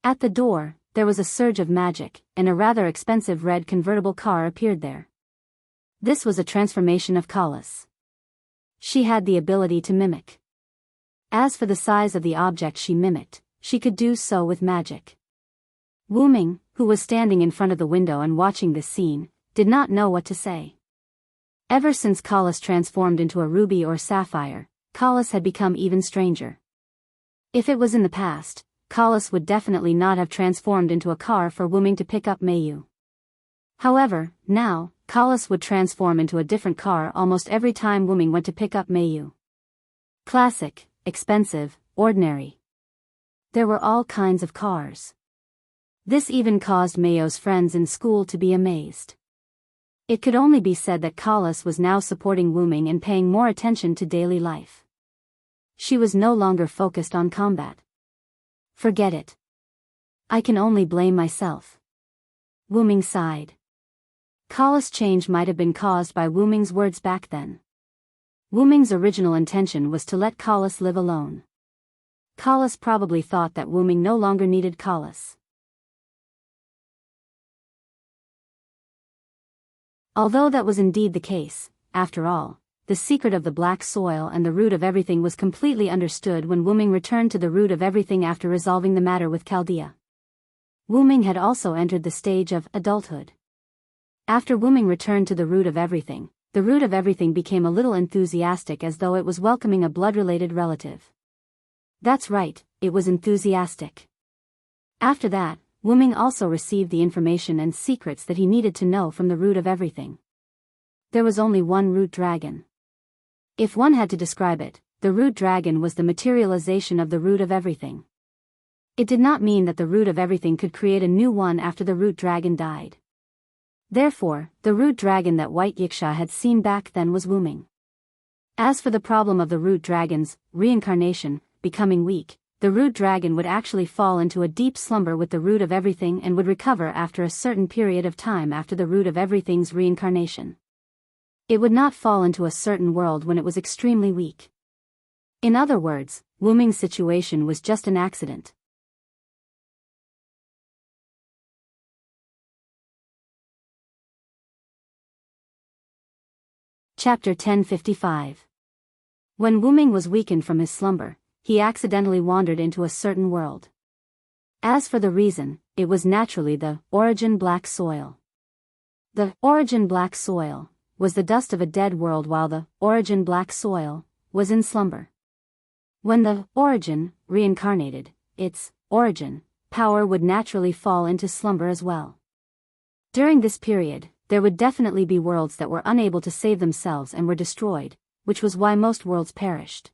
At the door, there was a surge of magic, and a rather expensive red convertible car appeared there. This was a transformation of Collis. She had the ability to mimic. As for the size of the object she mimicked, she could do so with magic. Wu Ming, who was standing in front of the window and watching this scene, did not know what to say. Ever since Collis transformed into a ruby or sapphire, Collis had become even stranger. If it was in the past, Collis would definitely not have transformed into a car for Wu Ming to pick up Mayu. However, now, Collis would transform into a different car almost every time Wu Ming went to pick up Mayu. Classic, expensive, ordinary. There were all kinds of cars. This even caused Mayu's friends in school to be amazed. It could only be said that Collis was now supporting Wu Ming and paying more attention to daily life. She was no longer focused on combat. Forget it. I can only blame myself. Wu Ming sighed. Collis' change might have been caused by Wu Ming's words back then. Wu Ming's original intention was to let Collis live alone. Collis probably thought that Wu Ming no longer needed Collis. Although that was indeed the case, after all, the secret of the black soil and the root of everything was completely understood when Wu Ming returned to the root of everything after resolving the matter with Chaldea. Wu Ming had also entered the stage of adulthood. After Wu Ming returned to the root of everything became a little enthusiastic, as though it was welcoming a blood-related relative. That's right, it was enthusiastic. After that, Wu Ming also received the information and secrets that he needed to know from the root of everything. There was only one root dragon. If one had to describe it, the root dragon was the materialization of the root of everything. It did not mean that the root of everything could create a new one after the root dragon died. Therefore, the root dragon that White Yiksha had seen back then was Wu Ming. As for the problem of the root dragon's reincarnation, becoming weak, the root dragon would actually fall into a deep slumber with the root of everything and would recover after a certain period of time after the root of everything's reincarnation. It would not fall into a certain world when it was extremely weak. In other words, Wu Ming's situation was just an accident. Chapter 1055. When Wu Ming was weakened from his slumber, he accidentally wandered into a certain world. As for the reason, it was naturally the origin black soil. The origin black soil was the dust of a dead world, while the origin black soil was in slumber. When the origin reincarnated, its origin power would naturally fall into slumber as well. During this period, there would definitely be worlds that were unable to save themselves and were destroyed, which was why most worlds perished.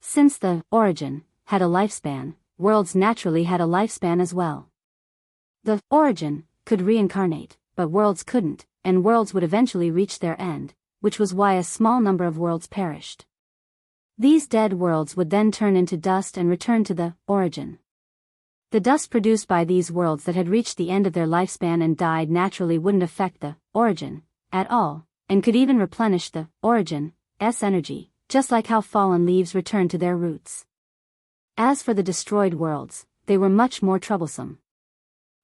Since the origin had a lifespan, worlds naturally had a lifespan as well. The origin could reincarnate, but worlds couldn't, and worlds would eventually reach their end, which was why a small number of worlds perished. These dead worlds would then turn into dust and return to the origin. The dust produced by these worlds that had reached the end of their lifespan and died naturally wouldn't affect the origin at all, and could even replenish the origin's energy, just like how fallen leaves return to their roots. As for the destroyed worlds, they were much more troublesome.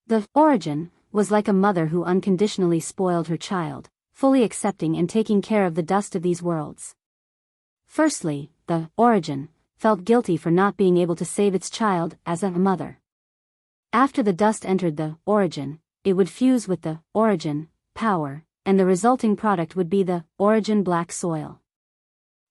The origin was like a mother who unconditionally spoiled her child, fully accepting and taking care of the dust of these worlds. Firstly, the origin felt guilty for not being able to save its child as a mother. After the dust entered the origin, it would fuse with the origin power, and the resulting product would be the origin black soil.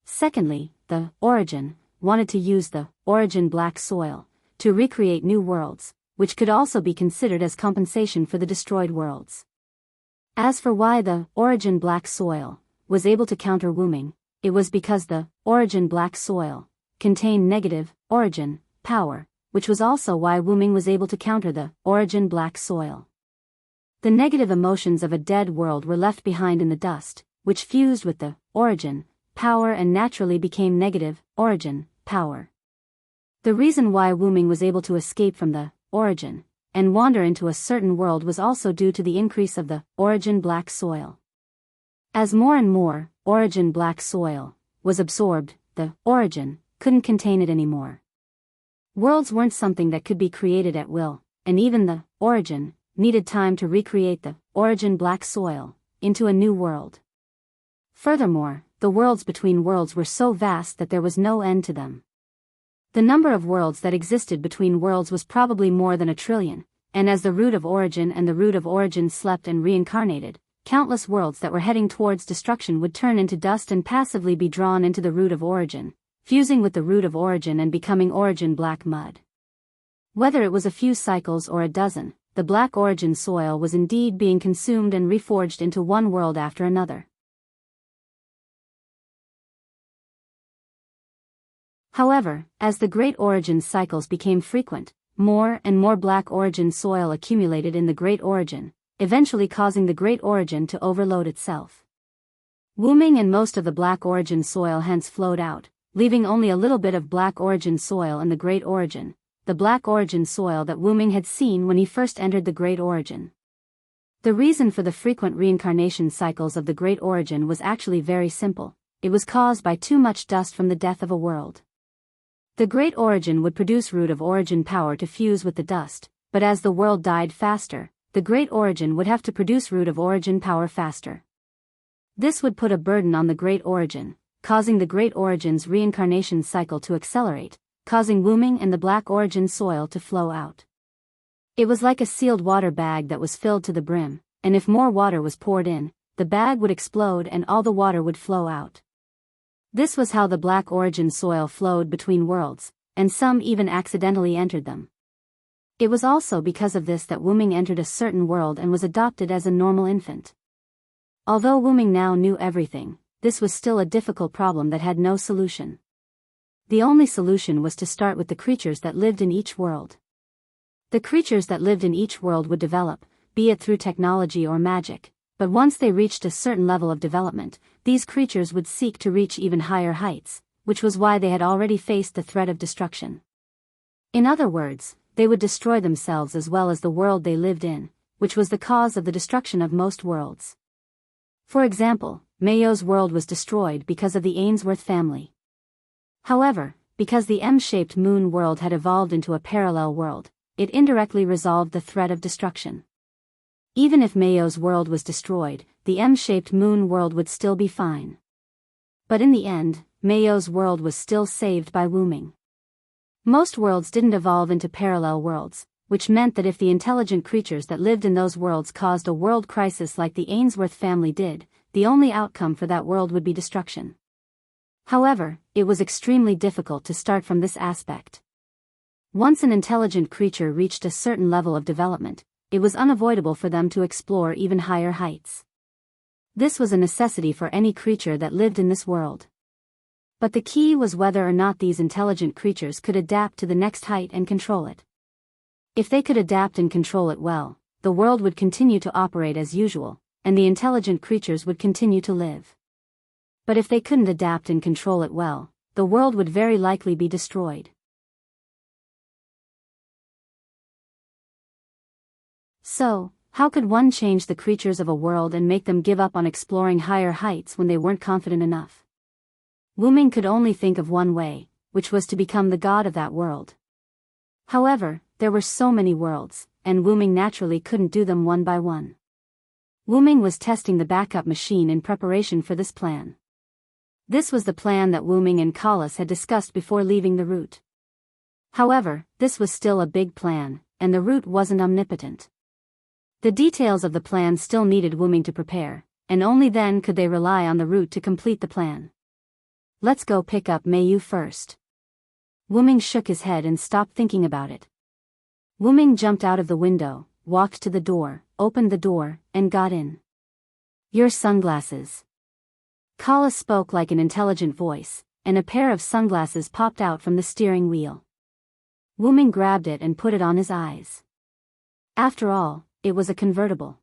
Secondly, the origin wanted to use the origin black soil to recreate new worlds, which could also be considered as compensation for the destroyed worlds. As for why the origin black soil was able to counter Wu Ming, it was because the origin black soil contained negative origin power, which was also why Wu Ming was able to counter the origin black soil. The negative emotions of a dead world were left behind in the dust, which fused with the origin power and naturally became negative origin power. The reason why Wu Ming was able to escape from the origin and wander into a certain world was also due to the increase of the origin black soil. As more and more origin black soil was absorbed, the origin, couldn't contain it anymore. Worlds weren't something that could be created at will, and even the origin needed time to recreate the origin black soil into a new world. Furthermore, the worlds between worlds were so vast that there was no end to them. The number of worlds that existed between worlds was probably more than 1 trillion, and as the root of origin and the root of origin slept and reincarnated, countless worlds that were heading towards destruction would turn into dust and passively be drawn into the root of origin, fusing with the root of origin and becoming origin black mud. Whether it was a few cycles or a dozen, the black origin soil was indeed being consumed and reforged into one world after another. However, as the great origin cycles became frequent, more and more black origin soil accumulated in the great origin, eventually causing the great origin to overload itself. Woming and most of the black origin soil hence flowed out, leaving only a little bit of black origin soil in the great origin, the black origin soil that Woming had seen when he first entered the great origin. The reason for the frequent reincarnation cycles of the great origin was actually very simple. It was caused by too much dust from the death of a world. The great origin would produce root of origin power to fuse with the dust, but as the world died faster, the great origin would have to produce root of origin power faster. This would put a burden on the great origin, causing the great origin's reincarnation cycle to accelerate, causing Woming and the black origin soil to flow out. It was like a sealed water bag that was filled to the brim, and if more water was poured in, the bag would explode and all the water would flow out. This was how the black origin soil flowed between worlds, and some even accidentally entered them. It was also because of this that Woming entered a certain world and was adopted as a normal infant. Although Woming now knew everything, this was still a difficult problem that had no solution. The only solution was to start with the creatures that lived in each world. The creatures that lived in each world would develop, be it through technology or magic, but once they reached a certain level of development, these creatures would seek to reach even higher heights, which was why they had already faced the threat of destruction. In other words, they would destroy themselves as well as the world they lived in, which was the cause of the destruction of most worlds. For example, Mayo's world was destroyed because of the Ainsworth family. However, because the M-shaped moon world had evolved into a parallel world, it indirectly resolved the threat of destruction. Even if Mayo's world was destroyed, the M-shaped moon world would still be fine. But in the end, Mayo's world was still saved by Woming. Most worlds didn't evolve into parallel worlds, which meant that if the intelligent creatures that lived in those worlds caused a world crisis like the Ainsworth family did, the only outcome for that world would be destruction. However, it was extremely difficult to start from this aspect. Once an intelligent creature reached a certain level of development, it was unavoidable for them to explore even higher heights. This was a necessity for any creature that lived in this world. But the key was whether or not these intelligent creatures could adapt to the next height and control it. If they could adapt and control it well, the world would continue to operate as usual, and the intelligent creatures would continue to live. But if they couldn't adapt and control it well, the world would very likely be destroyed. So, how could one change the creatures of a world and make them give up on exploring higher heights when they weren't confident enough? Woming could only think of one way, which was to become the god of that world. However, there were so many worlds, and Woming naturally couldn't do them one by one. Woming was testing the backup machine in preparation for this plan. This was the plan that Woming and Collis had discussed before leaving the root. However, this was still a big plan, and the root wasn't omnipotent. The details of the plan still needed Woming to prepare, and only then could they rely on the root to complete the plan. Let's go pick up Mayu first. Woming shook his head and stopped thinking about it. Woming jumped out of the window, walked to the door, opened the door, and got in. Your sunglasses. Collis spoke like an intelligent voice, and a pair of sunglasses popped out from the steering wheel. Woming grabbed it and put it on his eyes. After all, it was a convertible.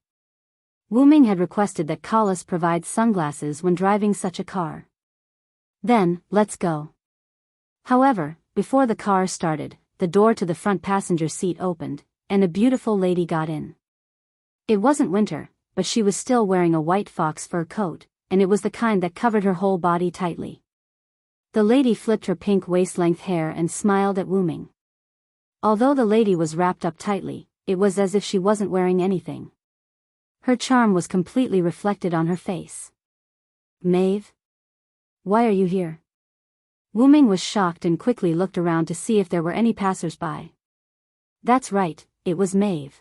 Woming had requested that Collis provide sunglasses when driving such a car. Then, let's go. However, before the car started, the door to the front passenger seat opened, and a beautiful lady got in. It wasn't winter, but she was still wearing a white fox fur coat, and it was the kind that covered her whole body tightly. The lady flipped her pink waist-length hair and smiled at Wu Ming. Although the lady was wrapped up tightly, it was as if she wasn't wearing anything. Her charm was completely reflected on her face. Maeve? Why are you here? Wu Ming was shocked and quickly looked around to see if there were any passers-by. That's right, it was Maeve.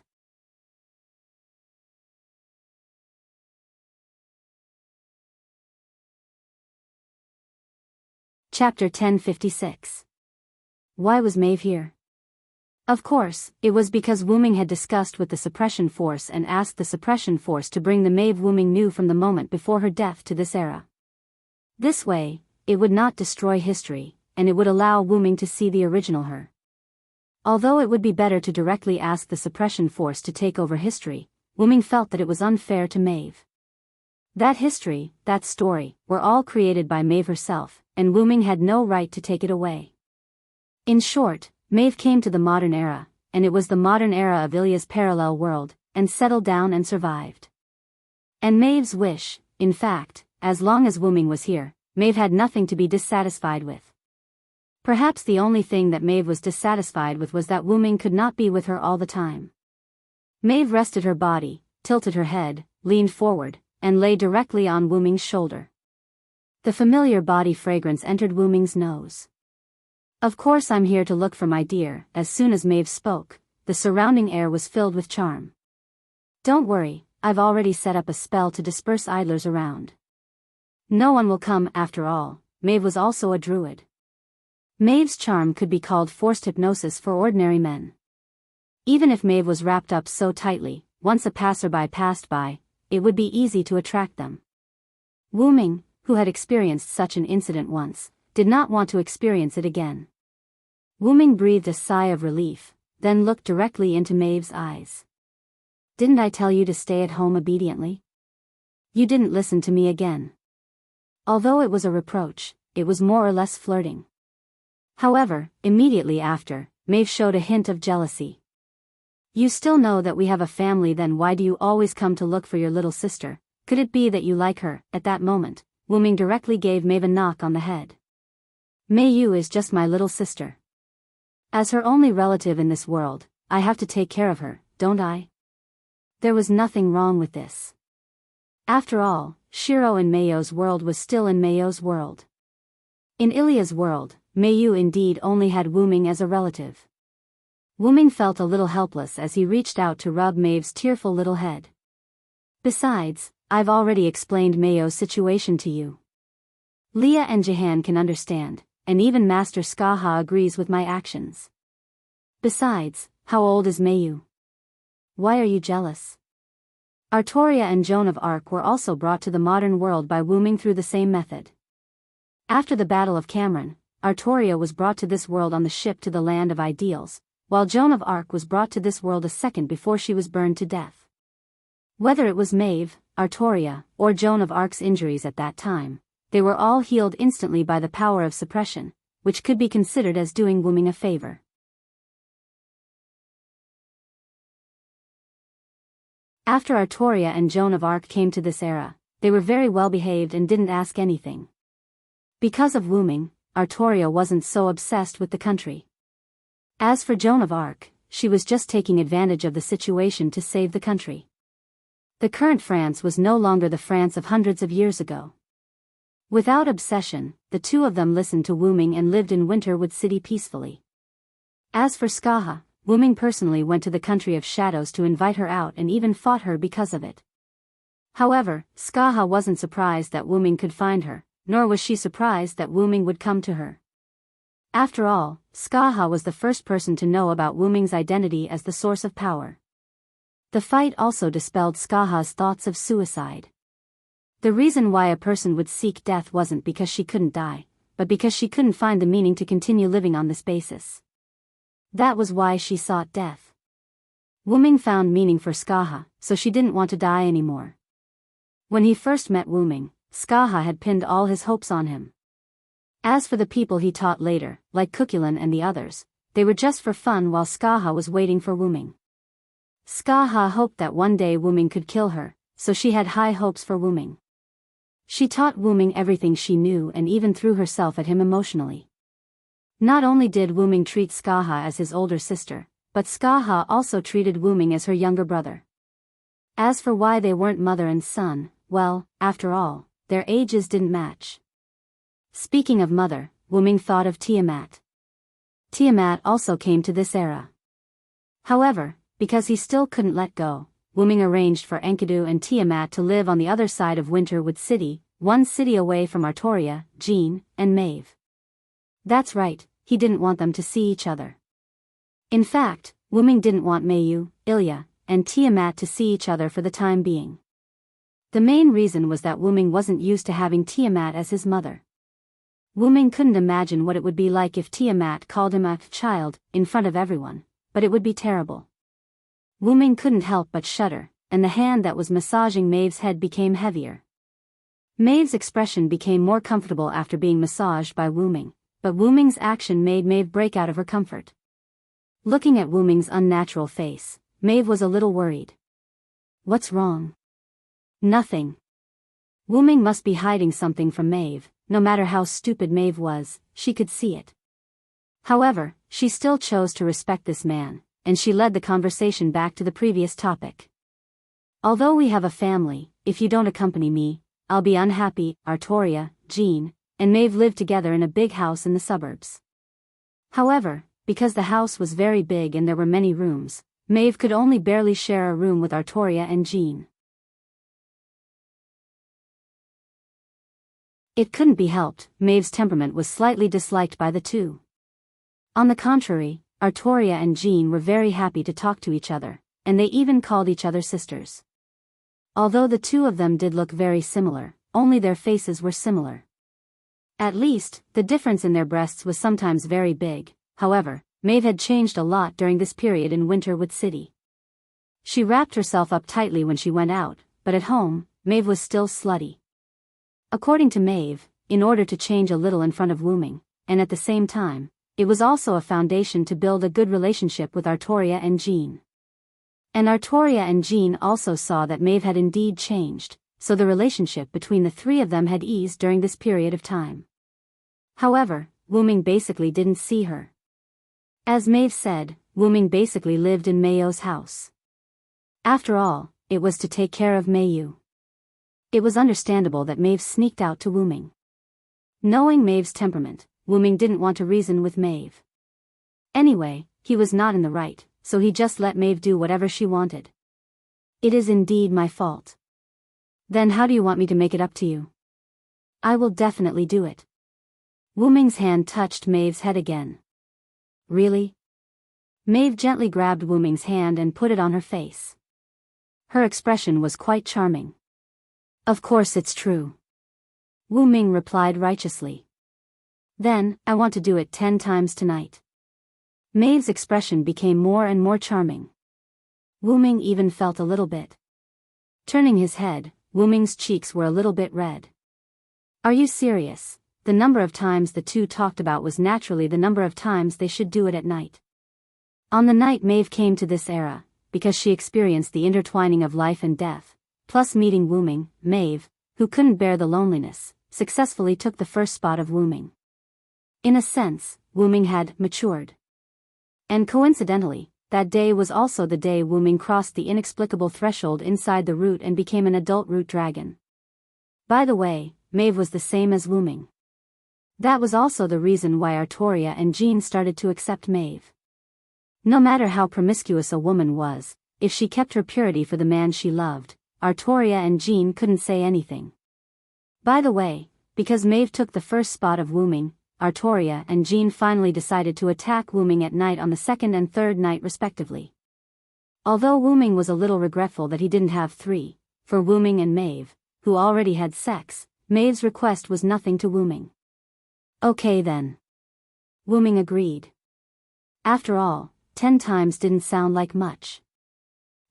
Chapter 1056. Why was Maeve here? Of course, it was because Wu Ming had discussed with the suppression force and asked the suppression force to bring the Maeve Wu Ming knew from the moment before her death to this era. This way, it would not destroy history, and it would allow Wu Ming to see the original her. Although it would be better to directly ask the suppression force to take over history, Wu Ming felt that it was unfair to Maeve. That history, that story, were all created by Maeve herself, and Wu Ming had no right to take it away. In short, Maeve came to the modern era, and it was the modern era of Ilya's parallel world, and settled down and survived. And Maeve's wish, in fact, as long as Wu Ming was here, Maeve had nothing to be dissatisfied with. Perhaps the only thing that Maeve was dissatisfied with was that Wu Ming could not be with her all the time. Maeve rested her body, tilted her head, leaned forward, and lay directly on Wu Ming's shoulder. The familiar body fragrance entered Wu Ming's nose. Of course I'm here to look for my dear. As soon as Maeve spoke, the surrounding air was filled with charm. Don't worry, I've already set up a spell to disperse idlers around. No one will come after all. Maeve was also a druid. Maeve's charm could be called forced hypnosis for ordinary men. Even if Maeve was wrapped up so tightly, once a passerby passed by, it would be easy to attract them. Wu Ming, who had experienced such an incident once, did not want to experience it again. Wu Ming breathed a sigh of relief, then looked directly into Maeve's eyes. Didn't I tell you to stay at home obediently? You didn't listen to me again. Although it was a reproach, it was more or less flirting. However, immediately after, Maeve showed a hint of jealousy. You still know that we have a family, then why do you always come to look for your little sister? Could it be that you like her? At that moment, Wu Ming directly gave Maeve a knock on the head. Mei Yu is just my little sister. As her only relative in this world, I have to take care of her, don't I? There was nothing wrong with this. After all, Shiro in Meiyo's world was still in Meiyo's world. In Ilya's world, Mei Yu indeed only had Wu Ming as a relative. Wu Ming felt a little helpless as he reached out to rub Maeve's tearful little head. Besides, I've already explained Meiyo's situation to you. Leah and Jahan can understand, and even Master Skaha agrees with my actions. Besides, how old is Mei Yu? Why are you jealous? Artoria and Joan of Arc were also brought to the modern world by Wu Ming through the same method. After the Battle of Cameron, Artoria was brought to this world on the ship to the Land of Ideals, while Joan of Arc was brought to this world a second before she was burned to death. Whether it was Maeve, Artoria, or Joan of Arc's injuries at that time, they were all healed instantly by the power of suppression, which could be considered as doing Wu Ming a favor. After Artoria and Joan of Arc came to this era, they were very well behaved and didn't ask anything. Because of Wu Ming, Artoria wasn't so obsessed with the country. As for Joan of Arc, she was just taking advantage of the situation to save the country. The current France was no longer the France of hundreds of years ago. Without obsession, the two of them listened to Wu Ming and lived in Winterwood City peacefully. As for Skaha, Wu Ming personally went to the country of shadows to invite her out and even fought her because of it. However, Skaha wasn't surprised that Wu Ming could find her, nor was she surprised that Wu Ming would come to her. After all, Skaha was the first person to know about Wu Ming's identity as the source of power. The fight also dispelled Skaha's thoughts of suicide. The reason why a person would seek death wasn't because she couldn't die, but because she couldn't find the meaning to continue living on this basis. That was why she sought death. Wu Ming found meaning for Skaha, so she didn't want to die anymore. When he first met Wu Ming, Skaha had pinned all his hopes on him. As for the people he taught later, like Kukulin and the others, they were just for fun while Skaha was waiting for Wu Ming. Skaha hoped that one day Wu Ming could kill her, so she had high hopes for Wu Ming. She taught Wu-ming everything she knew and even threw herself at him emotionally. Not only did Wu-ming treat Skaha as his older sister, but Skaha also treated Wu-ming as her younger brother. As for why they weren't mother and son, well, after all, their ages didn't match. Speaking of mother, Wu-ming thought of Tiamat. Tiamat also came to this era. However, because he still couldn't let go, Wu-ming arranged for Enkidu and Tiamat to live on the other side of Winterwood City, one city away from Artoria, Jean, and Maeve. That's right, he didn't want them to see each other. In fact, Wu-ming didn't want Mayu, Ilya, and Tiamat to see each other for the time being. The main reason was that Wu-ming wasn't used to having Tiamat as his mother. Wu-ming couldn't imagine what it would be like if Tiamat called him a child in front of everyone, but it would be terrible. Wu-ming couldn't help but shudder, and the hand that was massaging Maeve's head became heavier. Maeve's expression became more comfortable after being massaged by Wu-ming, but Wu-ming's action made Maeve break out of her comfort. Looking at Wu-ming's unnatural face, Maeve was a little worried. What's wrong? Nothing. Wu-ming must be hiding something from Maeve. No matter how stupid Maeve was, she could see it. However, she still chose to respect this man, and she led the conversation back to the previous topic. Although we have a family, if you don't accompany me, I'll be unhappy. Artoria, Jean, and Maeve lived together in a big house in the suburbs. However, because the house was very big and there were many rooms, Maeve could only barely share a room with Artoria and Jean. It couldn't be helped, Maeve's temperament was slightly disliked by the two. On the contrary, Artoria and Jean were very happy to talk to each other, and they even called each other sisters. Although the two of them did look very similar, only their faces were similar. At least, the difference in their breasts was sometimes very big. However, Maeve had changed a lot during this period in Winterwood City. She wrapped herself up tightly when she went out, but at home, Maeve was still slutty. According to Maeve, in order to change a little in front of Wu-ming, and at the same time, it was also a foundation to build a good relationship with Artoria and Jean. And Artoria and Jean also saw that Maeve had indeed changed, so the relationship between the three of them had eased during this period of time. However, Wu-ming basically didn't see her. As Maeve said, Wu-ming basically lived in Mayo's house. After all, it was to take care of Mayu. It was understandable that Maeve sneaked out to Wu-ming. Knowing Maeve's temperament, Wu-ming didn't want to reason with Maeve. Anyway, he was not in the right, so he just let Maeve do whatever she wanted. It is indeed my fault. Then how do you want me to make it up to you? I will definitely do it. Wu-ming's hand touched Maeve's head again. Really? Maeve gently grabbed Wu-ming's hand and put it on her face. Her expression was quite charming. Of course it's true. Wu-ming replied righteously. Then, I want to do it 10 times tonight. Maeve's expression became more and more charming. Wu-ming even felt a little bit. Turning his head, Wu-ming's cheeks were a little bit red. Are you serious? The number of times the two talked about was naturally the number of times they should do it at night. On the night Maeve came to this era, because she experienced the intertwining of life and death, plus meeting Wu-ming, Maeve, who couldn't bear the loneliness, successfully took the first spot of Wu-ming. In a sense, Wu-ming had matured. And coincidentally, that day was also the day Wu-ming crossed the inexplicable threshold inside the root and became an adult root dragon. By the way, Maeve was the same as Wu-ming. That was also the reason why Artoria and Jean started to accept Maeve. No matter how promiscuous a woman was, if she kept her purity for the man she loved, Artoria and Jean couldn't say anything. By the way, because Maeve took the first spot of Wu-ming, Artoria and Jean finally decided to attack Wu-ming at night on the second and third night respectively. Although Wu-ming was a little regretful that he didn't have three, for Wu-ming and Maeve, who already had sex, Maeve's request was nothing to Wu-ming. Okay then. Wu-ming agreed. After all, 10 times didn't sound like much.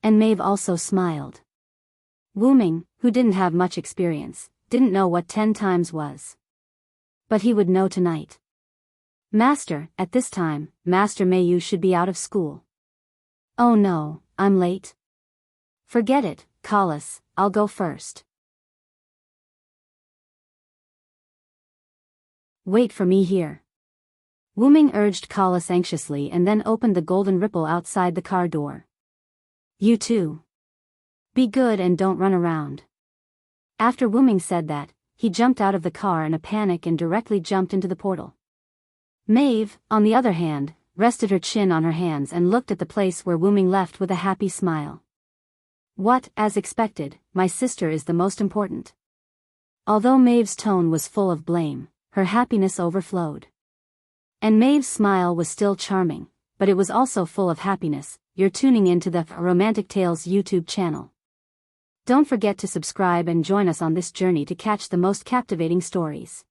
And Maeve also smiled. Wu-ming, who didn't have much experience, didn't know what 10 times was. But he would know tonight. Master, at this time, Master Mayu should be out of school. Oh no, I'm late. Forget it, call us, I'll go first. Wait for me here. Wuming urged Collis anxiously and then opened the golden ripple outside the car door. You too. Be good and don't run around. After Wuming said that, he jumped out of the car in a panic and directly jumped into the portal. Maeve, on the other hand, rested her chin on her hands and looked at the place where Wuming left with a happy smile. What, as expected, my sister is the most important. Although Maeve's tone was full of blame, her happiness overflowed. And Maeve's smile was still charming, but it was also full of happiness. You're tuning into the Romantic Tales YouTube channel. Don't forget to subscribe and join us on this journey to catch the most captivating stories.